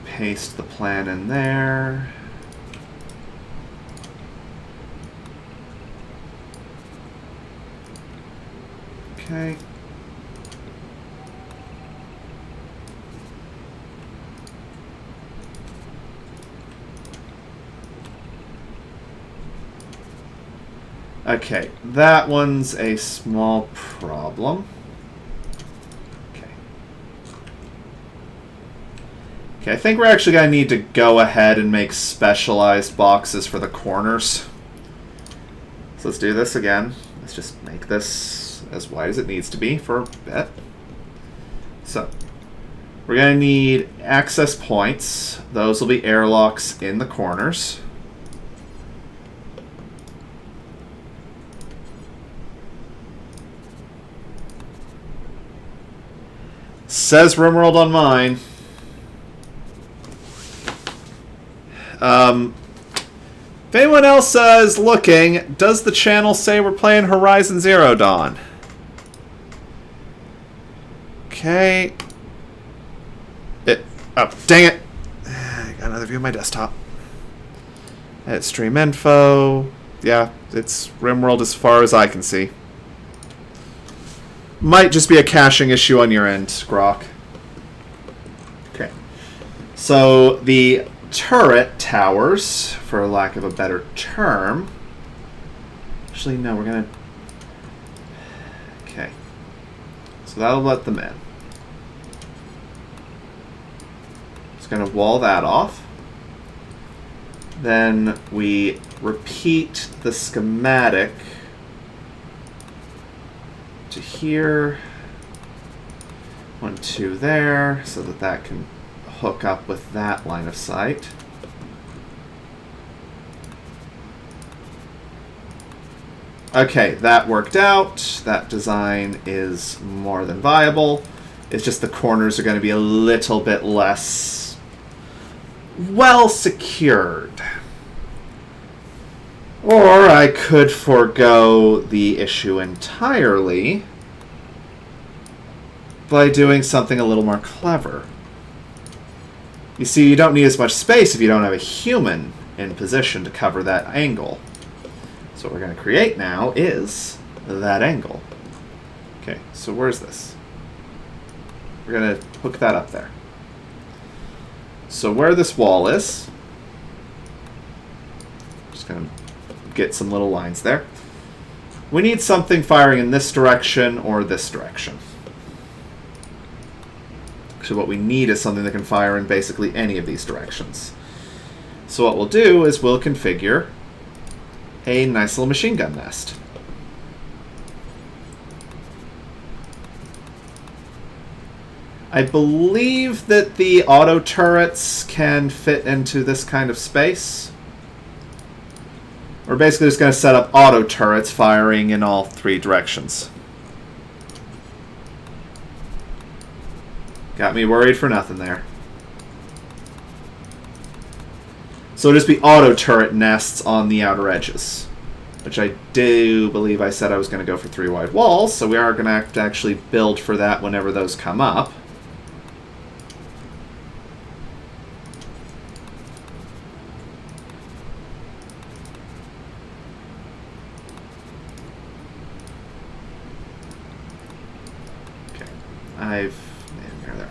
Paste the plan in there. Okay. Okay, that one's a small problem. Okay, I think we're actually going to need to go ahead and make specialized boxes for the corners. So let's do this again. Let's just make this as wide as it needs to be for a bit. So we're going to need access points. Those will be airlocks in the corners. Says RimWorld on mine. If anyone else is looking, does the channel say we're playing Horizon Zero Dawn? Okay. Oh, dang it. I got another view of my desktop. Edit stream info. Yeah, it's RimWorld as far as I can see. Might just be a caching issue on your end, Grok. Okay. So the turret towers, for lack of a better term. Actually, no, we're gonna... Okay. So that'll let them in. Just gonna wall that off. Then we repeat the schematic to here. 1, 2 there, so that that can hook up with that line of sight. Okay, that worked out. That design is more than viable. It's just the corners are going to be a little bit less well secured. Or I could forego the issue entirely by doing something a little more clever. You see, you don't need as much space if you don't have a human in position to cover that angle. So what we're going to create now is that angle. Okay, so where's this? We're going to hook that up there. So where this wall is, just going to get some little lines there. We need something firing in this direction or this direction. So what we need is something that can fire in basically any of these directions. So what we'll do is we'll configure a nice little machine gun nest. I believe that the auto turrets can fit into this kind of space. We're basically just going to set up auto turrets firing in all 3 directions. Got me worried for nothing there. So it'll just be auto turret nests on the outer edges, which I do believe I said I was going to go for 3 wide walls, so we are going to have to actually build for that whenever those come up.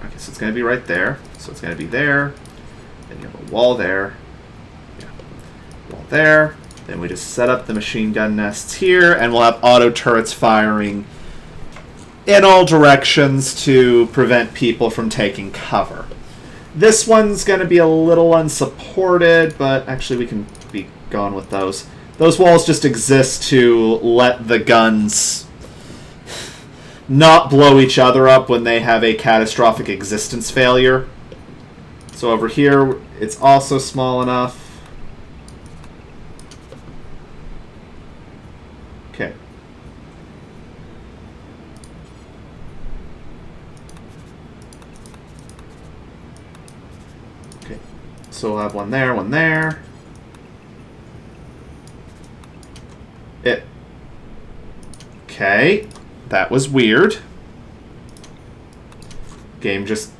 Okay, so it's going to be right there. So it's going to be there. Then you have a wall there. Yeah. Wall there. Then we just set up the machine gun nests here, and we'll have auto turrets firing in all directions to prevent people from taking cover. This one's going to be a little unsupported, but actually we can be gone with those. Those walls just exist to let the guns not blow each other up when they have a catastrophic existence failure. So over here, it's also small enough. Okay. Okay. So we'll have one there, one there. Okay. That was weird. Game just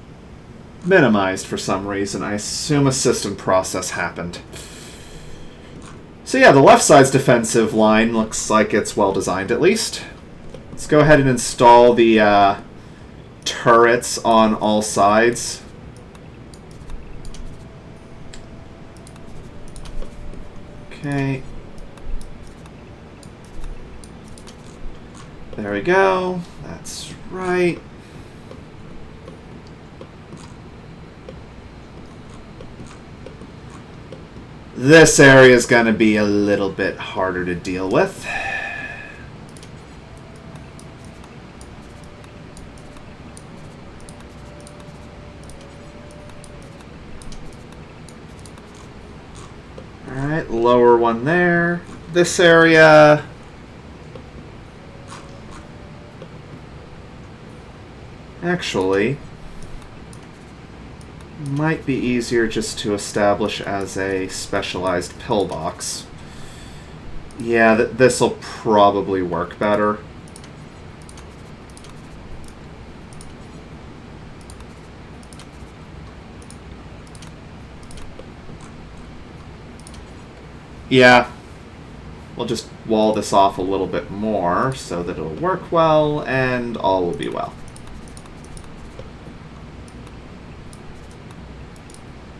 minimized for some reason. I assume a system process happened. So yeah, the left side's defensive line looks like it's well designed at least. Let's go ahead and install the turrets on all sides. Okay. There we go. That's right. This area is going to be a little bit harder to deal with. Alright, lower one there. This area... actually, might be easier just to establish as a specialized pillbox. Yeah, this'll probably work better. Yeah, we'll just wall this off a little bit more so that it'll work well and all will be well.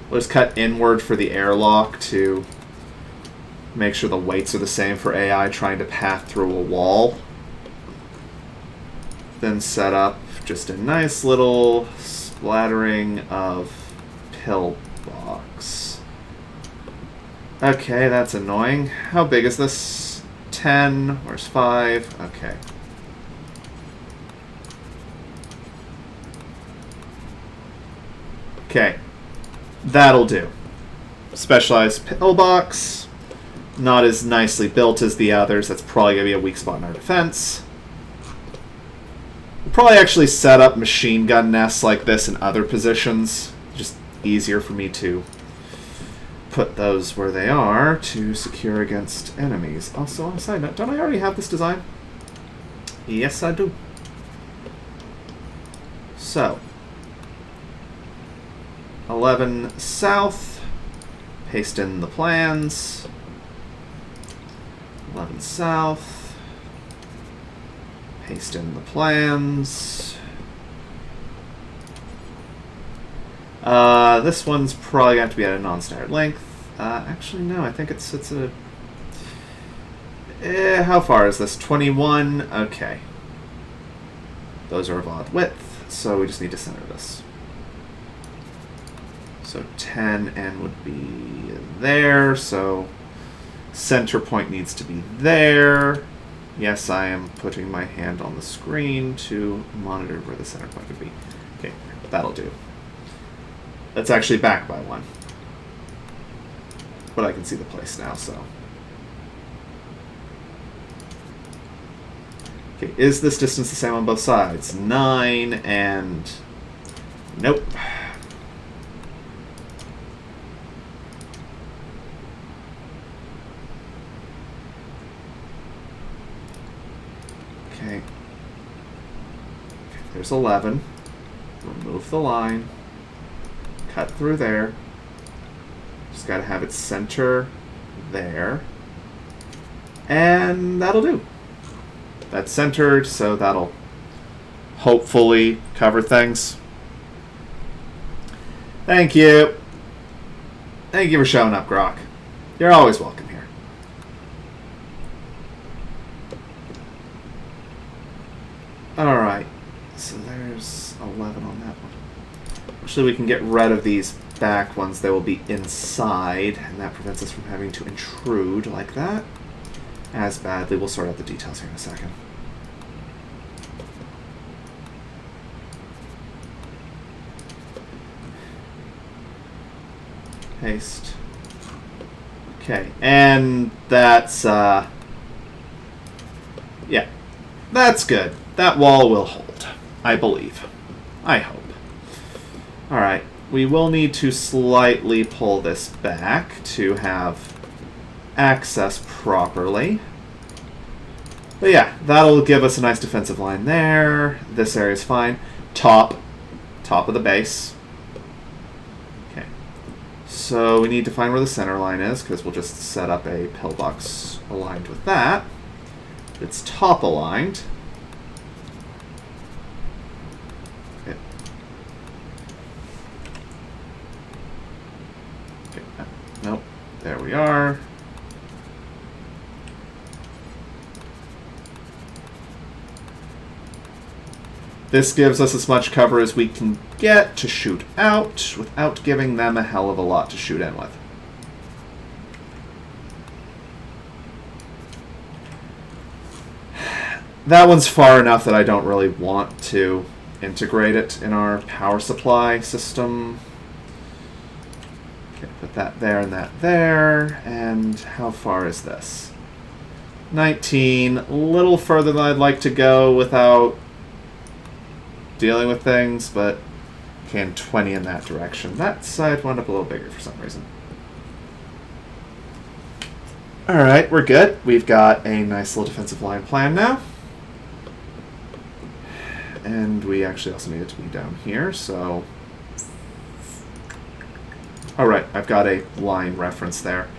We'll just cut inward for the airlock to make sure the weights are the same for AI trying to path through a wall. Then set up just a nice little splattering of pillbox. Okay, that's annoying. How big is this? 10. Where's 5? Okay. Okay. That'll do. Specialized pillbox. Not as nicely built as the others. That's probably going to be a weak spot in our defense. We'll probably actually set up machine gun nests like this in other positions. Just easier for me to put those where they are to secure against enemies. Also, on a side note, don't I already have this design? Yes, I do. So, 11 south, paste in the plans. 11 south, paste in the plans. This one's probably going to have to be at a non-standard length. Actually, no, I think it's a... how far is this? 21? Okay. Those are of odd width, so we just need to center this. So 10 and would be there, so center point needs to be there. Yes, I am putting my hand on the screen to monitor where the center point would be. Okay, that'll do. That's actually back by 1. But I can see the place now, so. Okay, is this distance the same on both sides? 9 and... nope. Okay. There's 11. Remove the line. Cut through there. Just gotta have it center there. And that'll do. That's centered, so that'll hopefully cover things. Thank you. Thank you for showing up, Grok. You're always welcome here. Alright. So there's 11 on that one. Actually, we can get rid of these back ones. They will be inside, and that prevents us from having to intrude like that as badly. We'll sort out the details here in a second. Paste. Okay, and that's, yeah, that's good. That wall will hold, I believe. I hope. Alright, we will need to slightly pull this back to have access properly. But yeah, that'll give us a nice defensive line there. This area's fine. Top of the base. Okay. So we need to find where the center line is, because we'll just set up a pillbox aligned with that. It's top aligned. Okay. Okay. Nope. There we are. This gives us as much cover as we can get to shoot out without giving them a hell of a lot to shoot in with. That one's far enough that I don't really want to integrate it in our power supply system. Okay, put that there and that there. And how far is this? 19. A little further than I'd like to go without dealing with things, but can 20 in that direction. That side wound up a little bigger for some reason. Alright, we're good. We've got a nice little defensive line plan now. And we actually also need it to be down here, so... Alright, I've got a line reference there.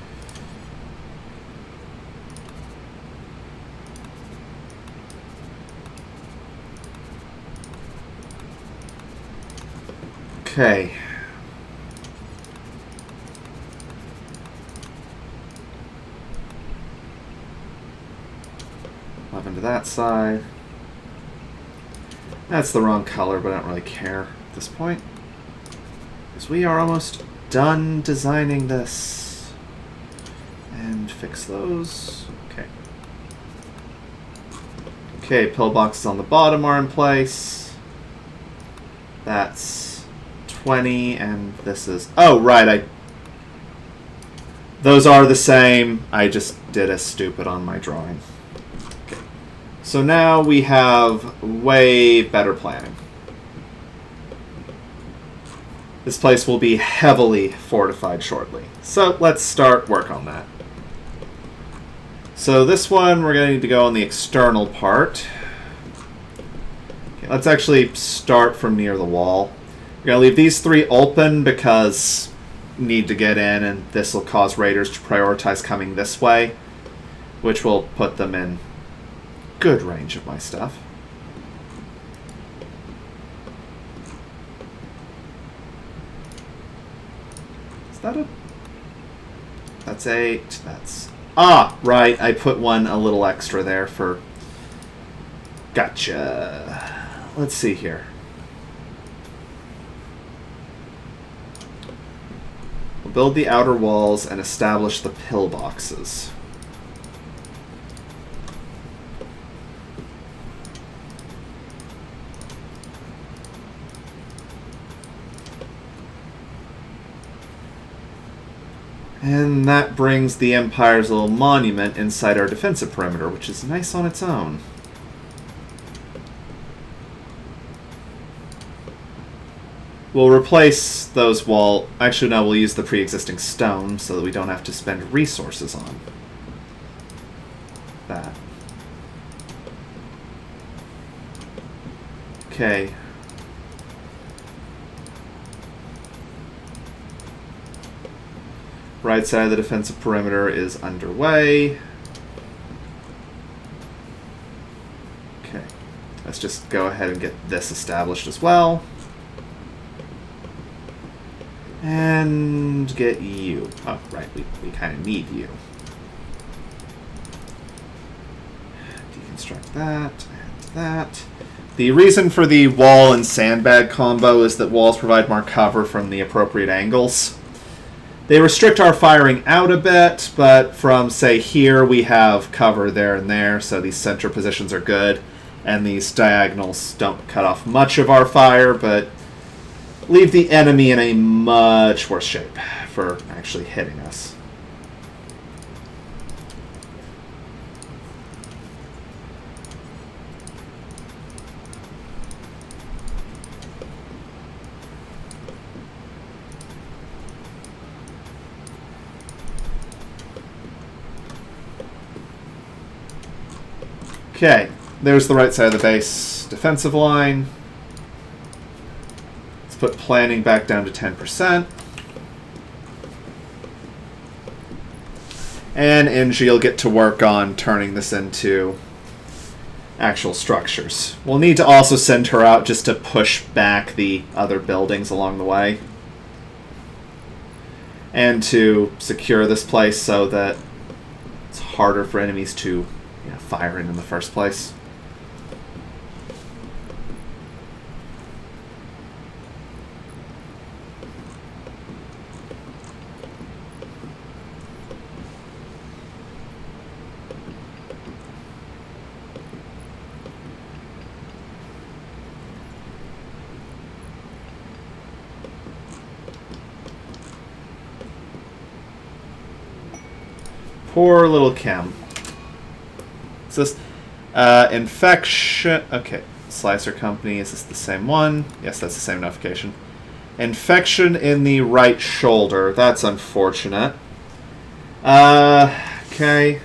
Okay. Up into that side. That's the wrong color, but I don't really care at this point, because we are almost done designing this. And fix those. Okay. Okay, pillboxes on the bottom are in place. That's 20, and this is... Oh, right, those are the same. I just did a stupid on my drawing. Okay. So now we have way better planning. This place will be heavily fortified shortly. So let's start work on that. So this one, we're going to need to go on the external part. Okay, let's actually start from near the wall. We're going to leave these three open because need to get in, and this will cause raiders to prioritize coming this way, which will put them in good range of my stuff. Is that a... That's 8. That's... Ah, right. I put one a little extra there for... Gotcha. Let's see here. We'll build the outer walls and establish the pillboxes. And that brings the Empire's little monument inside our defensive perimeter, which is nice on its own. We'll replace those wall... Actually, no, we'll use the pre-existing stone so that we don't have to spend resources on that. Okay. Right side of the defensive perimeter is underway. Okay. Let's just go ahead and get this established as well. And get you. Oh, right, we kind of need you. Deconstruct that, and that. The reason for the wall and sandbag combo is that walls provide more cover from the appropriate angles. They restrict our firing out a bit, but from, say, here, we have cover there and there, so these center positions are good. And these diagonals don't cut off much of our fire, but leave the enemy in a much worse shape for actually hitting us. Okay, there's the right side of the base defensive line. Let's put planning back down to 10%. And Ingie will get to work on turning this into actual structures. We'll need to also send her out just to push back the other buildings along the way. And to secure this place so that it's harder for enemies to fire in the first place. Poor little Chem. Is this infection? Okay, Slicer Company. Is this the same one? Yes, that's the same notification. Infection in the right shoulder. That's unfortunate. Okay.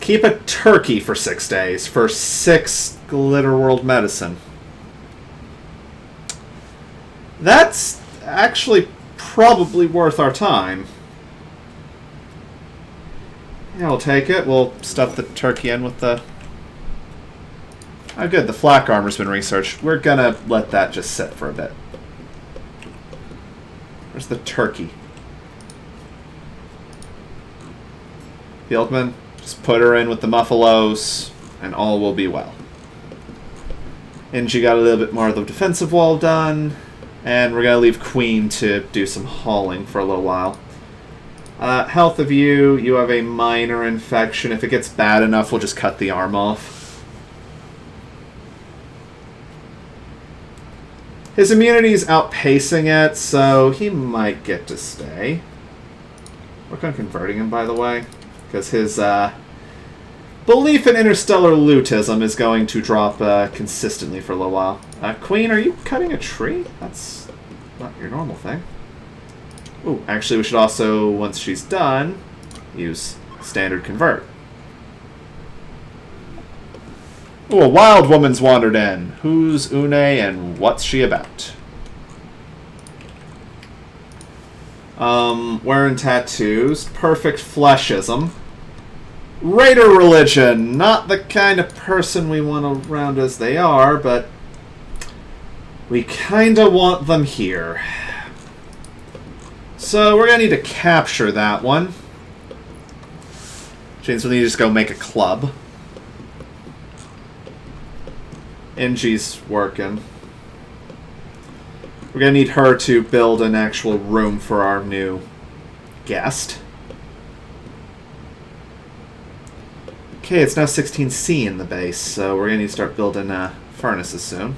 Keep a turkey for 6 days for 6 Glitter World medicine. That's actually probably worth our time. Yeah, we'll take it. We'll stuff the turkey in with the... Oh, good. The flak armor's been researched. We're gonna let that just sit for a bit. Where's the turkey? Fieldman, just put her in with the Muffalos, and all will be well. And she got a little bit more of the defensive wall done, and we're gonna leave Queen to do some hauling for a little while. Health of you, you have a minor infection. If it gets bad enough, we'll just cut the arm off. His immunity is outpacing it, so he might get to stay. Work on converting him, by the way, because his belief in interstellar lootism is going to drop consistently for a little while. Queen, are you cutting a tree? That's not your normal thing. Ooh, actually, we should also, once she's done, use standard convert. Ooh, a wild woman's wandered in. Who's Une and what's she about? Wearing tattoos. Perfect fleshism. Raider religion. Not the kind of person we want around as they are, but we kinda want them here. So we're going to need to capture that one. Which means we'll need to just go make a club. Ingie's working. We're going to need her to build an actual room for our new guest. Okay, it's now 16C in the base, so we're going to need to start building furnaces soon.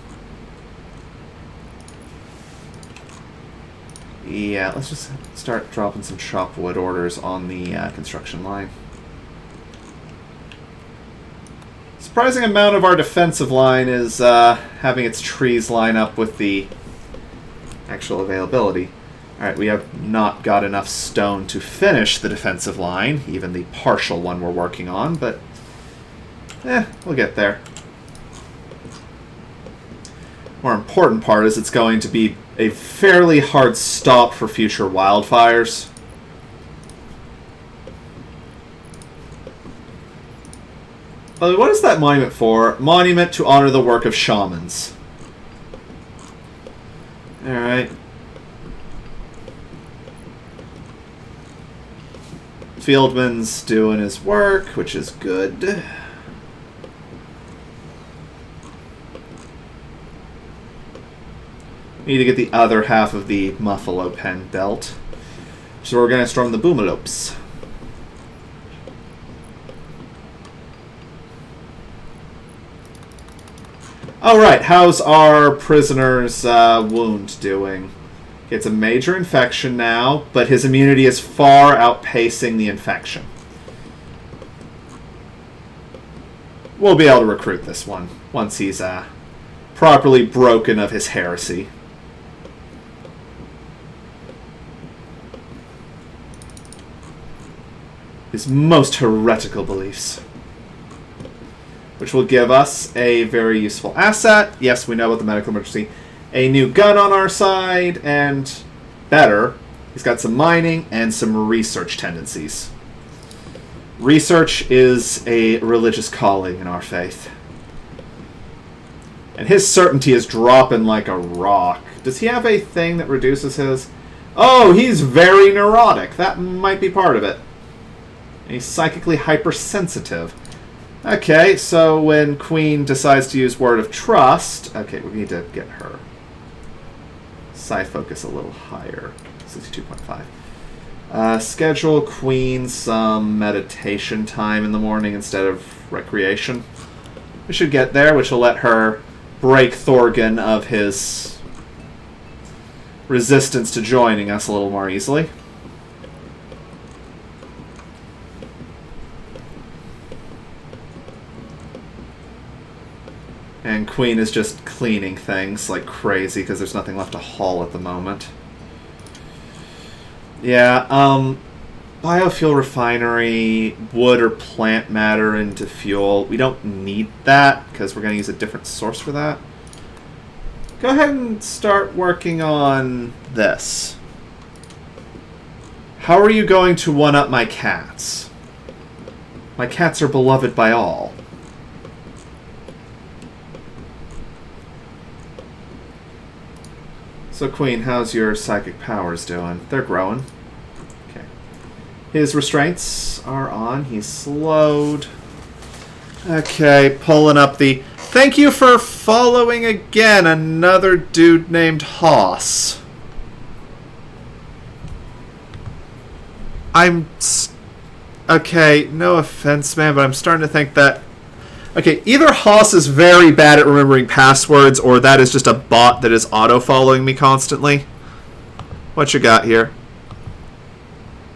Yeah, let's just start dropping some chopwood orders on the construction line. Surprising amount of our defensive line is having its trees line up with the actual availability. Alright, we have not got enough stone to finish the defensive line, even the partial one we're working on, but we'll get there. More important part is it's going to be a fairly hard stop for future wildfires. But what is that monument for? Monument to honor the work of shamans. Alright. Fieldman's doing his work, which is good. Need to get the other half of the Muffalo Pen belt. So we're going to storm the Boomalopes. Alright, how's our prisoner's wound doing? It's a major infection now, but his immunity is far outpacing the infection. We'll be able to recruit this one once he's properly broken of his heresy. His most heretical beliefs. Which will give us a very useful asset. Yes, we know about the medical emergency. A new gun on our side, and better, he's got some mining and some research tendencies. Research is a religious calling in our faith. And his certainty is dropping like a rock. Does he have a thing that reduces his... Oh, he's very neurotic. That might be part of it. And he's psychically hypersensitive. Okay, so when Queen decides to use Word of Trust... Okay, we need to get her psi focus a little higher. 62.5. Schedule Queen some meditation time in the morning instead of recreation. We should get there, which will let her break Thorgan of his resistance to joining us a little more easily. And Queen is just cleaning things like crazy because there's nothing left to haul at the moment. Yeah, biofuel refinery, wood or plant matter into fuel. We don't need that because we're going to use a different source for that. Go ahead and start working on this. How are you going to one-up my cats? My cats are beloved by all. So, Queen, how's your psychic powers doing? They're growing. Okay. His restraints are on. He's slowed. Okay, pulling up the... Thank you for following again, another dude named Haas. Okay, no offense, man, but I'm starting to think that... Okay, either Haas is very bad at remembering passwords, or that is just a bot that is auto-following me constantly. What you got here?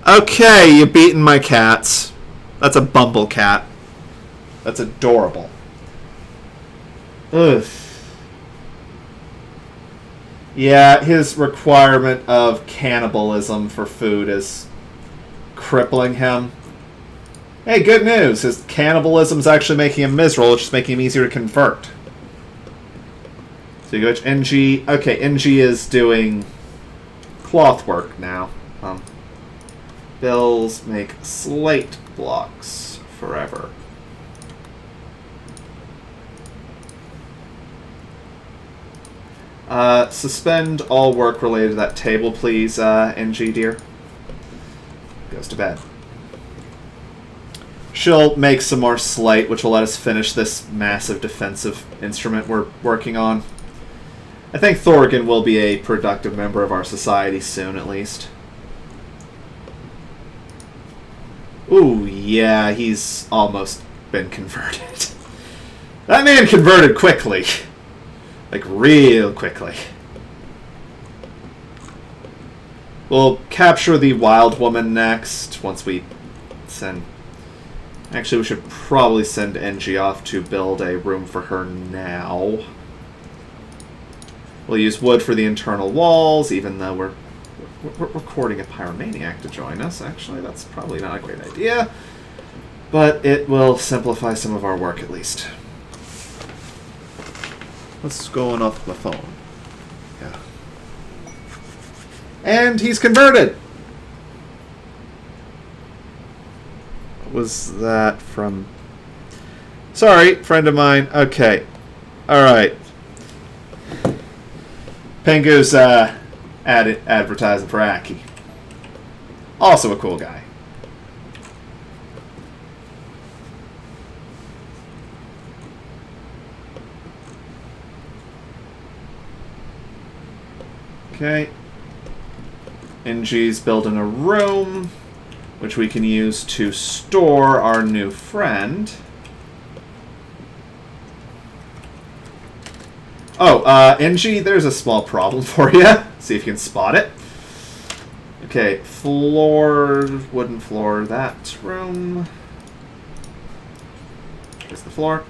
Okay, you beaten my cats. That's a bumble cat. That's adorable. Ugh. Yeah, his requirement of cannibalism for food is crippling him. Hey, good news. His cannibalism's actually making him miserable. It's just making him easier to convert. So you go to NG. Okay, NG is doing cloth work now. Bills make slate blocks forever. Suspend all work related to that table, please, NG, dear. Goes to bed. She'll make some more slate, which will let us finish this massive defensive instrument we're working on. I think Thorgan will be a productive member of our society soon, at least. Ooh, yeah, he's almost been converted. That man converted quickly. Like, real quickly. We'll capture the wild woman next, once we send... Actually, we should probably send NG off to build a room for her now. We'll use wood for the internal walls, even though we're recording a pyromaniac to join us. Actually, that's probably not a great idea. But it will simplify some of our work, at least. What's going off my phone? Yeah. And he's converted! Was that from... Sorry, friend of mine. Okay. Alright. Pengu's advertising for Aki. Also a cool guy. Okay. NG's building a room, which we can use to store our new friend. Oh, NG, there's a small problem for you. See if you can spot it. Okay, floor, wooden floor, that room. There's the floor.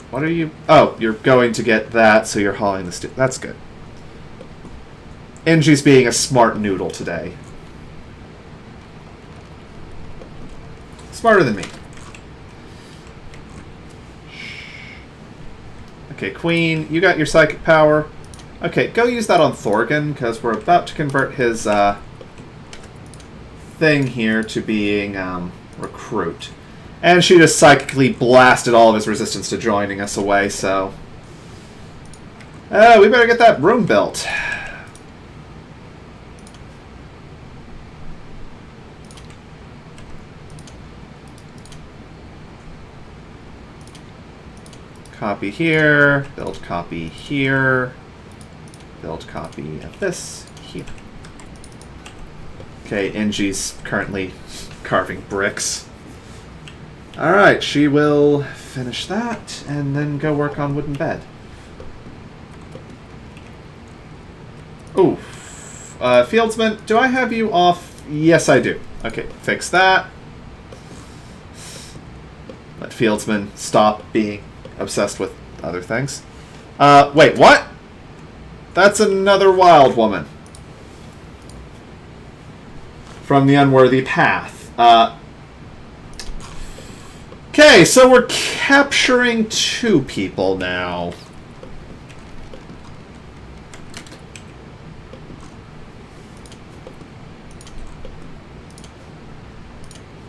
What are you... Oh, you're going to get that, so you're hauling the steel. That's good. NG's being a smart noodle today. Smarter than me. Okay, Queen, you got your psychic power. Okay, go use that on Thorgan, because we're about to convert his thing here to being recruit. And she just psychically blasted all of his resistance to joining us away, so... we better get that room built. Copy here, build copy here, build copy of this here. Okay, NG's currently carving bricks. Alright, she will finish that and then go work on wooden bed. Ooh. Fieldsman, do I have you off? Yes, I do. Okay, fix that. Let Fieldsman stop being obsessed with other things. Wait, what? That's another wild woman. From the unworthy path. Okay, so we're capturing 2 people now.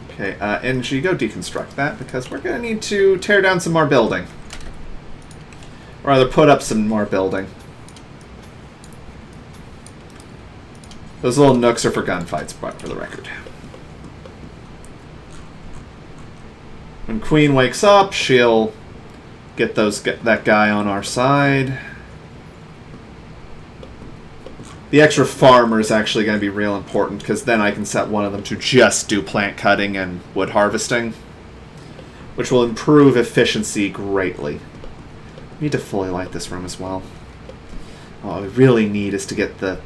Okay, NG, go deconstruct that, because we're going to need to tear down some more building. Or rather, put up some more building. Those little nooks are for gunfights, but for the record. When Queen wakes up, she'll get that guy on our side. The extra farmer is actually going to be real important, because then I can set one of them to just do plant cutting and wood harvesting, which will improve efficiency greatly. We need to fully light this room as well. All we really need is to get the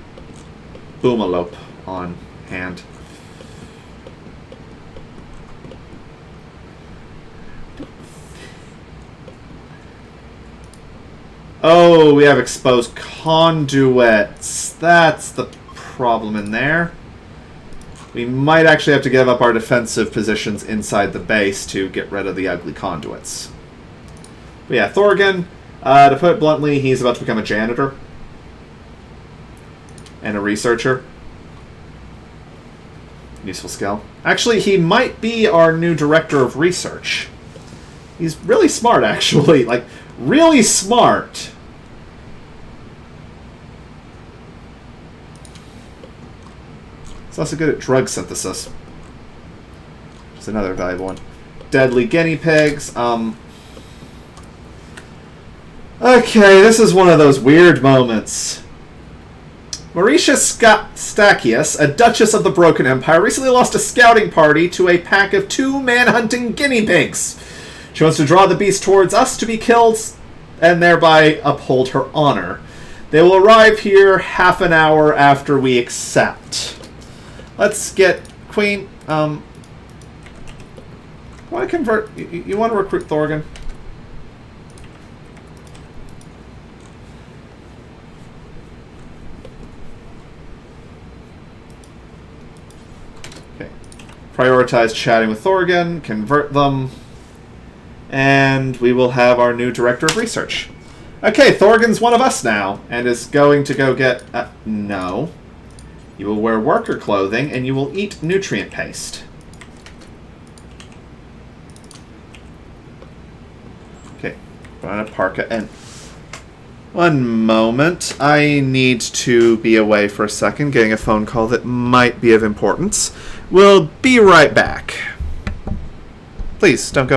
boomalope on hand. Oh, we have exposed conduits. That's the problem in there. We might actually have to give up our defensive positions inside the base to get rid of the ugly conduits. But yeah, Thorgan, to put it bluntly, he's about to become a janitor. And a researcher. Useful skill. Actually, he might be our new director of research. He's really smart, actually. Like, really smart. He's also good at drug synthesis. Which is another valuable one. Deadly guinea pigs. Okay, this is one of those weird moments. Mauritia Stachius, a Duchess of the Broken Empire, recently lost a scouting party to a pack of 2 man-hunting guinea pigs. She wants to draw the beast towards us to be killed and thereby uphold her honor. They will arrive here half an hour after we accept. Let's get Queen. Want to convert? You want to recruit Thorgan? Okay. Prioritize chatting with Thorgan. Convert them. And we will have our new director of research. Okay, Thorgan's one of us now, and is going to go get... no. You will wear worker clothing, and you will eat nutrient paste. Okay, put on a parka, and... one moment. I need to be away for a second, getting a phone call that might be of importance. We'll be right back. Please, don't go.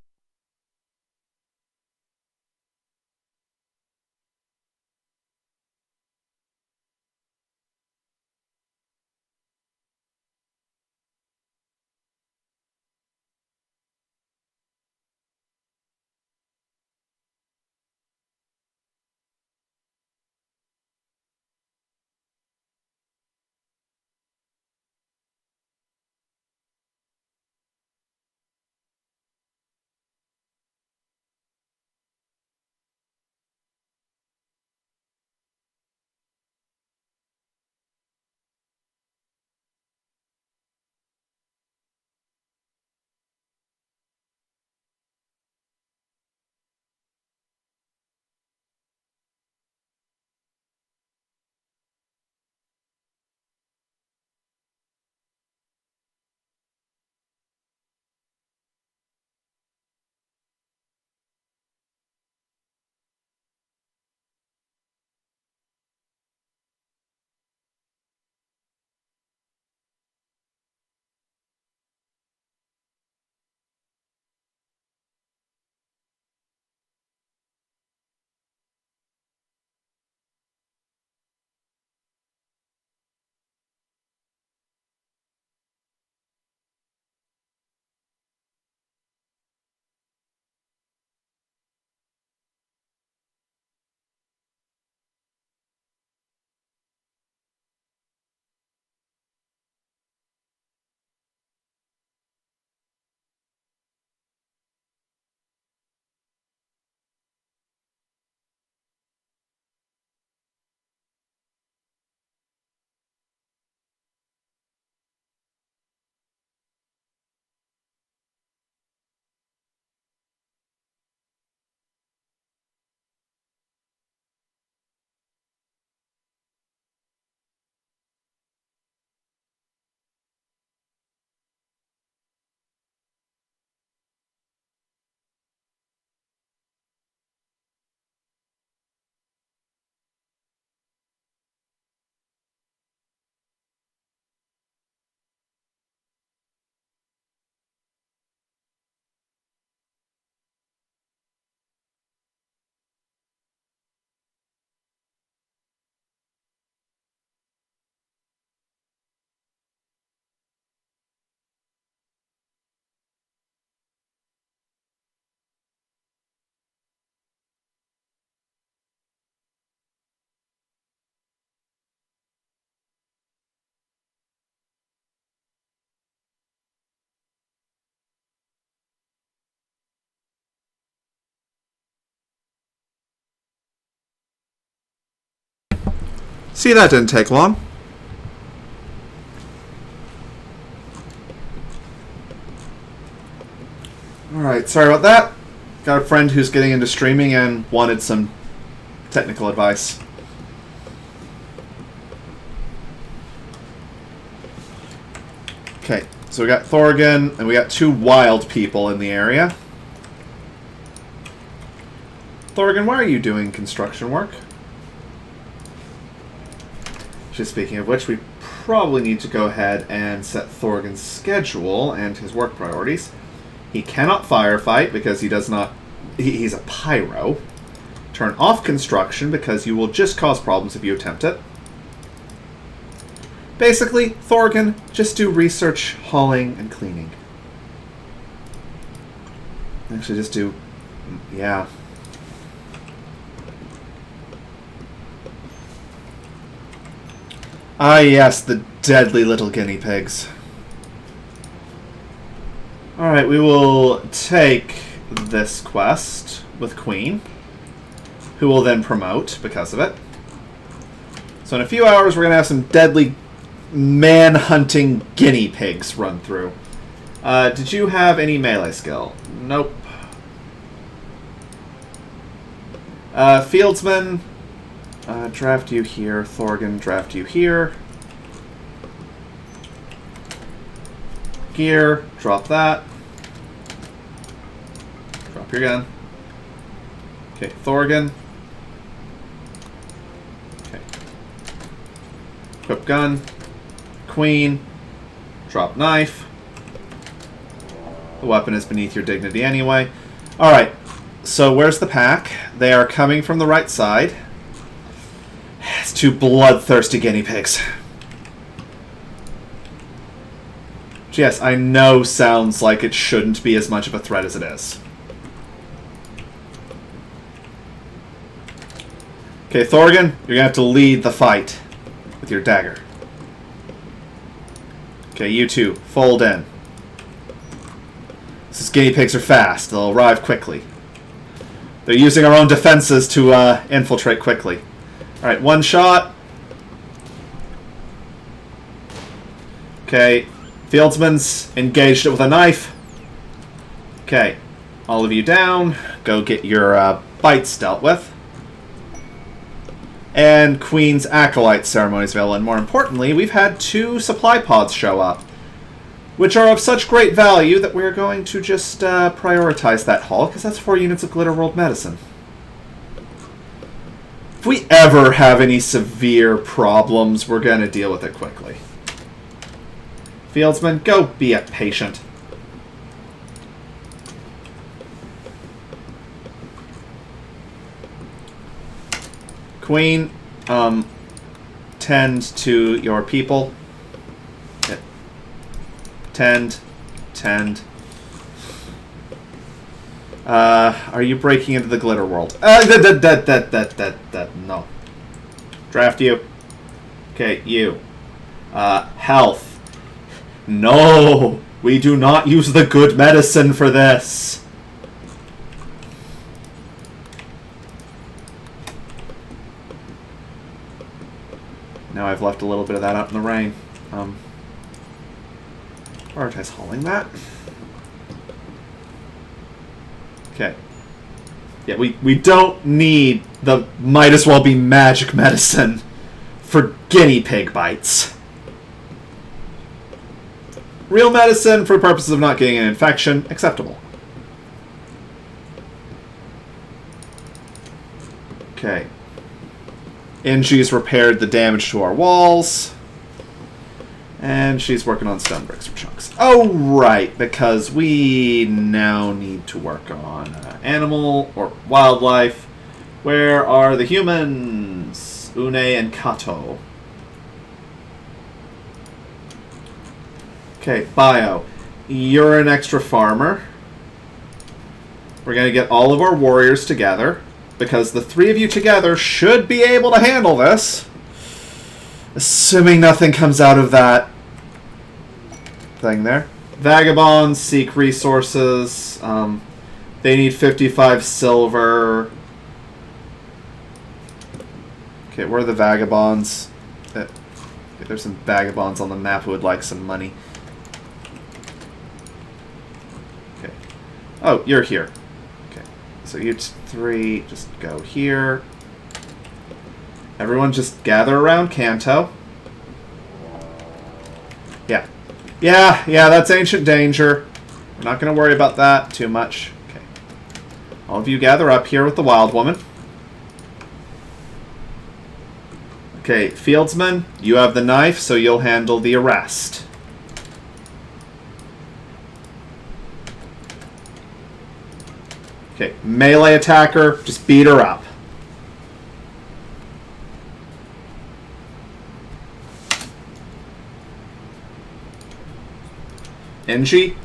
See, that didn't take long. Alright, sorry about that. Got a friend who's getting into streaming and wanted some technical advice. Okay, so we got Thorgan, and we got 2 wild people in the area. Thorgan, why are you doing construction work? Just speaking of which, we probably need to go ahead and set Thorgan's schedule and his work priorities. He cannot firefight because he does not... He's a pyro. Turn off construction because you will just cause problems if you attempt it. Basically, Thorgan, just do research, hauling, and cleaning. Actually, just do... Yeah. Ah, yes, the deadly little guinea pigs. Alright, we will take this quest with Queen, who will then promote because of it. So in a few hours, we're going to have some deadly man-hunting guinea pigs run through. Did you have any melee skill? Nope. Fieldsman, draft you here. Thorgan, draft you here. Gear, drop that. Drop your gun. Okay, Thorgan. Okay. Equip gun. Queen. Drop knife. The weapon is beneath your dignity anyway. Alright, so where's the pack? They are coming from the right side. It's 2 bloodthirsty guinea pigs. Which, yes, I know sounds like it shouldn't be as much of a threat as it is. Okay, Thorgan, you're going to have to lead the fight with your dagger. Okay, you 2, fold in. These guinea pigs are fast. They'll arrive quickly. They're using our own defenses to infiltrate quickly. Alright, 1 shot. Okay, Fieldsman's engaged it with a knife. Okay, all of you down. Go get your bites dealt with. And Queen's Acolyte ceremonies available. And more importantly, we've had 2 supply pods show up, which are of such great value that we're going to just prioritize that haul, because that's 4 units of Glitter World medicine. If we ever have any severe problems, we're going to deal with it quickly. Fieldsman, go be a patient. Queen, tend to your people. Tend. Are you breaking into the Glitter World? No. Draft you. Okay, you. Health. No! We do not use the good medicine for this. Now I've left a little bit of that out in the rain. Prioritize hauling that. Okay. Yeah, we don't need the might as well be magic medicine for guinea pig bites. Real medicine for purposes of not getting an infection, acceptable. Okay. Ingie's repaired the damage to our walls. And she's working on stone bricks for chunks. Oh, right, because we now need to work on animal or wildlife. Where are the humans? Une and Kato. Okay, bio. You're an extra farmer. We're going to get all of our warriors together, because the 3 of you together should be able to handle this. Assuming nothing comes out of that thing there. Vagabonds seek resources. They need 55 silver. Okay, where are the vagabonds? Okay, there's some vagabonds on the map who would like some money. Okay. Oh, you're here. Okay. So you three just go here. Everyone just gather around Kanto. Yeah. Yeah, that's ancient danger. We're not going to worry about that too much. Okay. All of you gather up here with the wild woman. Okay, Fieldsman, you have the knife, so you'll handle the arrest. Okay, melee attacker, just beat her up. Engie,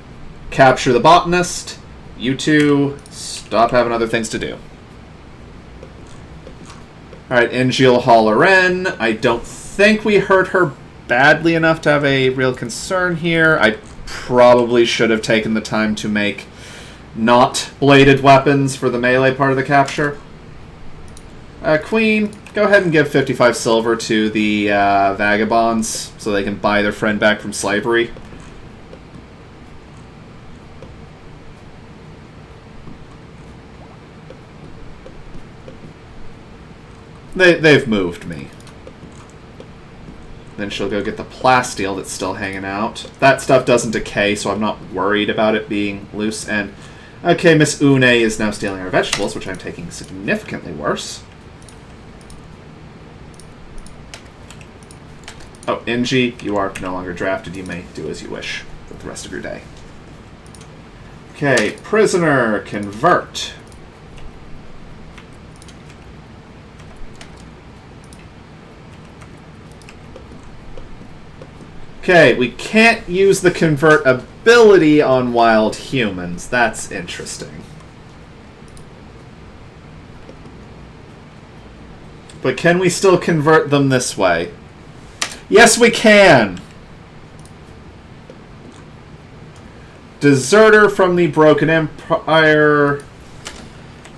capture the botanist. You two, stop having other things to do. Alright, Engie'll haul her in. I don't think we hurt her badly enough to have a real concern here. I probably should have taken the time to make not bladed weapons for the melee part of the capture. Queen, go ahead and give 55 silver to the vagabonds so they can buy their friend back from slavery. They've moved me. Then she'll go get the plasteel that's still hanging out. That stuff doesn't decay, so I'm not worried about it being loose. And okay, Miss Une is now stealing our vegetables, which I'm taking significantly worse. Oh, Engie, you are no longer drafted. You may do as you wish with the rest of your day. Okay, prisoner, convert. Okay, we can't use the convert ability on wild humans. That's interesting. But can we still convert them this way? Yes, we can! Deserter from the Broken Empire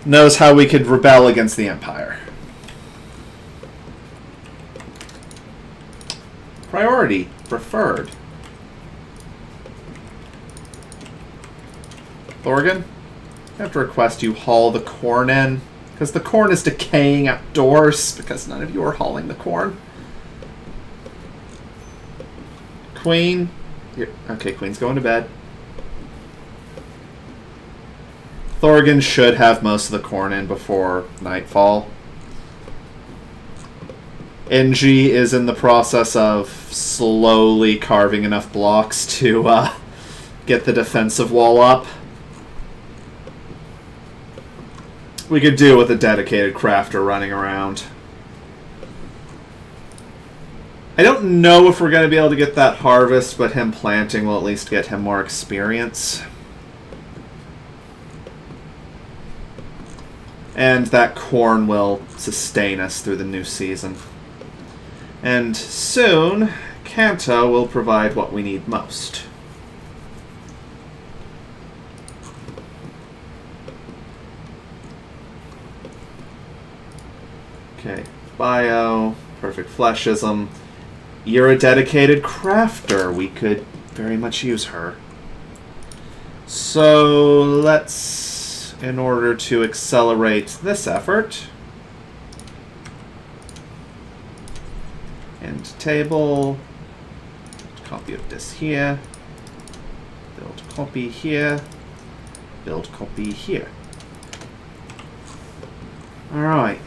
knows how we could rebel against the Empire. Priority preferred. Thorgan, I have to request you haul the corn in, because the corn is decaying outdoors, because none of you are hauling the corn. Queen, okay, Queen's going to bed. Thorgan should have most of the corn in before nightfall. Engie is in the process of slowly carving enough blocks to get the defensive wall up. We could do with a dedicated crafter running around. I don't know if we're going to be able to get that harvest, but him planting will at least get him more experience. And that corn will sustain us through the new season. And soon, Kanto will provide what we need most. Okay, bio, perfect fleshism. You're a dedicated crafter. We could very much use her. So let's, in order to accelerate this effort, end table, copy of this here, build copy here, build copy here. Alright.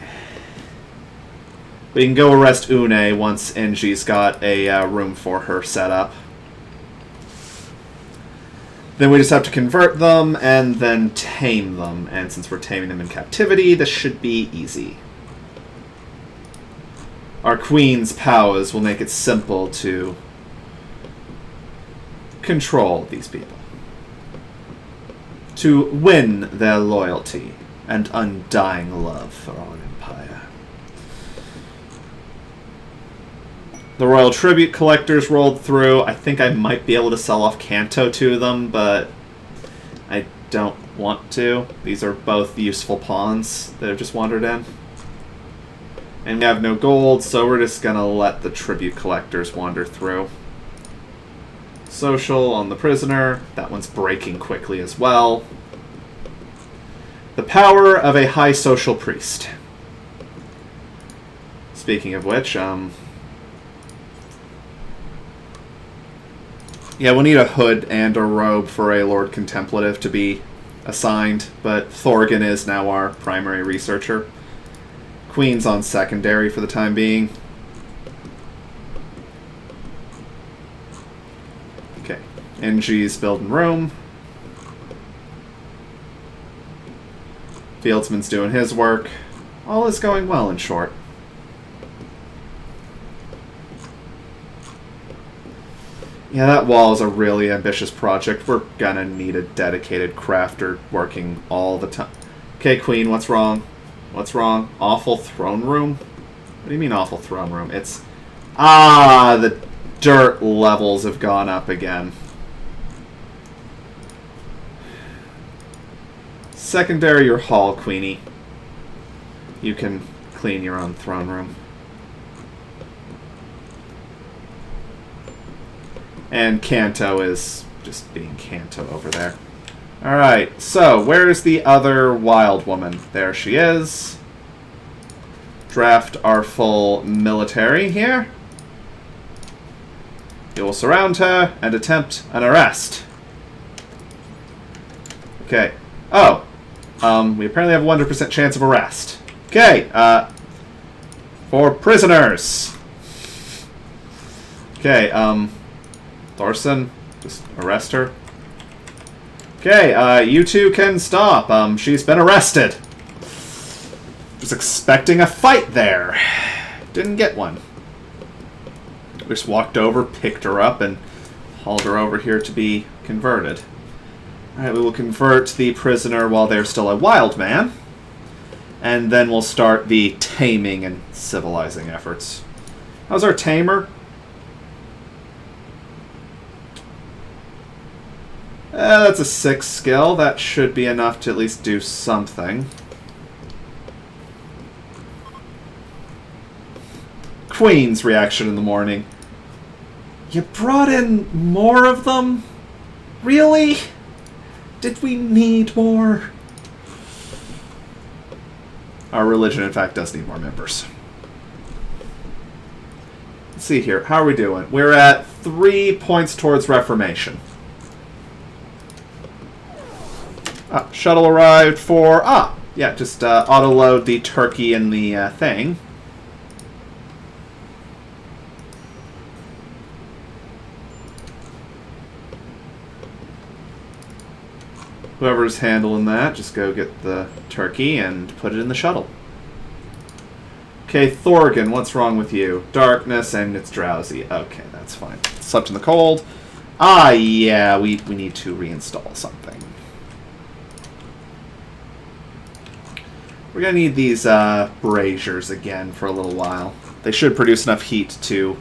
We can go arrest Une once Engie's got a room for her set up. Then we just have to convert them and then tame them. And since we're taming them in captivity, this should be easy. Our queen's powers will make it simple to control these people. To win their loyalty and undying love for our empire. The royal tribute collectors rolled through. I think I might be able to sell off Kanto to them, but I don't want to. These are both useful pawns that have just wandered in. And we have no gold, so we're just gonna let the tribute collectors wander through. Social on the prisoner. That one's breaking quickly as well. The power of a high social priest. Speaking of which, yeah, we'll need a hood and a robe for a Lord Contemplative to be assigned, but Thorgan is now our primary researcher. Queen's on secondary for the time being. Okay, NG's building room. Fieldsman's doing his work. All is going well, in short. Yeah, that wall is a really ambitious project. We're gonna need a dedicated crafter working all the time. Okay, Queen, what's wrong? What's wrong? Awful throne room? What do you mean awful throne room? It's... Ah, the dirt levels have gone up again. Secondary your hall, Queenie. You can clean your own throne room. And Kanto is just being Kanto over there. Alright, so where's the other wild woman? There she is. Draft our full military here. You will surround her and attempt an arrest. Okay. Oh. We apparently have a 100% chance of arrest. Okay, for prisoners. Okay, Thorson, just arrest her. Okay, you two can stop. She's been arrested. Was expecting a fight there. Didn't get one. Just walked over, picked her up, and hauled her over here to be converted. Alright, we will convert the prisoner while they're still a wild man. And then we'll start the taming and civilizing efforts. How's our tamer? That's a 6 skill. That should be enough to at least do something. Queen's reaction in the morning. You brought in more of them? Really? Did we need more? Our religion, in fact, does need more members. Let's see here. How are we doing? We're at 3 points towards Reformation. Shuttle arrived for... yeah, just auto-load the turkey in the thing. Whoever's handling that, just go get the turkey and put it in the shuttle. Okay, Thorgan, what's wrong with you? Darkness and it's drowsy. Okay, that's fine. Slept in the cold. Yeah, we need to reinstall something. We're going to need these braziers again for a little while. They should produce enough heat to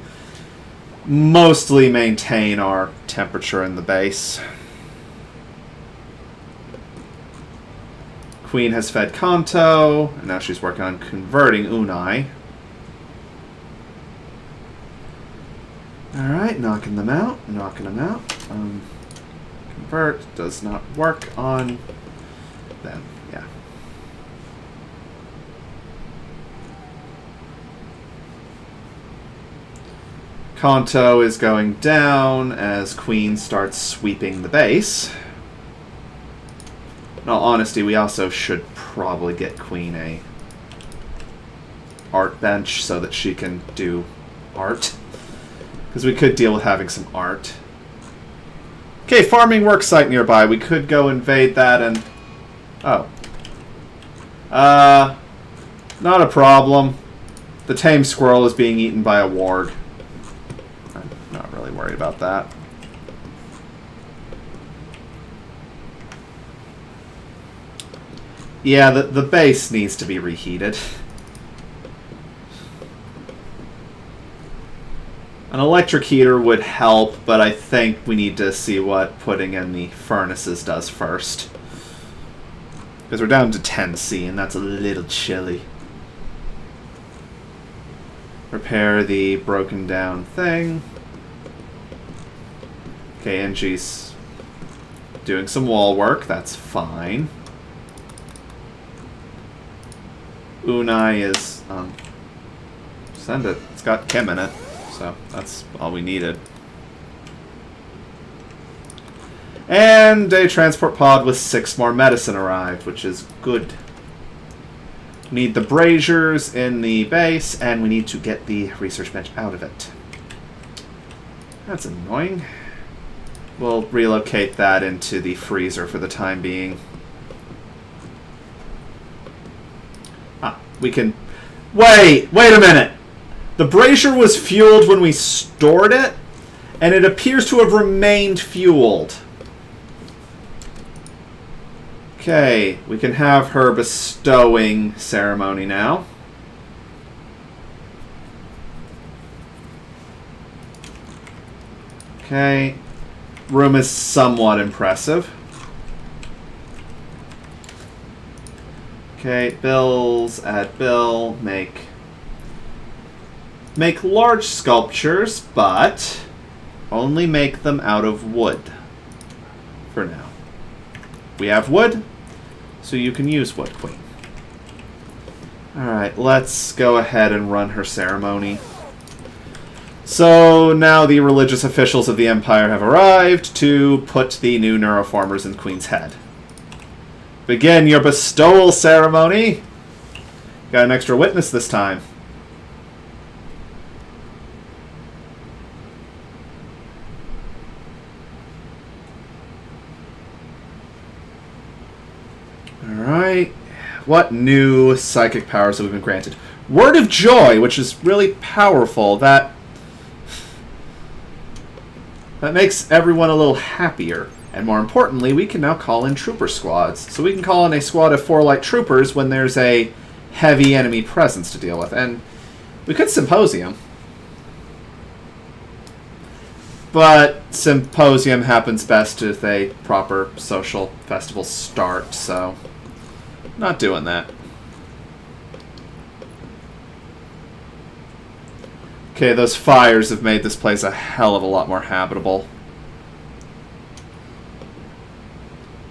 mostly maintain our temperature in the base. Queen has fed Kanto, and now she's working on converting Unai. Alright, knocking them out, knocking them out. Convert does not work on them, yeah. Kanto is going down as Queen starts sweeping the base. In all honesty, we also should probably get Queen a art bench so that she can do art. Because we could deal with having some art. Okay, farming work site nearby. We could go invade that and... Oh. Not a problem. The tame squirrel is being eaten by a warg. I'm not really worried about that. Yeah, the base needs to be reheated. An electric heater would help, but I think we need to see what putting in the furnaces does first. Because we're down to 10C, and that's a little chilly. Repair the broken down thing. Okay, Angie's doing some wall work. That's fine. Unai is... send it. It's got Kim in it. So that's all we needed. And a transport pod with 6 more medicine arrived, which is good. Need the braziers in the base, and we need to get the research bench out of it. That's annoying. We'll relocate that into the freezer for the time being. Ah, we can... Wait a minute! The brazier was fueled when we stored it, and it appears to have remained fueled. Okay, we can have her bestowing ceremony now. Okay, room is somewhat impressive. Okay, bills, add bill, make large sculptures, but only make them out of wood for now. We have wood, so you can use wood, Queen. Alright, let's go ahead and run her ceremony. So now the religious officials of the Empire have arrived to put the new neuroformers in Queen's head. Begin your bestowal ceremony. Got an extra witness this time. Alright. What new psychic powers have we been granted? Word of Joy, which is really powerful. That makes everyone a little happier. And more importantly, we can now call in trooper squads. So we can call in a squad of 4 light troopers when there's a heavy enemy presence to deal with. And we could Symposium. But Symposium happens best if a proper social festival start, so not doing that. Okay, those fires have made this place a hell of a lot more habitable.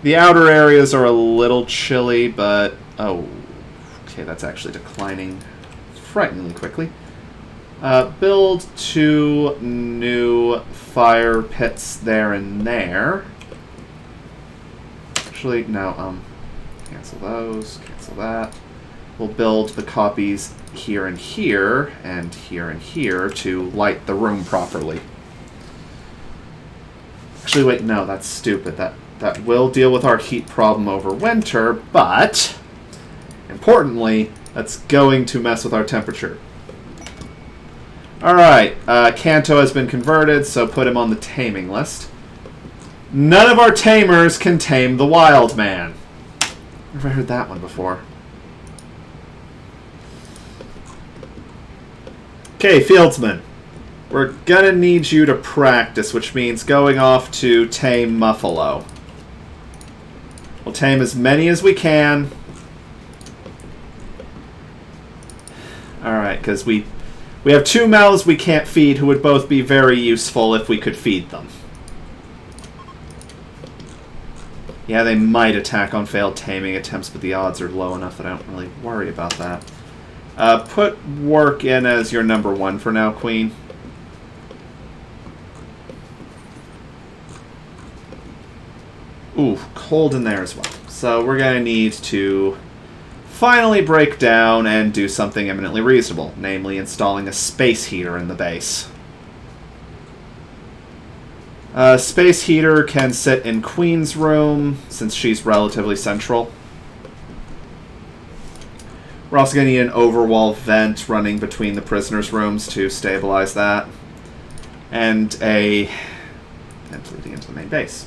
The outer areas are a little chilly, but... Oh, okay, that's actually declining frighteningly quickly. Build 2 new fire pits there and there. Actually, no, cancel those, cancel that. We'll build the copies here and here, and here and here to light the room properly. Actually, wait, no, that's stupid. That will deal with our heat problem over winter, but importantly, that's going to mess with our temperature. Alright, Kanto has been converted, so put him on the taming list. None of our tamers can tame the wild man. Never heard that one before. Okay, Fieldsman. We're gonna need you to practice, which means going off to tame Muffalo. We'll tame as many as we can. Alright, because we have 2 mouths we can't feed who would both be very useful if we could feed them. Yeah, they might attack on failed taming attempts, but the odds are low enough that I don't really worry about that. Put work in as your number 1 for now, Queen. Ooh, cold in there as well. So we're going to need to finally break down and do something eminently reasonable, namely installing a space heater in the base. Space heater can sit in Queen's room, since she's relatively central. We're also going to need an overwall vent running between the prisoners' rooms to stabilize that. And a vent leading into the main base.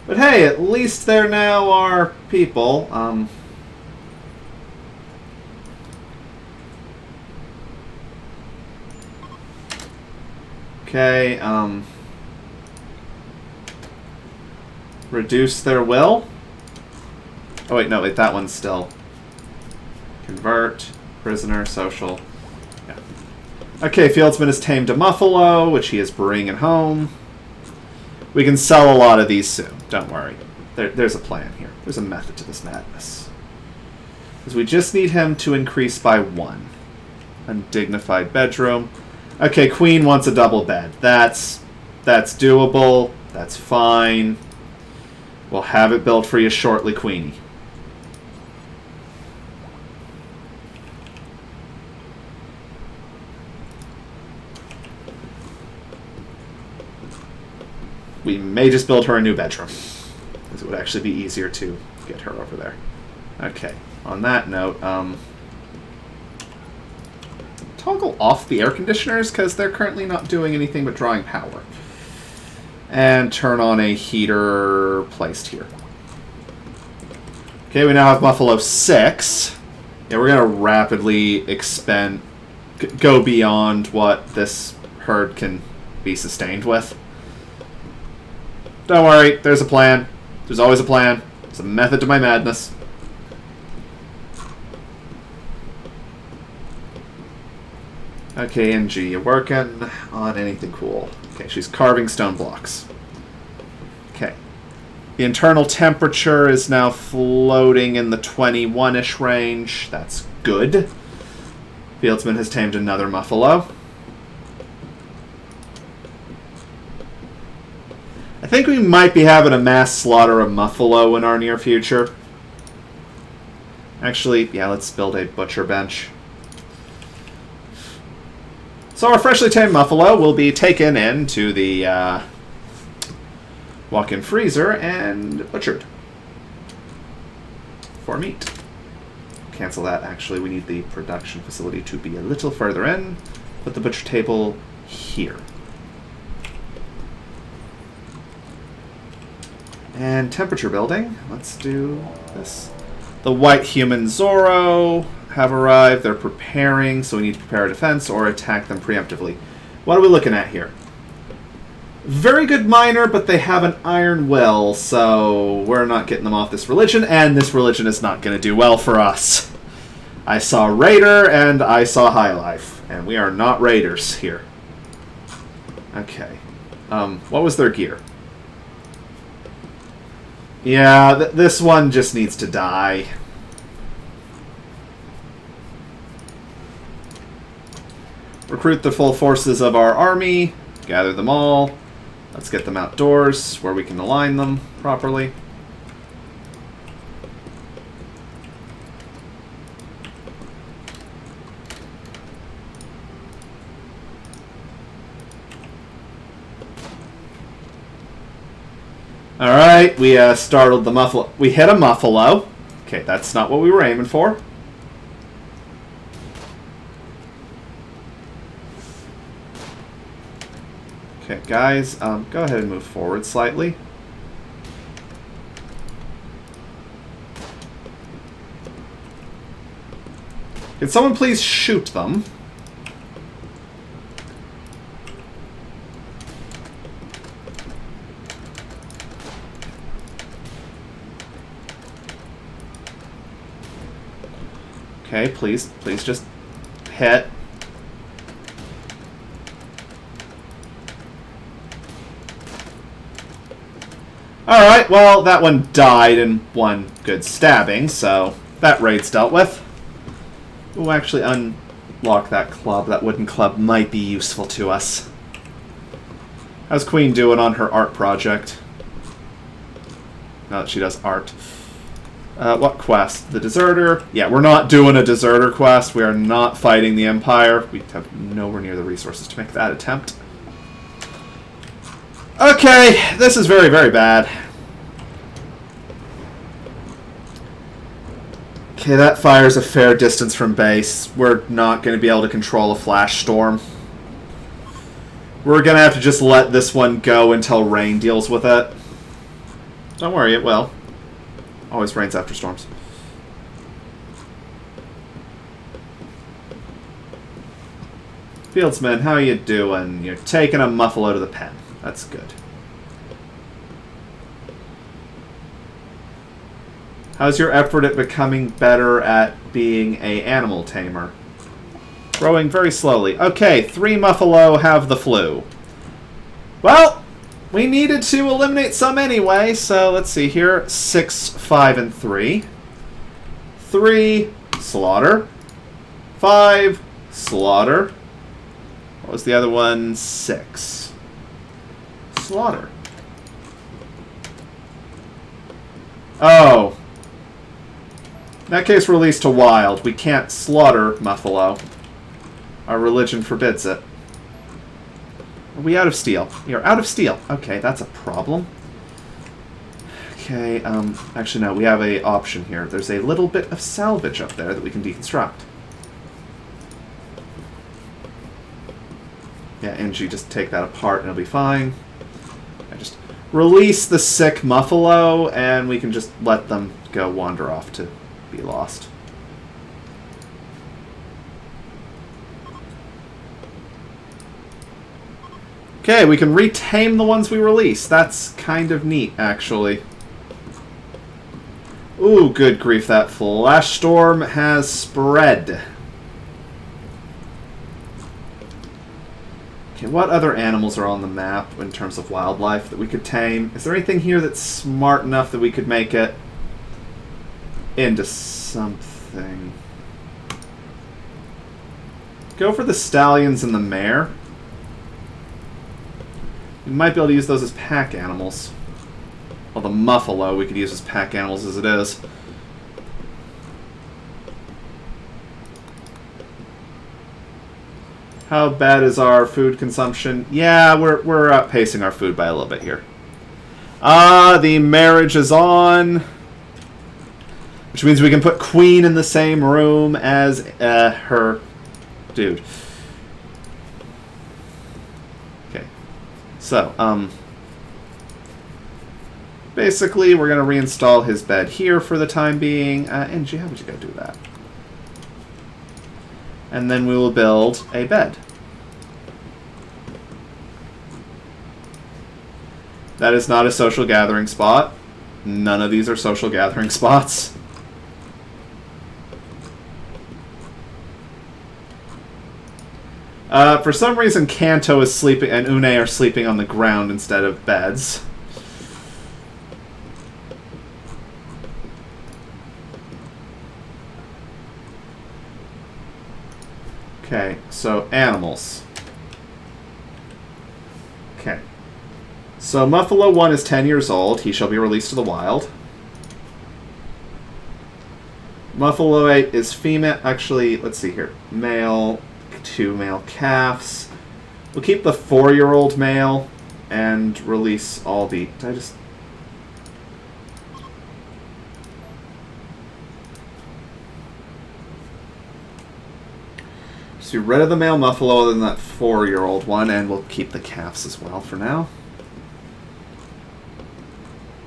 But hey, at least there now are people. Okay, reduce their will. Oh wait, no, wait, that one's still... Convert. Prisoner. Social. Yeah. Okay, Fieldsman has tamed a Muffalo, which he is bringing home. We can sell a lot of these soon. Don't worry. There's a plan here. There's a method to this madness. Because we just need him to increase by 1. Undignified bedroom. Okay, Queen wants a double bed. That's doable. That's fine. We'll have it built for you shortly, Queenie. We may just build her a new bedroom, because it would actually be easier to get her over there. Okay, on that note, toggle off the air conditioners, because they're currently not doing anything but drawing power. And turn on a heater placed here. Okay, we now have Buffalo 6. Yeah, we're going to rapidly go beyond what this herd can be sustained with. Don't worry, there's a plan. There's always a plan. There's a method to my madness. Okay, NG, you working on anything cool? Okay, she's carving stone blocks. Okay. The internal temperature is now floating in the 21-ish range. That's good. Fieldsman has tamed another Muffalo. I think we might be having a mass slaughter of Muffalo in our near future. Actually, yeah, let's build a butcher bench. So our freshly tamed Muffalo will be taken into the walk-in freezer and butchered for meat. Cancel that. Actually, we need the production facility to be a little further in. Put the butcher table here. And temperature building. Let's do this. The white human Zorro have arrived. They're preparing, so we need to prepare a defense or attack them preemptively. What are we looking at here? Very good miner, but they have an iron will, so we're not getting them off this religion, and this religion is not going to do well for us. I saw Raider, and I saw High Life, and we are not Raiders here. Okay. What was their gear? Yeah, this one just needs to die. Recruit the full forces of our army. Gather them all. Let's get them outdoors where we can align them properly. Alright, we startled the Muffalo. We hit a Muffalo. Okay, that's not what we were aiming for. Okay, guys, go ahead and move forward slightly. Can someone please shoot them? Okay, please just hit. Alright, well, that one died in one good stabbing, so that raid's dealt with. We'll actually unlock that club. That wooden club might be useful to us. How's Queen doing on her art project? Now that she does art. What quest? The Deserter? Yeah, we're not doing a Deserter quest. We are not fighting the Empire. We have nowhere near the resources to make that attempt. Okay, this is very, very bad. Okay, that fire's a fair distance from base. We're not going to be able to control a flash storm. We're going to have to just let this one go until rain deals with it. Don't worry, it will. Always rains after storms. Fieldsman, how you doing? You're taking a Muffalo to the pen. That's good. How's your effort at becoming better at being a animal tamer? Growing very slowly. Okay, 3 Muffalo have the flu. Well, we needed to eliminate some anyway, so let's see here. 6, 5, and 3. 3, slaughter. 5, slaughter. What was the other one? 6. Slaughter. Oh. In that case, release to wild. We can't slaughter Muffalo. Our religion forbids it. Are we out of steel? We are out of steel. Okay, that's a problem. Okay, actually no, we have a option here. There's a little bit of salvage up there that we can deconstruct. Yeah, Angie, just take that apart and it'll be fine. I just release the sick Muffalo and we can just let them go wander off to be lost. Okay, we can retame the ones we release. That's kind of neat, actually. Ooh, good grief, that flash storm has spread. Okay, what other animals are on the map in terms of wildlife that we could tame? Is there anything here that's smart enough that we could make it into something? Go for the stallions and the mare. We might be able to use those as pack animals. Well, the Muffalo we could use as pack animals as it is. How bad is our food consumption? Yeah, we're outpacing our food by a little bit here. The marriage is on. Which means we can put Queen in the same room as her dude. Okay. So, basically, we're going to reinstall his bed here for the time being. Angie, how would you go do that? And then we will build a bed. That is not a social gathering spot. None of these are social gathering spots. For some reason, Kanto is sleeping and Une are sleeping on the ground instead of beds. Okay, so animals. Okay. So Muffalo 1 is 10 years old. He shall be released to the wild. Muffalo 8 is female. Actually, let's see here. Male, 2 male calves. We'll keep the 4-year-old male and release all the... Did I just... Get rid of the male Muffalo other than that 4-year-old one, and we'll keep the calves as well for now.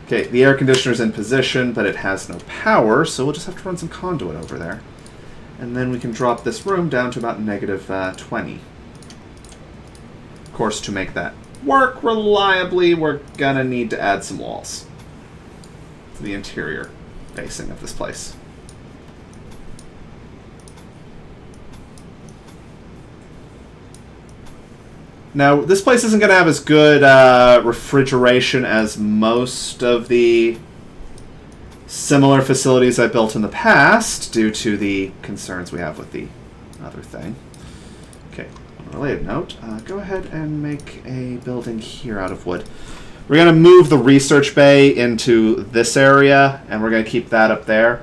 Okay, the air conditioner's in position, but it has no power, so we'll just have to run some conduit over there. And then we can drop this room down to about negative 20. Of course, to make that work reliably, we're gonna need to add some walls to the interior facing of this place. Now, this place isn't going to have as good refrigeration as most of the similar facilities I built in the past due to the concerns we have with the other thing. Okay, on a related note, go ahead and make a building here out of wood. We're going to move the research bay into this area, and we're going to keep that up there.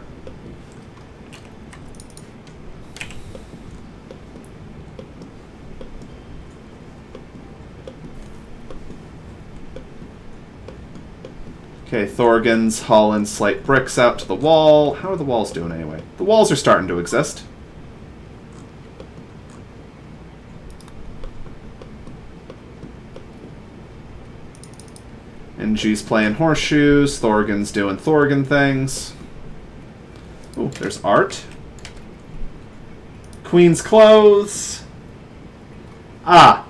Okay, Thorgans hauling slate bricks out to the wall. How are the walls doing anyway? The walls are starting to exist. NG's playing horseshoes. Thorgan's doing Thorgan things. Oh, there's art. Queen's clothes. Ah,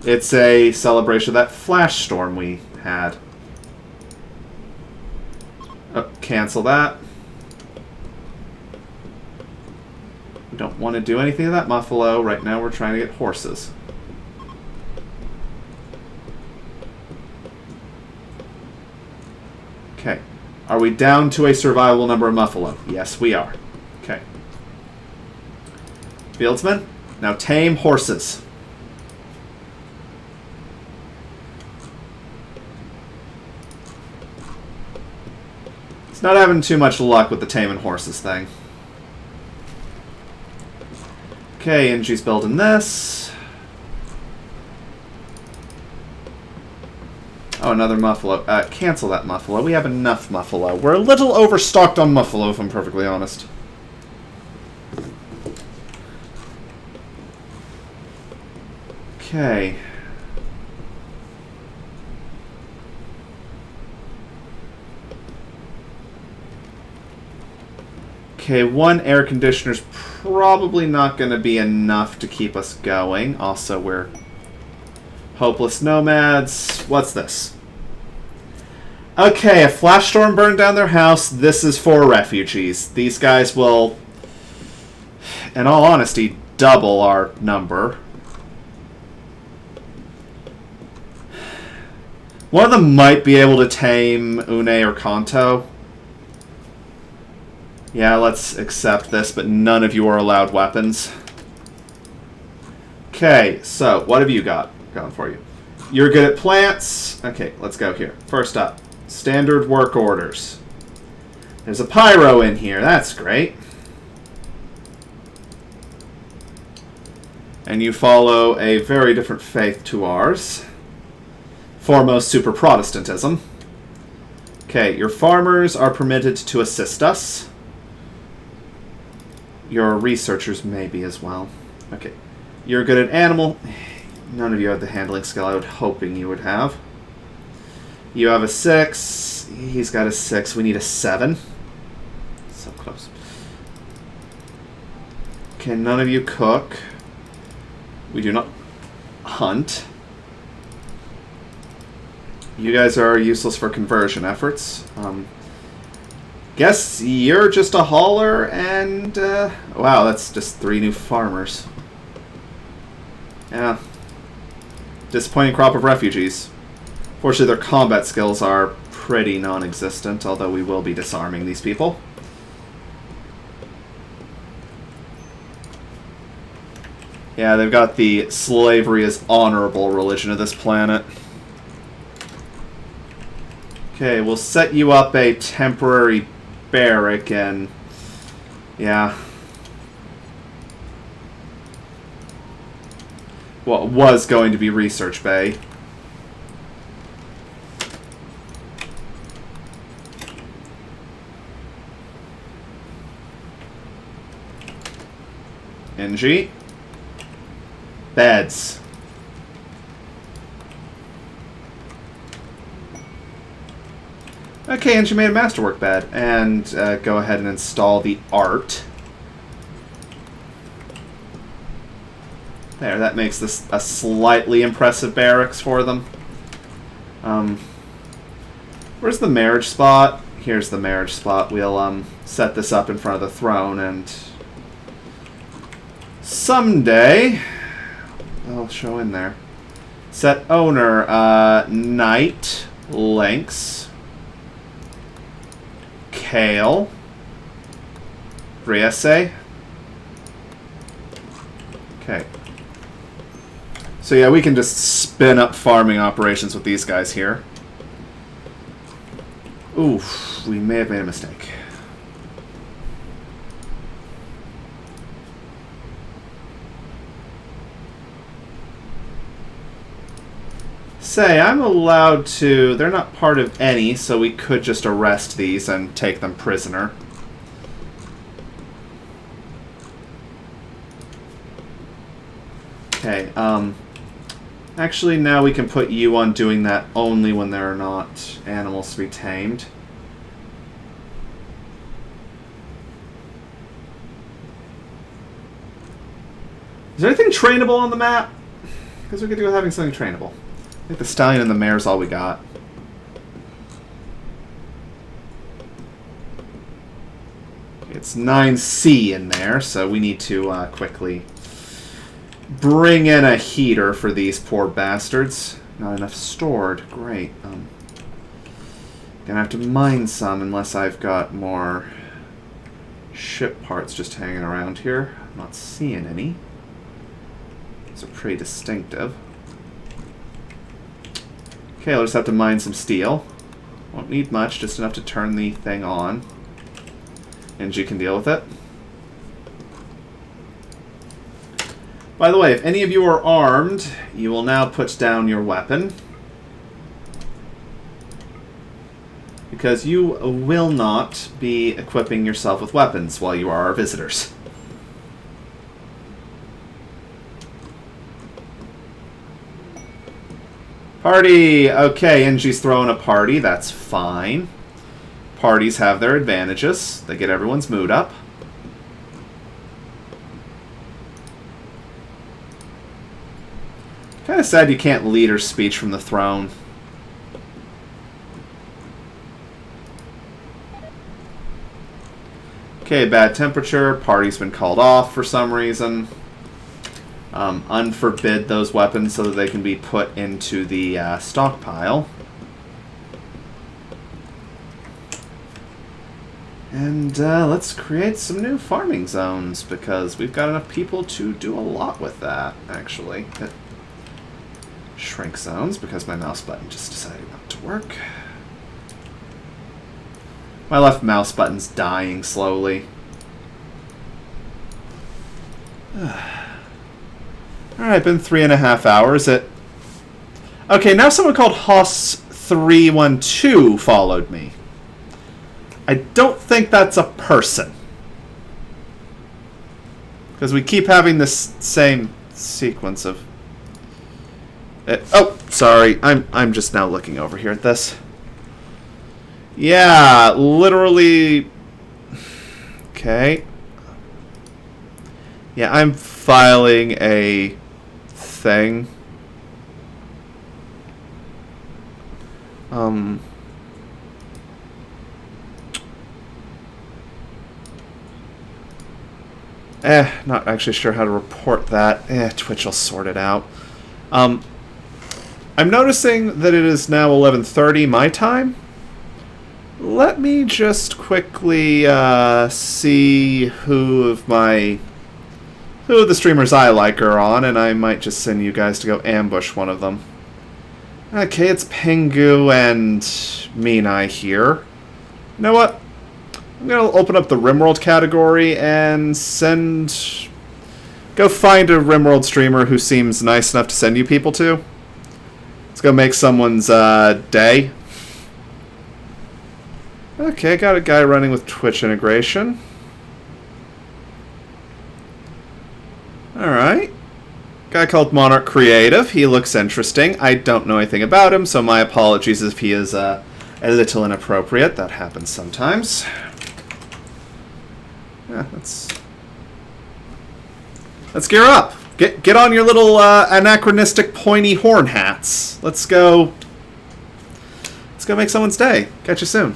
it's a celebration of that flash storm we had. Oh, cancel that. We don't want to do anything to that muffalo. Right now we're trying to get horses. Okay. Are we down to a survivable number of muffalo? Yes, we are. Okay. Fieldsman, now tame horses. It's not having too much luck with the taming horses thing. Okay, Inji's building this. Oh, another muffalo. Cancel that muffalo. We have enough muffalo. We're a little overstocked on muffalo, if I'm perfectly honest. Okay. Okay, one air conditioner's probably not going to be enough to keep us going. Also, we're hopeless nomads. What's this? Okay, a flash storm burned down their house. This is for refugees. These guys will, in all honesty, double our number. One of them might be able to tame Une or Kanto. Yeah, let's accept this, but none of you are allowed weapons. Okay, so what have you got going for you? You're good at plants. Okay, let's go here. First up, standard work orders. There's a pyro in here. That's great. And you follow a very different faith to ours. Foremost, super Protestantism. Okay, your farmers are permitted to assist us. Your researchers may be as well. Okay. You're good at animal. None of you have the handling skill I was hoping you would have. You have a 6. He's got a 6. We need a 7. So close. Okay, none of you cook. We do not hunt. You guys are useless for conversion efforts. Guess you're just a hauler, and wow, that's just 3 new farmers. Yeah. Disappointing crop of refugees. Fortunately, their combat skills are pretty non-existent, although we will be disarming these people. Yeah, they've got the slavery is honorable religion of this planet. Okay, we'll set you up a temporary barrack, and yeah, what was going to be research bay. NG beds. Okay, and she made a masterwork bed. And go ahead and install the art. There, that makes this a slightly impressive barracks for them. Where's the marriage spot? Here's the marriage spot. We'll set this up in front of the throne, and someday I'll show in there. Set owner, knight, lynx. Kale. Riese. Okay. So yeah, we can just spin up farming operations with these guys here. Oof, we may have made a mistake. Say, I'm allowed to... They're not part of any, so we could just arrest these and take them prisoner. Okay, actually, now we can put you on doing that only when there are not animals to be tamed. Is there anything trainable on the map? Because we could do with having something trainable. I think the stallion and the mare's all we got. Okay, It's 9C in there, so we need to quickly bring in a heater for these poor bastards. Not enough stored. Great. Gonna have to mine some unless I've got more ship parts just hanging around here. I'm not seeing any. These are pretty distinctive. Okay, I'll just have to mine some steel. Won't need much, just enough to turn the thing on. And you can deal with it. By the way, if any of you are armed, you will now put down your weapon. Because you will not be equipping yourself with weapons while you are our visitors. Party! Okay, Inji's throwing a party. That's fine. Parties have their advantages. They get everyone's mood up. Kind of sad you can't lead her speech from the throne. Okay, bad temperature. Party's been called off for some reason. Unforbid those weapons so that they can be put into the stockpile. And let's create some new farming zones because we've got enough people to do a lot with that, actually. Shrink zones because my mouse button just decided not to work. My left mouse button's dying slowly. Alright, been 3.5 hours. Okay, now someone called Hoss312 followed me. I don't think that's a person. Because we keep having this same sequence of... oh, sorry. I'm just now looking over here at this. Yeah, literally... Okay. Yeah, I'm filing a thing. Not actually sure how to report that. Twitch will sort it out. I'm noticing that it is now 11:30 my time. Let me just quickly see who of the streamers I like are on, and I might just send you guys to go ambush one of them. Okay, it's Pengu and Minai here. You know what? I'm going to open up the RimWorld category and go find a RimWorld streamer who seems nice enough to send you people to. Let's go make someone's day. Okay, got a guy running with Twitch integration. Alright. Guy called Monarch Creative. He looks interesting. I don't know anything about him, so my apologies if he is a little inappropriate. That happens sometimes. Yeah, let's gear up. Get on your little anachronistic pointy horn hats. Let's go make someone's day. Catch you soon.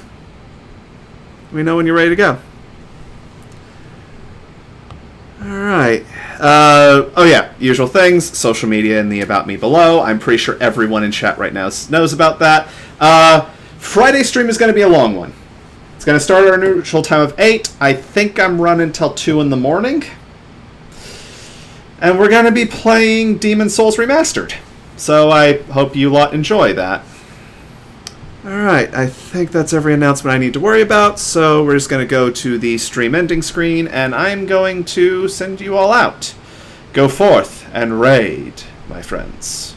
Let me know when you're ready to go. Alright. Oh yeah, usual things. Social media in the About Me below. I'm pretty sure everyone in chat right now knows about that. Friday stream is going to be a long one. It's going to start at our neutral time of 8. I think I'm running till 2 in the morning. And we're going to be playing Demon's Souls Remastered. So I hope you lot enjoy that. Alright, I think that's every announcement I need to worry about, so we're just going to go to the stream ending screen, and I'm going to send you all out. Go forth and raid, my friends.